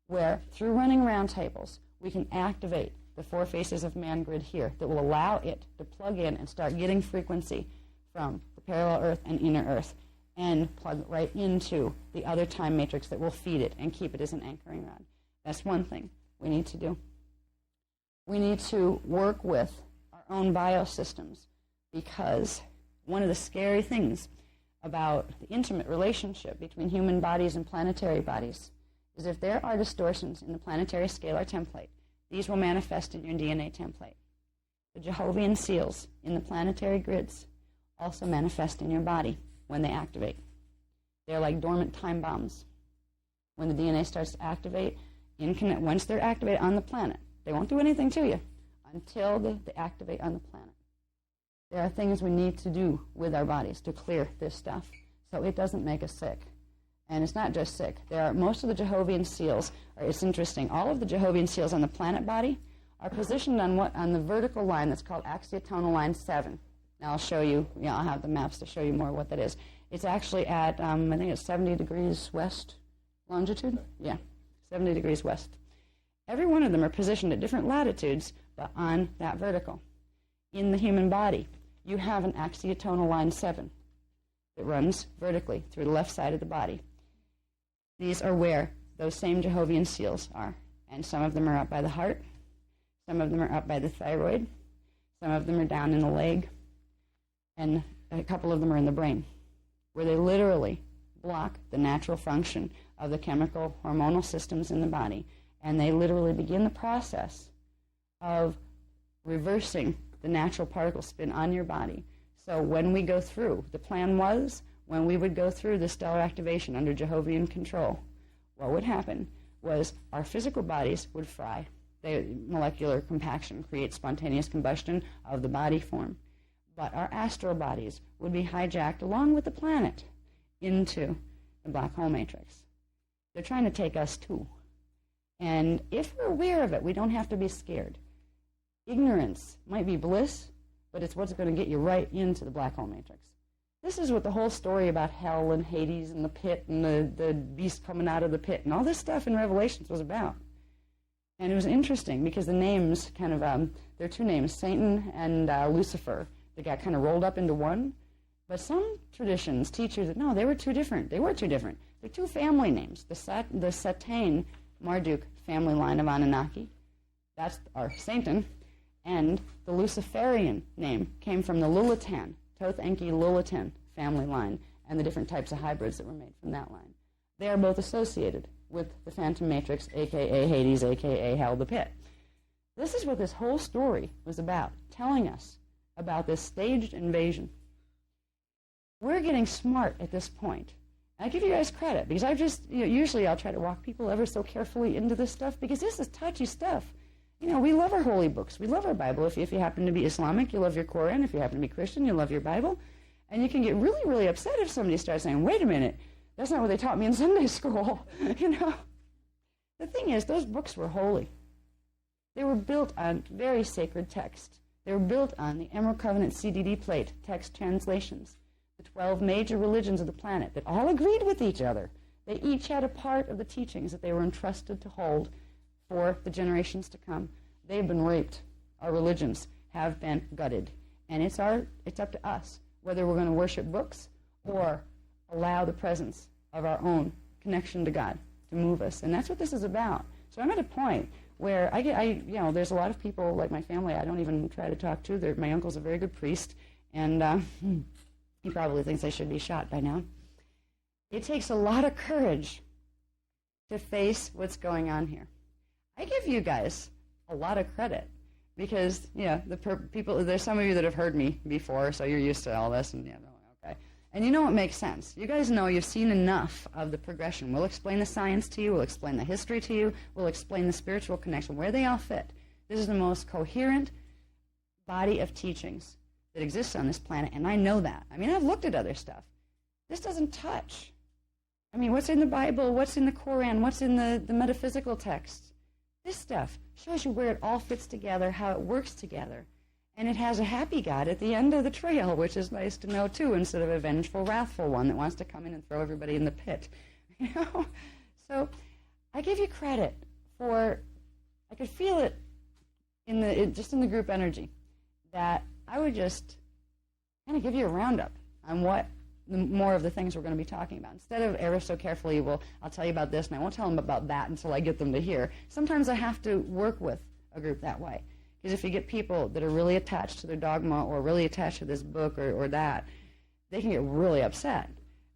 where, through running roundtables, we can activate the 4 faces of man grid here that will allow it to plug in and start getting frequency from the parallel Earth and inner Earth and plug right into the other time matrix that will feed it and keep it as an anchoring rod. That's one thing we need to do. We need to work with our own biosystems, because one of the scary things about the intimate relationship between human bodies and planetary bodies is if there are distortions in the planetary scalar template, these will manifest in your DNA template. The Jehovian seals in the planetary grids also manifest in your body when they activate. They're like dormant time bombs. When the DNA starts to activate, once they're activated on the planet, they won't do anything to you until they activate on the planet. There are things we need to do with our bodies to clear this stuff so it doesn't make us sick. And it's not just sick. Most of the Jehovian seals, it's interesting, all of the Jehovian seals on the planet body are positioned on the vertical line that's called axiotonal line 7. And I'll show you, I'll have the maps to show you more what that is. It's actually at, I think it's 70 degrees west longitude. Yeah, 70 degrees west. Every one of them are positioned at different latitudes, but on that vertical. In the human body, you have an axiotonal line 7 that runs vertically through the left side of the body. These are where those same Jehovian seals are. And some of them are up by the heart, some of them are up by the thyroid, some of them are down in the leg, and a couple of them are in the brain, where they literally block the natural function of the chemical hormonal systems in the body. And they literally begin the process of reversing the natural particle spin on your body. So when we go through, the plan was, when we would go through the stellar activation under Jehovian control, what would happen was our physical bodies would fry. Molecular compaction creates spontaneous combustion of the body form. But our astral bodies would be hijacked along with the planet into the black hole matrix. They're trying to take us too. And if we're aware of it, we don't have to be scared. Ignorance might be bliss, but it's what's going to get you right into the black hole matrix. This is what the whole story about hell and Hades and the pit and the beast coming out of the pit and all this stuff in Revelations was about. And it was interesting because the names kind of, there are two names, Satan and Lucifer. They got kind of rolled up into one. But some traditions teach you that, no, they were two different. They were two different. They're two family names. The Satan Marduk family line of Anunnaki, that's our Satan, and the Luciferian name came from the Lulatan, Thoth Enki Lulatan family line, and the different types of hybrids that were made from that line. They are both associated with the Phantom Matrix, a.k.a. Hades, a.k.a. Hell, the Pit. This is what this whole story was about, telling us about this staged invasion. We're getting smart at this point. I give you guys credit, because I've just, usually I'll try to walk people ever so carefully into this stuff, because this is touchy stuff. We love our holy books. We love our Bible. If you happen to be Islamic, you love your Quran. If you happen to be Christian, you love your Bible. And you can get really, really upset if somebody starts saying, wait a minute, that's not what they taught me in Sunday school. The thing is, those books were holy. They were built on very sacred text. They were built on the Emerald Covenant CDD plate text translations. The 12 major religions of the planet that all agreed with each other. They each had a part of the teachings that they were entrusted to hold for the generations to come. They've been raped. Our religions have been gutted. And it's up to us whether we're going to worship books or allow the presence of our own connection to God to move us. And that's what this is about. So I'm at a point where there's a lot of people like my family I don't even try to talk to. My uncle's a very good priest, and he probably thinks I should be shot by now. It takes a lot of courage to face what's going on here. I give you guys a lot of credit because, people, there's some of you that have heard me before, so you're used to all this, and okay. And you know what makes sense. You guys know you've seen enough of the progression. We'll explain the science to you. We'll explain the history to you. We'll explain the spiritual connection, where they all fit. This is the most coherent body of teachings that exists on this planet, and I know that. I've looked at other stuff. This doesn't touch. What's in the Bible, what's in the Quran, what's in the metaphysical texts? This stuff shows you where it all fits together, how it works together. And it has a happy God at the end of the trail, which is nice to know, too, instead of a vengeful, wrathful one that wants to come in and throw everybody in the pit. So I give you credit for, I could feel it just in the group energy, that I would just kind of give you a roundup on what more of the things we're going to be talking about. Instead of ever so carefully, I'll tell you about this, and I won't tell them about that until I get them to hear. Sometimes I have to work with a group that way. Because if you get people that are really attached to their dogma or really attached to this book or that, they can get really upset.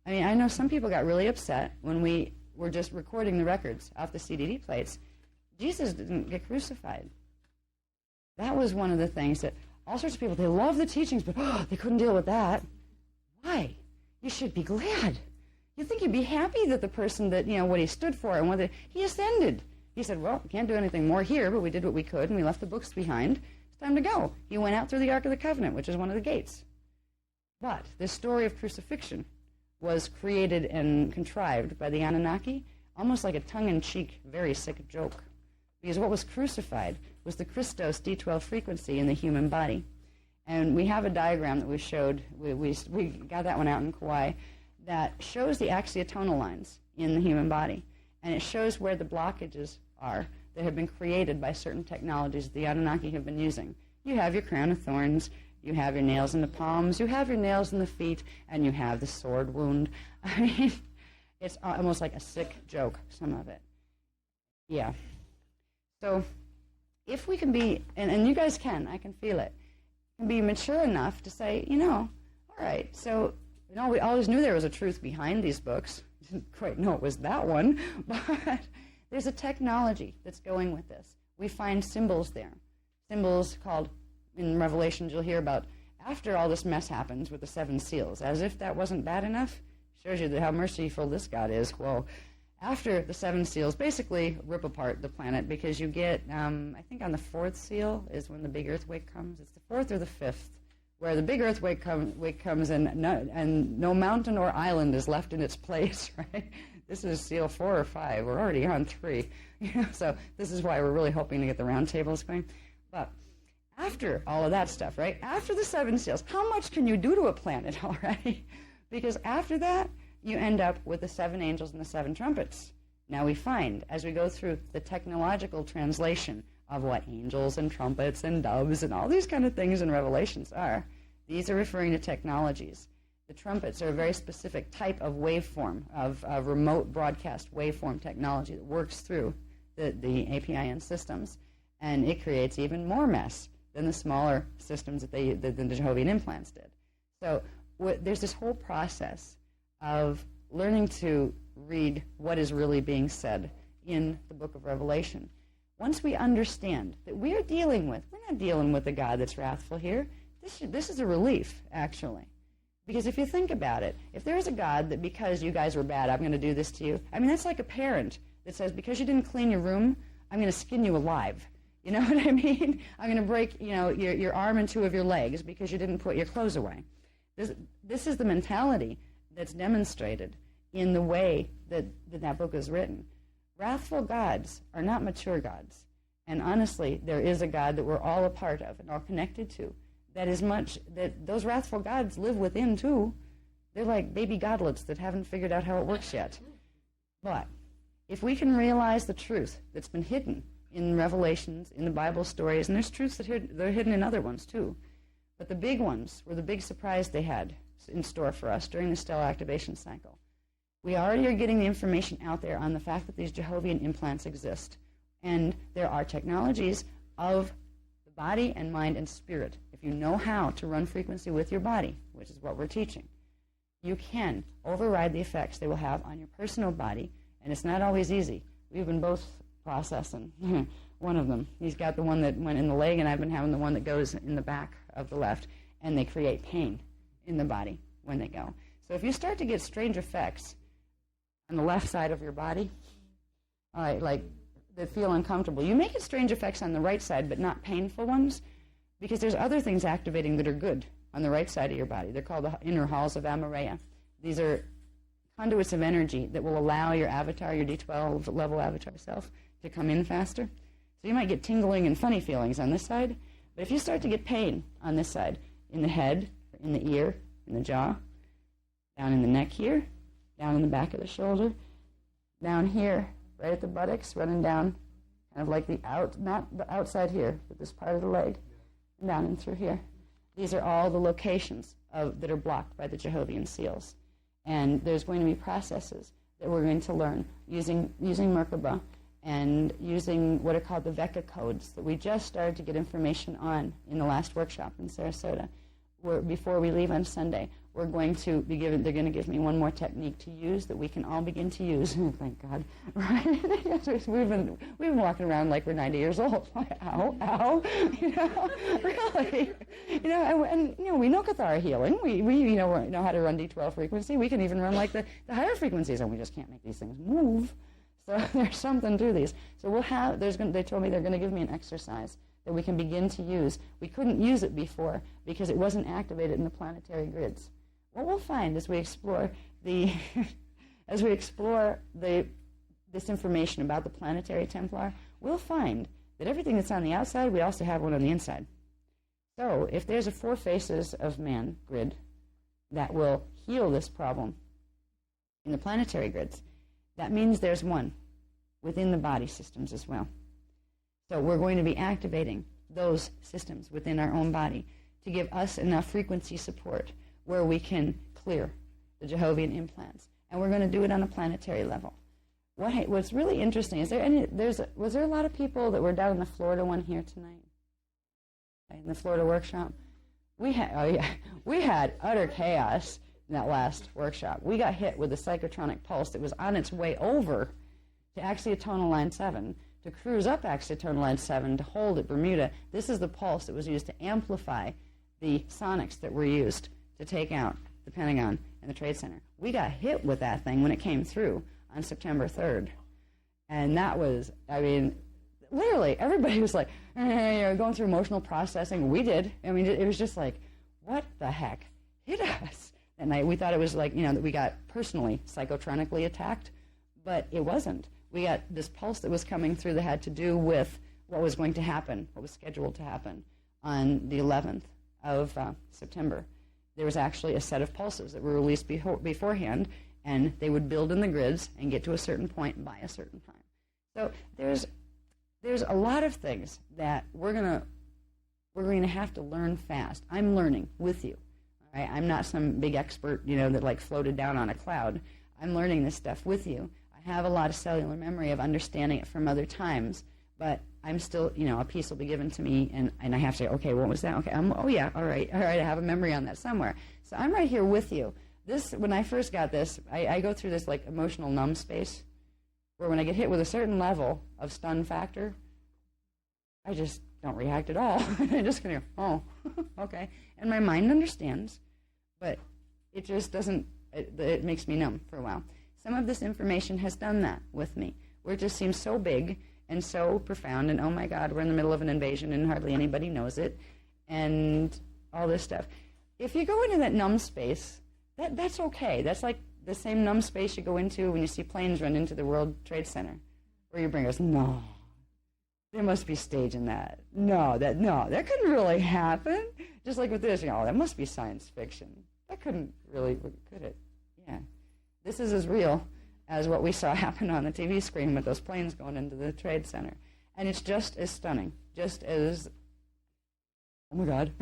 I know some people got really upset when we were just recording the records off the CDD plates. Jesus didn't get crucified. That was one of the things that all sorts of people, they love the teachings, but they couldn't deal with that. Why? You should be glad. You'd think you'd be happy that the person that, what he stood for and whether he ascended. He said, well, we can't do anything more here, but we did what we could, and we left the books behind. It's time to go. He went out through the Ark of the Covenant, which is one of the gates. But this story of crucifixion was created and contrived by the Anunnaki, almost like a tongue-in-cheek, very sick joke. Because what was crucified was the Christos D12 frequency in the human body. And we have a diagram that we showed, we got that one out in Kauai, that shows the axiotonal lines in the human body. And it shows where the blockages are that have been created by certain technologies the Anunnaki have been using. You have your crown of thorns, you have your nails in the palms, you have your nails in the feet, and you have the sword wound. I mean, it's almost like a sick joke, some of it. Yeah. So if we can be, and you guys can, I can feel it, can be mature enough to say, all right, so we always knew there was a truth behind these books. Didn't quite know it was that one, but there's a technology that's going with this. We find symbols there. Symbols called, in Revelations you'll hear about, after all this mess happens with the 7 seals, as if that wasn't bad enough, shows you how merciful this God is. Well, after the 7 seals basically rip apart the planet, because you get, I think on the 4th seal is when the big earthquake comes. It's the 4th or the 5th, where the big earthquake comes and no mountain or island is left in its place, right? This is seal 4 or 5. We're already on 3. So this is why we're really hoping to get the round tables going. But after all of that stuff, right? After the 7 seals, how much can you do to a planet already? Because after that, you end up with the 7 angels and the 7 trumpets. Now we find, as we go through the technological translation of what angels and trumpets and doves and all these kind of things in Revelations are, these are referring to technologies. The trumpets are a very specific type of waveform, of remote broadcast waveform technology that works through the APIN systems, and it creates even more mess than the smaller systems that the Jehovah's implants did. So there's this whole process of learning to read what is really being said in the book of Revelation. Once we understand that we're not dealing with a God that's wrathful here. This is a relief, actually. Because if you think about it, if there's a God that because you guys were bad, I'm going to do this to you, I mean, that's like a parent that says, because you didn't clean your room, I'm going to skin you alive. You know what I mean? I'm going to break, your arm and 2 of your legs because you didn't put your clothes away. This is the mentality that's demonstrated in the way that book is written. Wrathful gods are not mature gods. And honestly, there is a God that we're all a part of and all connected to. That those wrathful gods live within too. They're like baby godlets that haven't figured out how it works yet. But if we can realize the truth that's been hidden in Revelations, in the Bible stories, and there's truths that are hidden in other ones too. But the big ones were the big surprise they had in store for us during the stellar activation cycle. We already are getting the information out there on the fact that these Jehovah's implants exist. And there are technologies of the body and mind and spirit. If you know how to run frequency with your body, which is what we're teaching, you can override the effects they will have on your personal body. And it's not always easy. We've been both processing one of them. He's got the one that went in the leg, and I've been having the one that goes in the back of the left. And they create pain in the body when they go. So if you start to get strange effects on the left side of your body, like that feel uncomfortable, you may get strange effects on the right side, but not painful ones, because there's other things activating that are good on the right side of your body. They're called the inner halls of Amareya. These are conduits of energy that will allow your avatar, your D12 level avatar self, to come in faster. So you might get tingling and funny feelings on this side, but if you start to get pain on this side, in the head, in the ear, in the jaw, down in the neck here, down in the back of the shoulder, down here, right at the buttocks, running down, kind of like not the outside here, but this part of the leg, and down and through here. These are all the locations that are blocked by the Jehovah's seals. And there's going to be processes that we're going to learn using Merkaba and using what are called the Vecca codes that we just started to get information on in the last workshop in Sarasota. Before we leave on Sunday, they're going to give me one more technique to use that we can all begin to use. Thank God, right? we've been walking around like we're 90 years old. Ow, really. And we know Cathara healing. We know how to run D12 frequency. We can even run like the higher frequencies, and we just can't make these things move. So there's something to these. So they told me they're going to give me an exercise that we can begin to use. We couldn't use it before because it wasn't activated in the planetary grids. What we'll find as we explore this information about the planetary Templar, we'll find that everything that's on the outside, we also have one on the inside. So if there's a 4 faces of man grid that will heal this problem in the planetary grids, that means there's one within the body systems as well. So we're going to be activating those systems within our own body to give us enough frequency support where we can clear the Jehovian implants. And we're going to do it on a planetary level. What's really interesting, was there a lot of people that were down in the Florida one here tonight? In the Florida workshop? We had utter chaos in that last workshop. We got hit with a psychotronic pulse that was on its way over to axiotonal line 7, to cruise up axiotonal line 7, to hold at Bermuda. This is the pulse that was used to amplify the sonics that were used to take out the Pentagon and the Trade Center. We got hit with that thing when it came through on September 3rd. And that was, I mean, literally everybody was like, going through emotional processing. We did. I mean, it was just like, what the heck hit us? And we thought it was like, that we got personally psychotronically attacked, but it wasn't. We got this pulse that was coming through that had to do with what was going to happen, what was scheduled to happen on the 11th of September. There was actually a set of pulses that were released beforehand, and they would build in the grids and get to a certain point by a certain time. So there's a lot of things that we're going to have to learn fast. I'm learning with you. All right? I'm not some big expert, that like floated down on a cloud. I'm learning this stuff with you. I have a lot of cellular memory of understanding it from other times, but I'm still, a piece will be given to me, and I have to say, okay, what was that? Okay, all right, I have a memory on that somewhere. So I'm right here with you. When I first got this, I go through this like emotional numb space, where when I get hit with a certain level of stun factor, I just don't react at all. I just kind of go, oh, okay. And my mind understands, but it just doesn't, it makes me numb for a while. Some of this information has done that with me, where it just seems so big and so profound, and oh my God, we're in the middle of an invasion and hardly anybody knows it, and all this stuff. If you go into that numb space, that's okay. That's like the same numb space you go into when you see planes run into the World Trade Center, where your brain goes, no, they must be staging that. No, that couldn't really happen. Just like with this, that must be science fiction. That couldn't really, could it? Yeah. This is as real as what we saw happen on the TV screen with those planes going into the Trade Center. And it's just as stunning, just as, oh my God,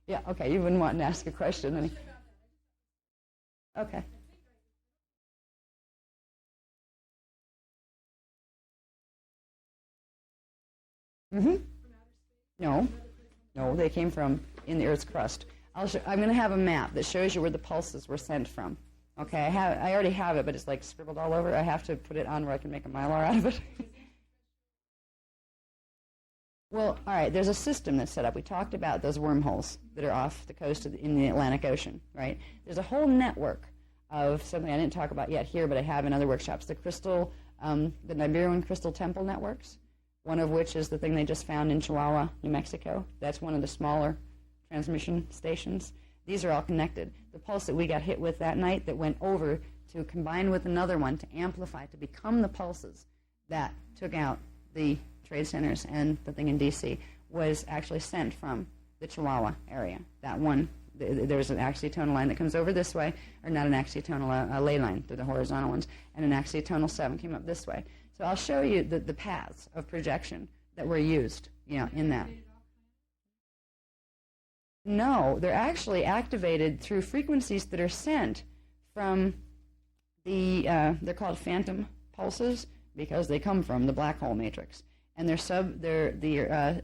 yeah, okay, you wouldn't want to ask a question. Okay. Mm-hmm. No, they came from in the Earth's crust. I'm going to have a map that shows you where the pulses were sent from. Okay, I already have it, but it's like scribbled all over. I have to put it on where I can make a Mylar out of it. Well, all right, there's a system that's set up. We talked about those wormholes that are off the coast in the Atlantic Ocean, right? There's a whole network of something I didn't talk about yet here, but I have in other workshops, the Niberian crystal temple networks, one of which is the thing they just found in Chihuahua, New Mexico. That's one of the smaller transmission stations. These are all connected. The pulse that we got hit with that night that went over to combine with another one to amplify, to become the pulses that took out the trade centers and the thing in D.C. was actually sent from the Chihuahua area. That one, there's an axiotonal line that comes over this way, or not an axiotonal, a ley line, they're the horizontal ones, and an axiotonal 7 came up this way. So I'll show you the paths of projection that were used, in that. No, they're actually activated through frequencies that are sent from they're called phantom pulses because they come from the black hole matrix. And they're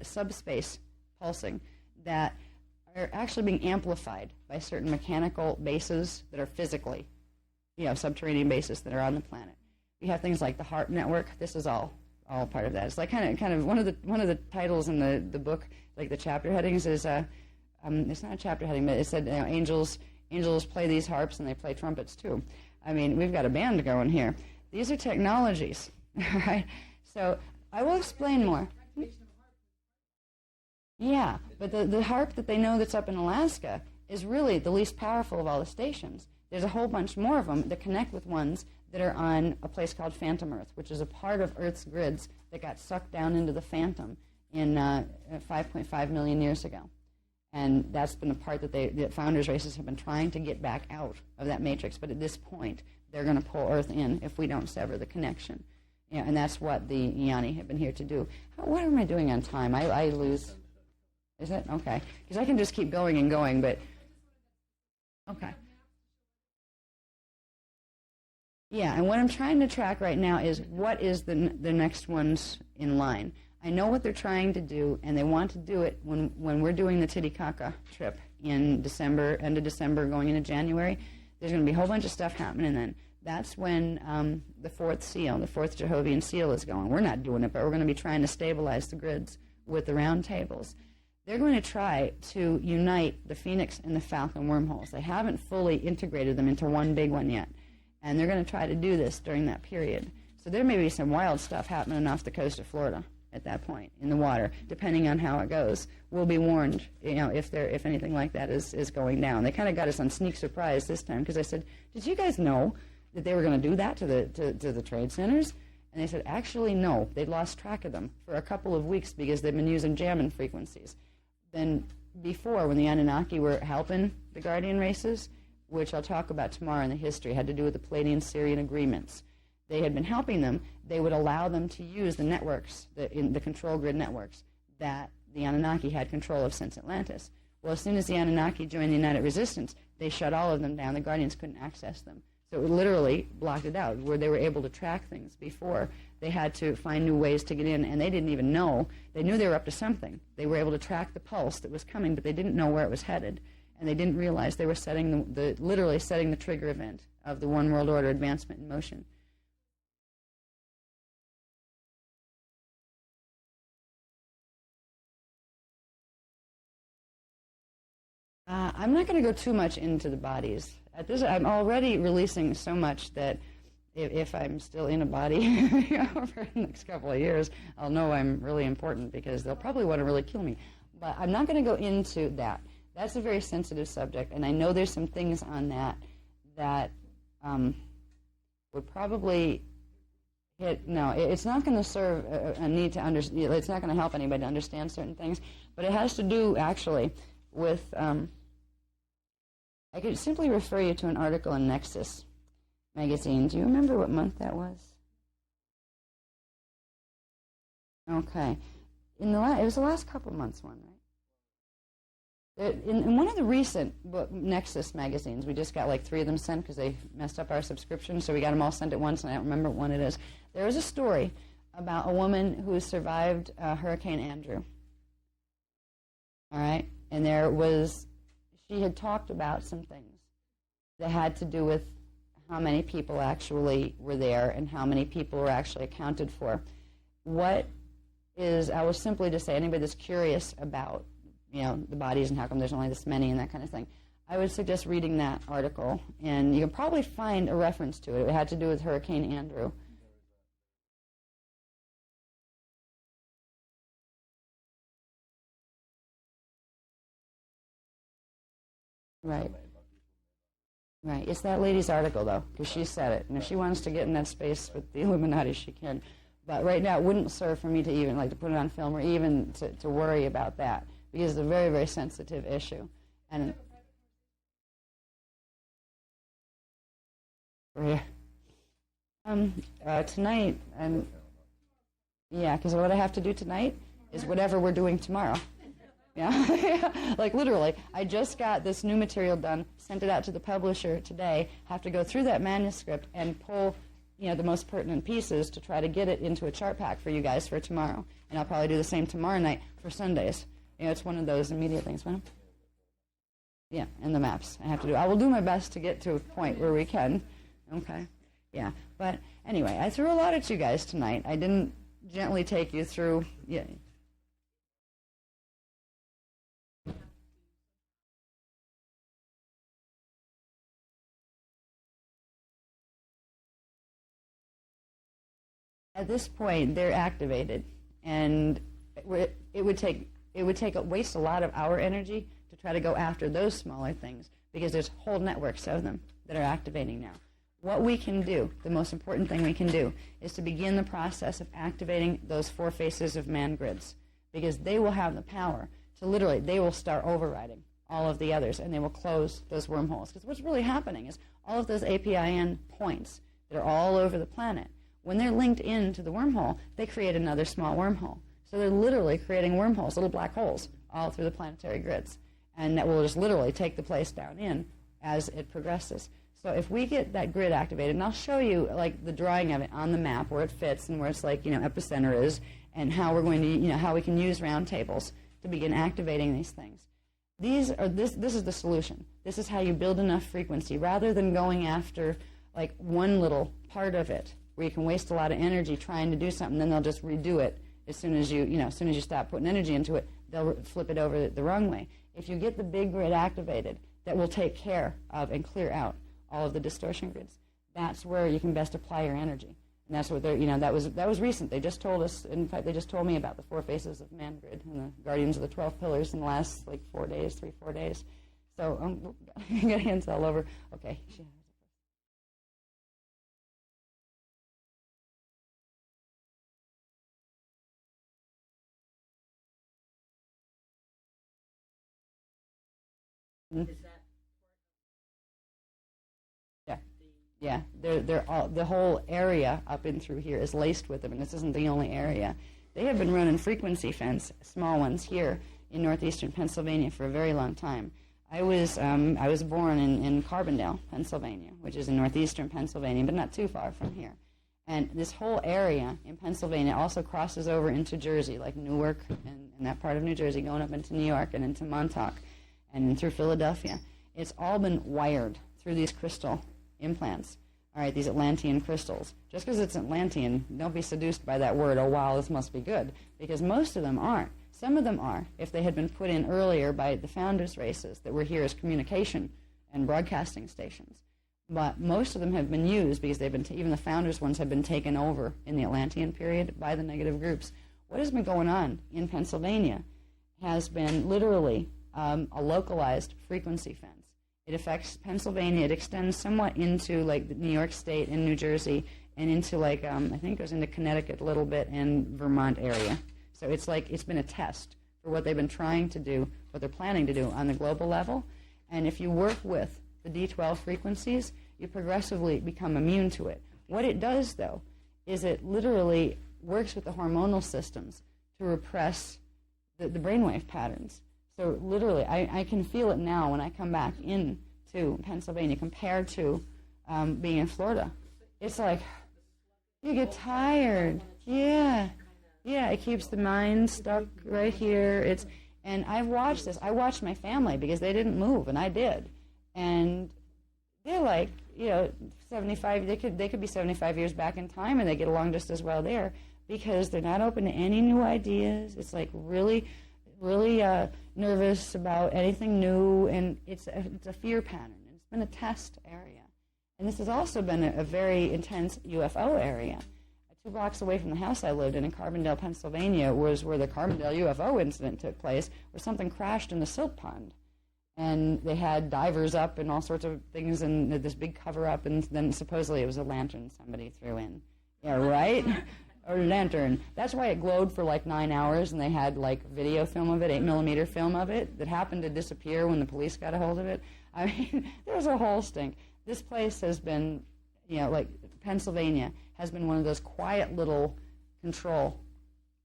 subspace pulsing that are actually being amplified by certain mechanical bases that are physically, subterranean bases that are on the planet. We have things like the HARP network. This is all part of that. It's like kind of one of the titles in the book, like the chapter headings is it's not a chapter heading, but it said angels play these harps and they play trumpets too. I mean, we've got a band going here. These are technologies, right? So I will explain more. Yeah, but the harp that they know that's up in Alaska is really the least powerful of all the stations. There's a whole bunch more of them that connect with ones that are on a place called Phantom Earth, which is a part of Earth's grids that got sucked down into the Phantom in 5.5 million years ago. And that's been the part that the founders' races have been trying to get back out of that matrix. But at this point, they're going to pull Earth in if we don't sever the connection. You know, and that's what the Yanni have been here to do. What am I doing on time? I lose. Is it? Okay. Because I can just keep going and going, but... Okay. Yeah, and what I'm trying to track right now is what is the next ones in line. I know what they're trying to do, and they want to do it when we're doing the Titicaca trip in December, end of December, going into January. There's going to be a whole bunch of stuff happening then. That's when the fourth seal, the fourth Jehovian seal is going. We're not doing it, but we're going to be trying to stabilize the grids with the round tables. They're going to try to unite the Phoenix and the Falcon wormholes. They haven't fully integrated them into one big one yet, and they're going to try to do this during that period. So there may be some wild stuff happening off the coast of Florida at that point in the water, depending on how it goes. We'll be warned, you know, if anything like that is going down. They kind of got us on sneak surprise this time because I said, "Did you guys know that they were going to do that to the trade centers?" And they said, "Actually, no. They'd lost track of them for a couple of weeks because they've been using jamming frequencies." Then before, when the Anunnaki were helping the Guardian races, which I'll talk about tomorrow in the history, had to do with the Palladian-Syrian agreements. They had been helping them. They would allow them to use the networks, the control grid networks, that the Anunnaki had control of since Atlantis. Well, as soon as the Anunnaki joined the United Resistance, they shut all of them down. The Guardians couldn't access them. So it literally blocked it out. Where they were able to track things before, they had to find new ways to get in, and they didn't even know. They knew they were up to something. They were able to track the pulse that was coming, but they didn't know where it was headed. And they didn't realize they were literally setting the trigger event of the One World Order advancement in motion. I'm not going to go too much into the bodies. I'm already releasing so much that if I'm still in a body over the next couple of years, I'll know I'm really important because they'll probably want to really kill me. But I'm not going to go into that. That's a very sensitive subject, and I know there's some things on that would probably hit. No, it's not going to serve a need to understand. It's not going to help anybody to understand certain things, but it has to do actually with. I could simply refer you to an article in Nexus magazine. Do you remember what month that was? Okay, it was the last couple of months one, right? In one of the recent Nexus magazines, we just got like 3 of them sent because they messed up our subscription, so we got them all sent at once, and I don't remember what one it is. There was a story about a woman who survived Hurricane Andrew. All right, and she had talked about some things that had to do with how many people actually were there and how many people were actually accounted for. I was simply to say, anybody that's curious about, the bodies and how come there's only this many and that kind of thing, I would suggest reading that article, and you can probably find a reference to it. It had to do with Hurricane Andrew. Right. Right. It's that lady's article, though, because she said it. And if she wants to get in that space with the Illuminati, she can. But right now, it wouldn't serve for me to even to put it on film or even to worry about that, because it's a very, very sensitive issue. And tonight, because what I have to do tonight is whatever we're doing tomorrow. Yeah, like literally. I just got this new material done, sent it out to the publisher today, have to go through that manuscript and pull, the most pertinent pieces to try to get it into a chart pack for you guys for tomorrow. And I'll probably do the same tomorrow night for Sundays. It's one of those immediate things. Well, yeah, and the maps I have to do. I will do my best to get to a point where we can. Okay, yeah. But anyway, I threw a lot at you guys tonight. I didn't gently take you through. Yeah. At this point, they're activated, and it would waste a lot of our energy to try to go after those smaller things, because there's whole networks of them that are activating now. What we can do, the most important thing we can do, is to begin the process of activating those 4 faces of man grids, because they will have the power to literally, they will start overriding all of the others, and they will close those wormholes. Because what's really happening is all of those APIN points that are all over the planet, when they're linked into the wormhole, they create another small wormhole. So they're literally creating wormholes, little black holes, all through the planetary grids. And that will just literally take the place down in as it progresses. So if we get that grid activated, and I'll show you like the drawing of it on the map where it fits and where it's like, epicenter is, and how we're going to, how we can use round tables to begin activating these things. This is the solution. This is how you build enough frequency rather than going after like one little part of it where you can waste a lot of energy trying to do something, then they'll just redo it as soon as you stop putting energy into it, they'll flip it over the wrong way. If you get the big grid activated, that will take care of and clear out all of the distortion grids. That's where you can best apply your energy. And that's what they're, that was recent. They just told us, in fact, they just told me about the 4 faces of man grid and the guardians of the 12 pillars in the last, 4 days, 3-4 days. So, I got hands all over. Okay. Is that Yeah, they're all, the whole area up in through here is laced with them, and this isn't the only area. They have been running frequency fence, small ones here in northeastern Pennsylvania for a very long time. I was born in Carbondale, Pennsylvania, which is in northeastern Pennsylvania, but not too far from here. And this whole area in Pennsylvania also crosses over into Jersey, like Newark and that part of New Jersey, going up into New York and into Montauk and through Philadelphia. It's all been wired through these crystal implants, all right, these Atlantean crystals. Just because it's Atlantean, don't be seduced by that word, oh wow, this must be good, because most of them aren't. Some of them are, if they had been put in earlier by the founders' races that were here as communication and broadcasting stations. But most of them have been used because they've been, even the founders' ones have been taken over in the Atlantean period by the negative groups. What has been going on in Pennsylvania has been literally a localized frequency fence. It affects Pennsylvania. It extends somewhat into like New York State and New Jersey, and into I think it goes into Connecticut a little bit and Vermont area. So it's like it's been a test for what they've been trying to do, what they're planning to do on the global level. And if you work with the D12 frequencies, you progressively become immune to it. What it does, though, is it literally works with the hormonal systems to repress the brainwave patterns. So literally, I can feel it now when I come back into Pennsylvania compared to being in Florida. It's like you get tired. Yeah, it keeps the mind stuck right here. And I've watched this. I watched my family because they didn't move, and I did. And they're like, 75. They could be 75 years back in time, and they get along just as well there because they're not open to any new ideas. It's like really nervous about anything new, and it's a fear pattern. It's been a test area. And this has also been a very intense UFO area. 2 blocks away from the house I lived in Carbondale, Pennsylvania, was where the Carbondale UFO incident took place, where something crashed in the silt pond. And they had divers up and all sorts of things, and this big cover-up, and then supposedly it was a lantern somebody threw in. Yeah, right? Or lantern. That's why it glowed for 9 hours, and they had video film of it, 8mm film of it, that happened to disappear when the police got a hold of it. I mean, there was a whole stink. This place has been, Pennsylvania has been one of those quiet little control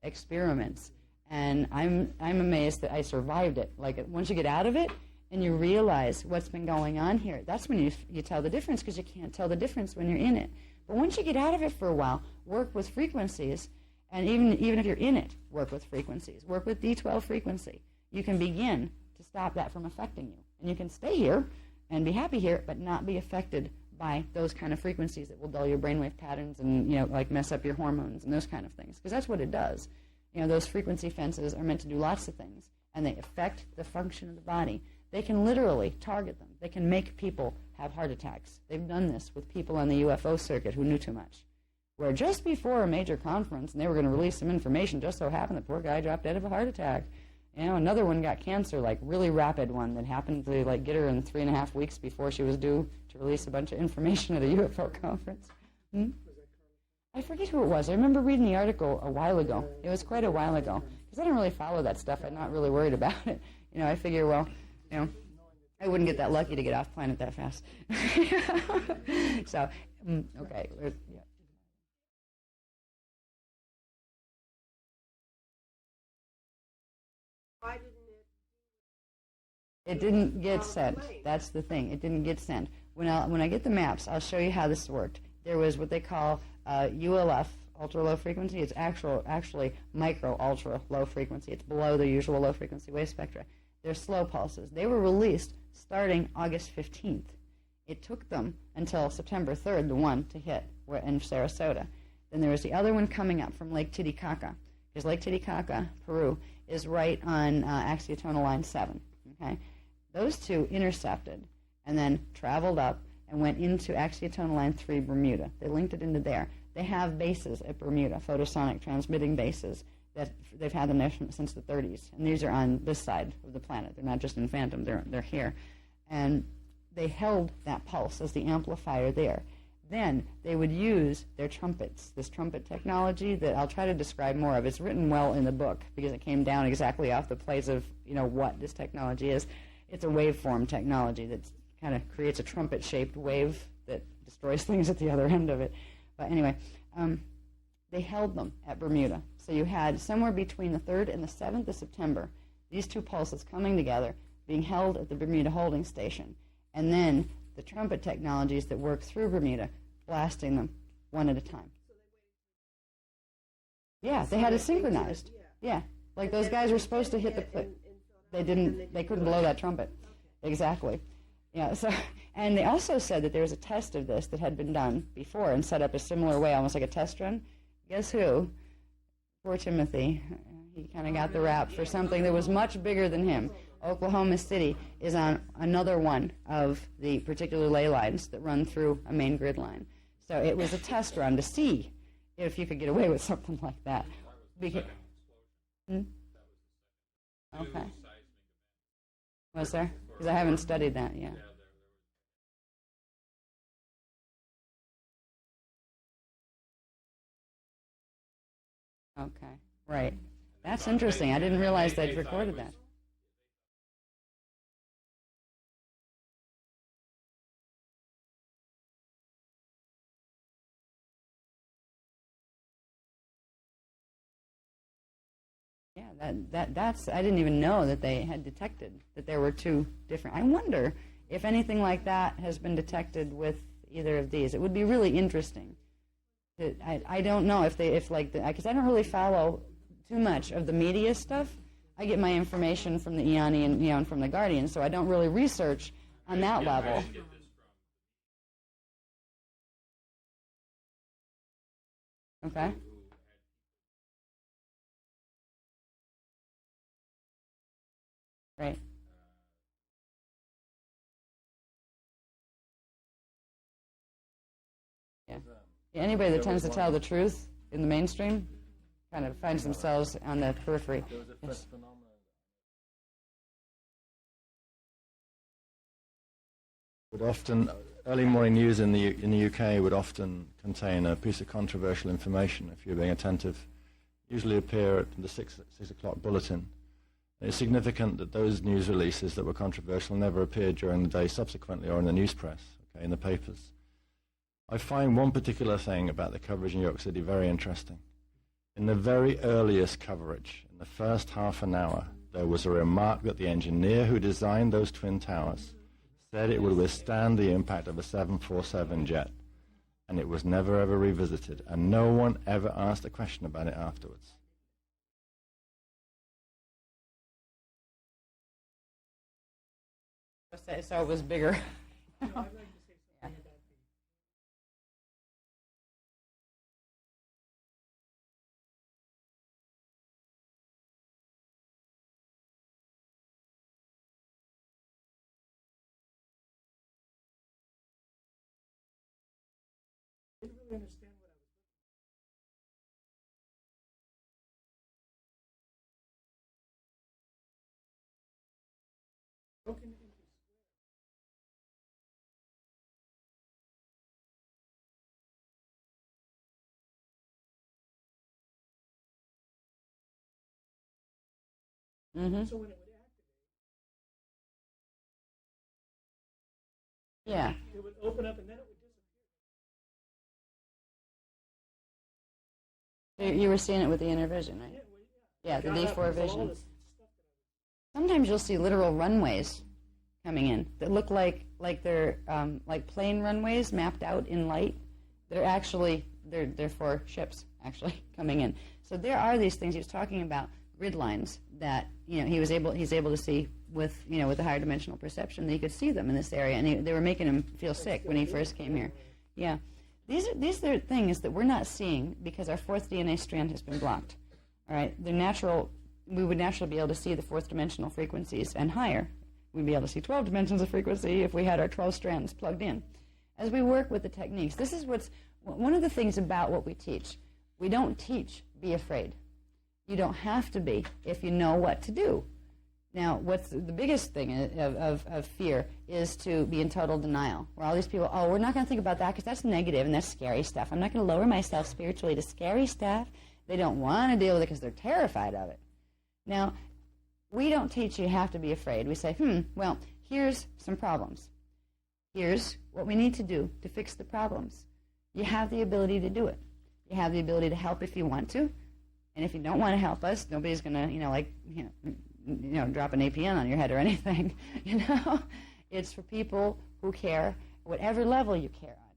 experiments, and I'm amazed that I survived it. Once you get out of it and you realize what's been going on here, that's when you tell the difference, because you can't tell the difference when you're in it. But once you get out of it for a while, work with frequencies, and even if you're in it, work with frequencies. Work with D12 frequency. You can begin to stop that from affecting you. And you can stay here and be happy here, but not be affected by those kind of frequencies that will dull your brainwave patterns and, mess up your hormones and those kind of things. Because that's what it does. Those frequency fences are meant to do lots of things, and they affect the function of the body. They can literally target them. They can make people have heart attacks. They've done this with people on the UFO circuit who knew too much. Where just before a major conference, and they were going to release some information, just so happened the poor guy dropped dead of a heart attack. Another one got cancer, really rapid one, that happened to get her in 3.5 weeks before she was due to release a bunch of information at a UFO conference. I forget who it was. I remember reading the article a while ago. It was quite a while ago. Because I don't really follow that stuff. I'm not really worried about it. I figure, well, I wouldn't get that lucky to get off planet that fast. So, okay. Yeah. Why didn't it didn't get sent. That's the thing. It didn't get sent. When I get the maps, I'll show you how this worked. There was what they call ULF, ultra low frequency. It's actually micro ultra low frequency. It's below the usual low frequency wave spectra. They're slow pulses. They were released starting August 15th. It took them until September 3rd, the one to hit in Sarasota. Then there was the other one coming up from Lake Titicaca, because Lake Titicaca, Peru, is right on axiotonal line 7. Okay, those two intercepted and then traveled up and went into axiotonal line 3, Bermuda. They linked it into there. They have bases at Bermuda, photosonic transmitting bases, that they've had them there since the 30s. And these are on this side of the planet. They're not just in Phantom. They're here. And they held that pulse as the amplifier there. Then they would use their trumpets, this trumpet technology that I'll try to describe more of. It's written well in the book because it came down exactly off the place of what this technology is. It's a waveform technology that kind of creates a trumpet-shaped wave that destroys things at the other end of it. But anyway, they held them at Bermuda. So you had somewhere between the 3rd and the 7th of September, these two pulses coming together, being held at the Bermuda holding station. And then the trumpet technologies that work through Bermuda, blasting them one at a time. Yeah, they had it synchronized. Yeah, like those guys were supposed to hit the... They didn't. They couldn't blow that trumpet. Exactly. Yeah. So, and they also said that there was a test of this that had been done before and set up a similar way, almost like a test run. Guess who? Poor Timothy. He kind of got the rap for something that was much bigger than him. Oklahoma City is on another one of the particular ley lines that run through a main grid line. So it was a test run to see if you could get away with something like that. Okay. Was there? Because I haven't studied that yet. Okay, right. That's interesting. I didn't realize they'd recorded that. Yeah, that's I didn't even know that they had detected that there were two different. I wonder if anything like that has been detected with either of these. It would be really interesting. I don't know because I don't really follow too much of the media stuff. I get my information from the Iani and from the Guardian, so I don't really research on that level. Okay. Right. Yeah. Anybody that tends to tell the truth in the mainstream kind of finds themselves on the periphery. Yes. Would often, early morning news in the UK would often contain a piece of controversial information if you're being attentive. Usually appear at the 6 o'clock bulletin. It's significant that those news releases that were controversial never appeared during the day subsequently or in the news press, okay, in the papers. I find one particular thing about the coverage in New York City very interesting. In the very earliest coverage, in the first half an hour, there was a remark that the engineer who designed those twin towers said it would withstand the impact of a 747 jet, and it was never ever revisited, and no one ever asked a question about it afterwards. So it was bigger. I didn't really understand what I was looking at. Mm-hmm. So when it would activate, Yeah. it would open up and then it would disappear. You were seeing it with the inner vision, right? Yeah, well, Yeah, the got up D4 with all vision. this stuff that Sometimes you'll see literal runways coming in that look like they're like plane runways mapped out in light. They're actually they're for ships actually coming in. So there are these things he was talking about, grid lines that he's able to see with with the higher dimensional perception. That he could see them in this area, and they were making him feel sick when he first came here. Yeah, these are things that we're not seeing because our fourth DNA strand has been blocked. All right, they're natural. We would naturally be able to see the fourth dimensional frequencies and higher. We'd be able to see 12 dimensions of frequency if we had our 12 strands plugged in. As we work with the techniques, this is what's one of the things about what we teach. We don't teach be afraid. You don't have to be if you know what to do. Now, what's the biggest thing of fear is to be in total denial, where all these people, we're not going to think about that because that's negative and that's scary stuff. I'm not going to lower myself spiritually to scary stuff. They don't want to deal with it because they're terrified of it. Now, we don't teach you have to be afraid. We say, well, here's some problems. Here's what we need to do to fix the problems. You have the ability to do it. You have the ability to help if you want to. And if you don't want to help us, nobody's going to, drop an APN on your head or anything. It's for people who care, whatever level you care on.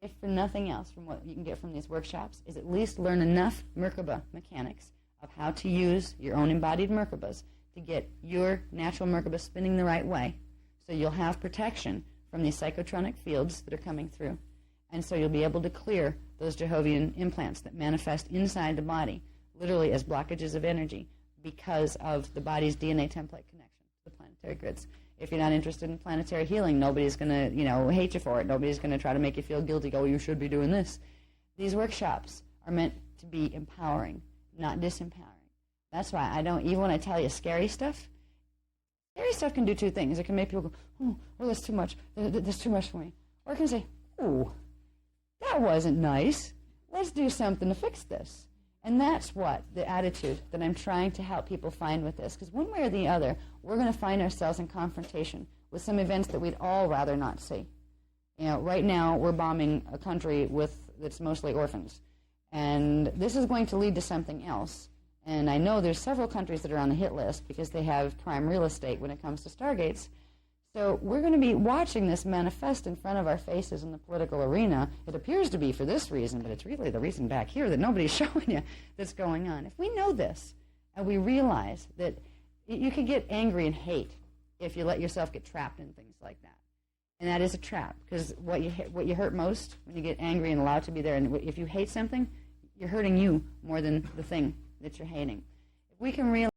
If for nothing else, from what you can get from these workshops, is at least learn enough Merkaba mechanics of how to use your own embodied Merkabas to get your natural Merkaba spinning the right way, so you'll have protection from these psychotronic fields that are coming through. And so you'll be able to clear those Jehovian implants that manifest inside the body, literally as blockages of energy, because of the body's DNA template connection to the planetary grids. If you're not interested in planetary healing, nobody's going to, hate you for it. Nobody's going to try to make you feel guilty, go, you should be doing this. These workshops are meant to be empowering, not disempowering. That's why I don't, even when I tell you scary stuff can do two things. It can make people go, that's too much. That's too much for me. Or it can say, that wasn't nice. Let's do something to fix this. And that's what the attitude that I'm trying to help people find with this. Because one way or the other, we're going to find ourselves in confrontation with some events that we'd all rather not see. Right now we're bombing a country that's mostly orphans. And this is going to lead to something else. And I know there's several countries that are on the hit list because they have prime real estate when it comes to stargates. So we're going to be watching this manifest in front of our faces in the political arena. It appears to be for this reason, but it's really the reason back here that nobody's showing you that's going on. If we know this and we realize that you can get angry and hate if you let yourself get trapped in things like that. And that is a trap, because what you hurt most when you get angry and allowed to be there, and if you hate something, you're hurting you more than the thing that you're hating. If we can realize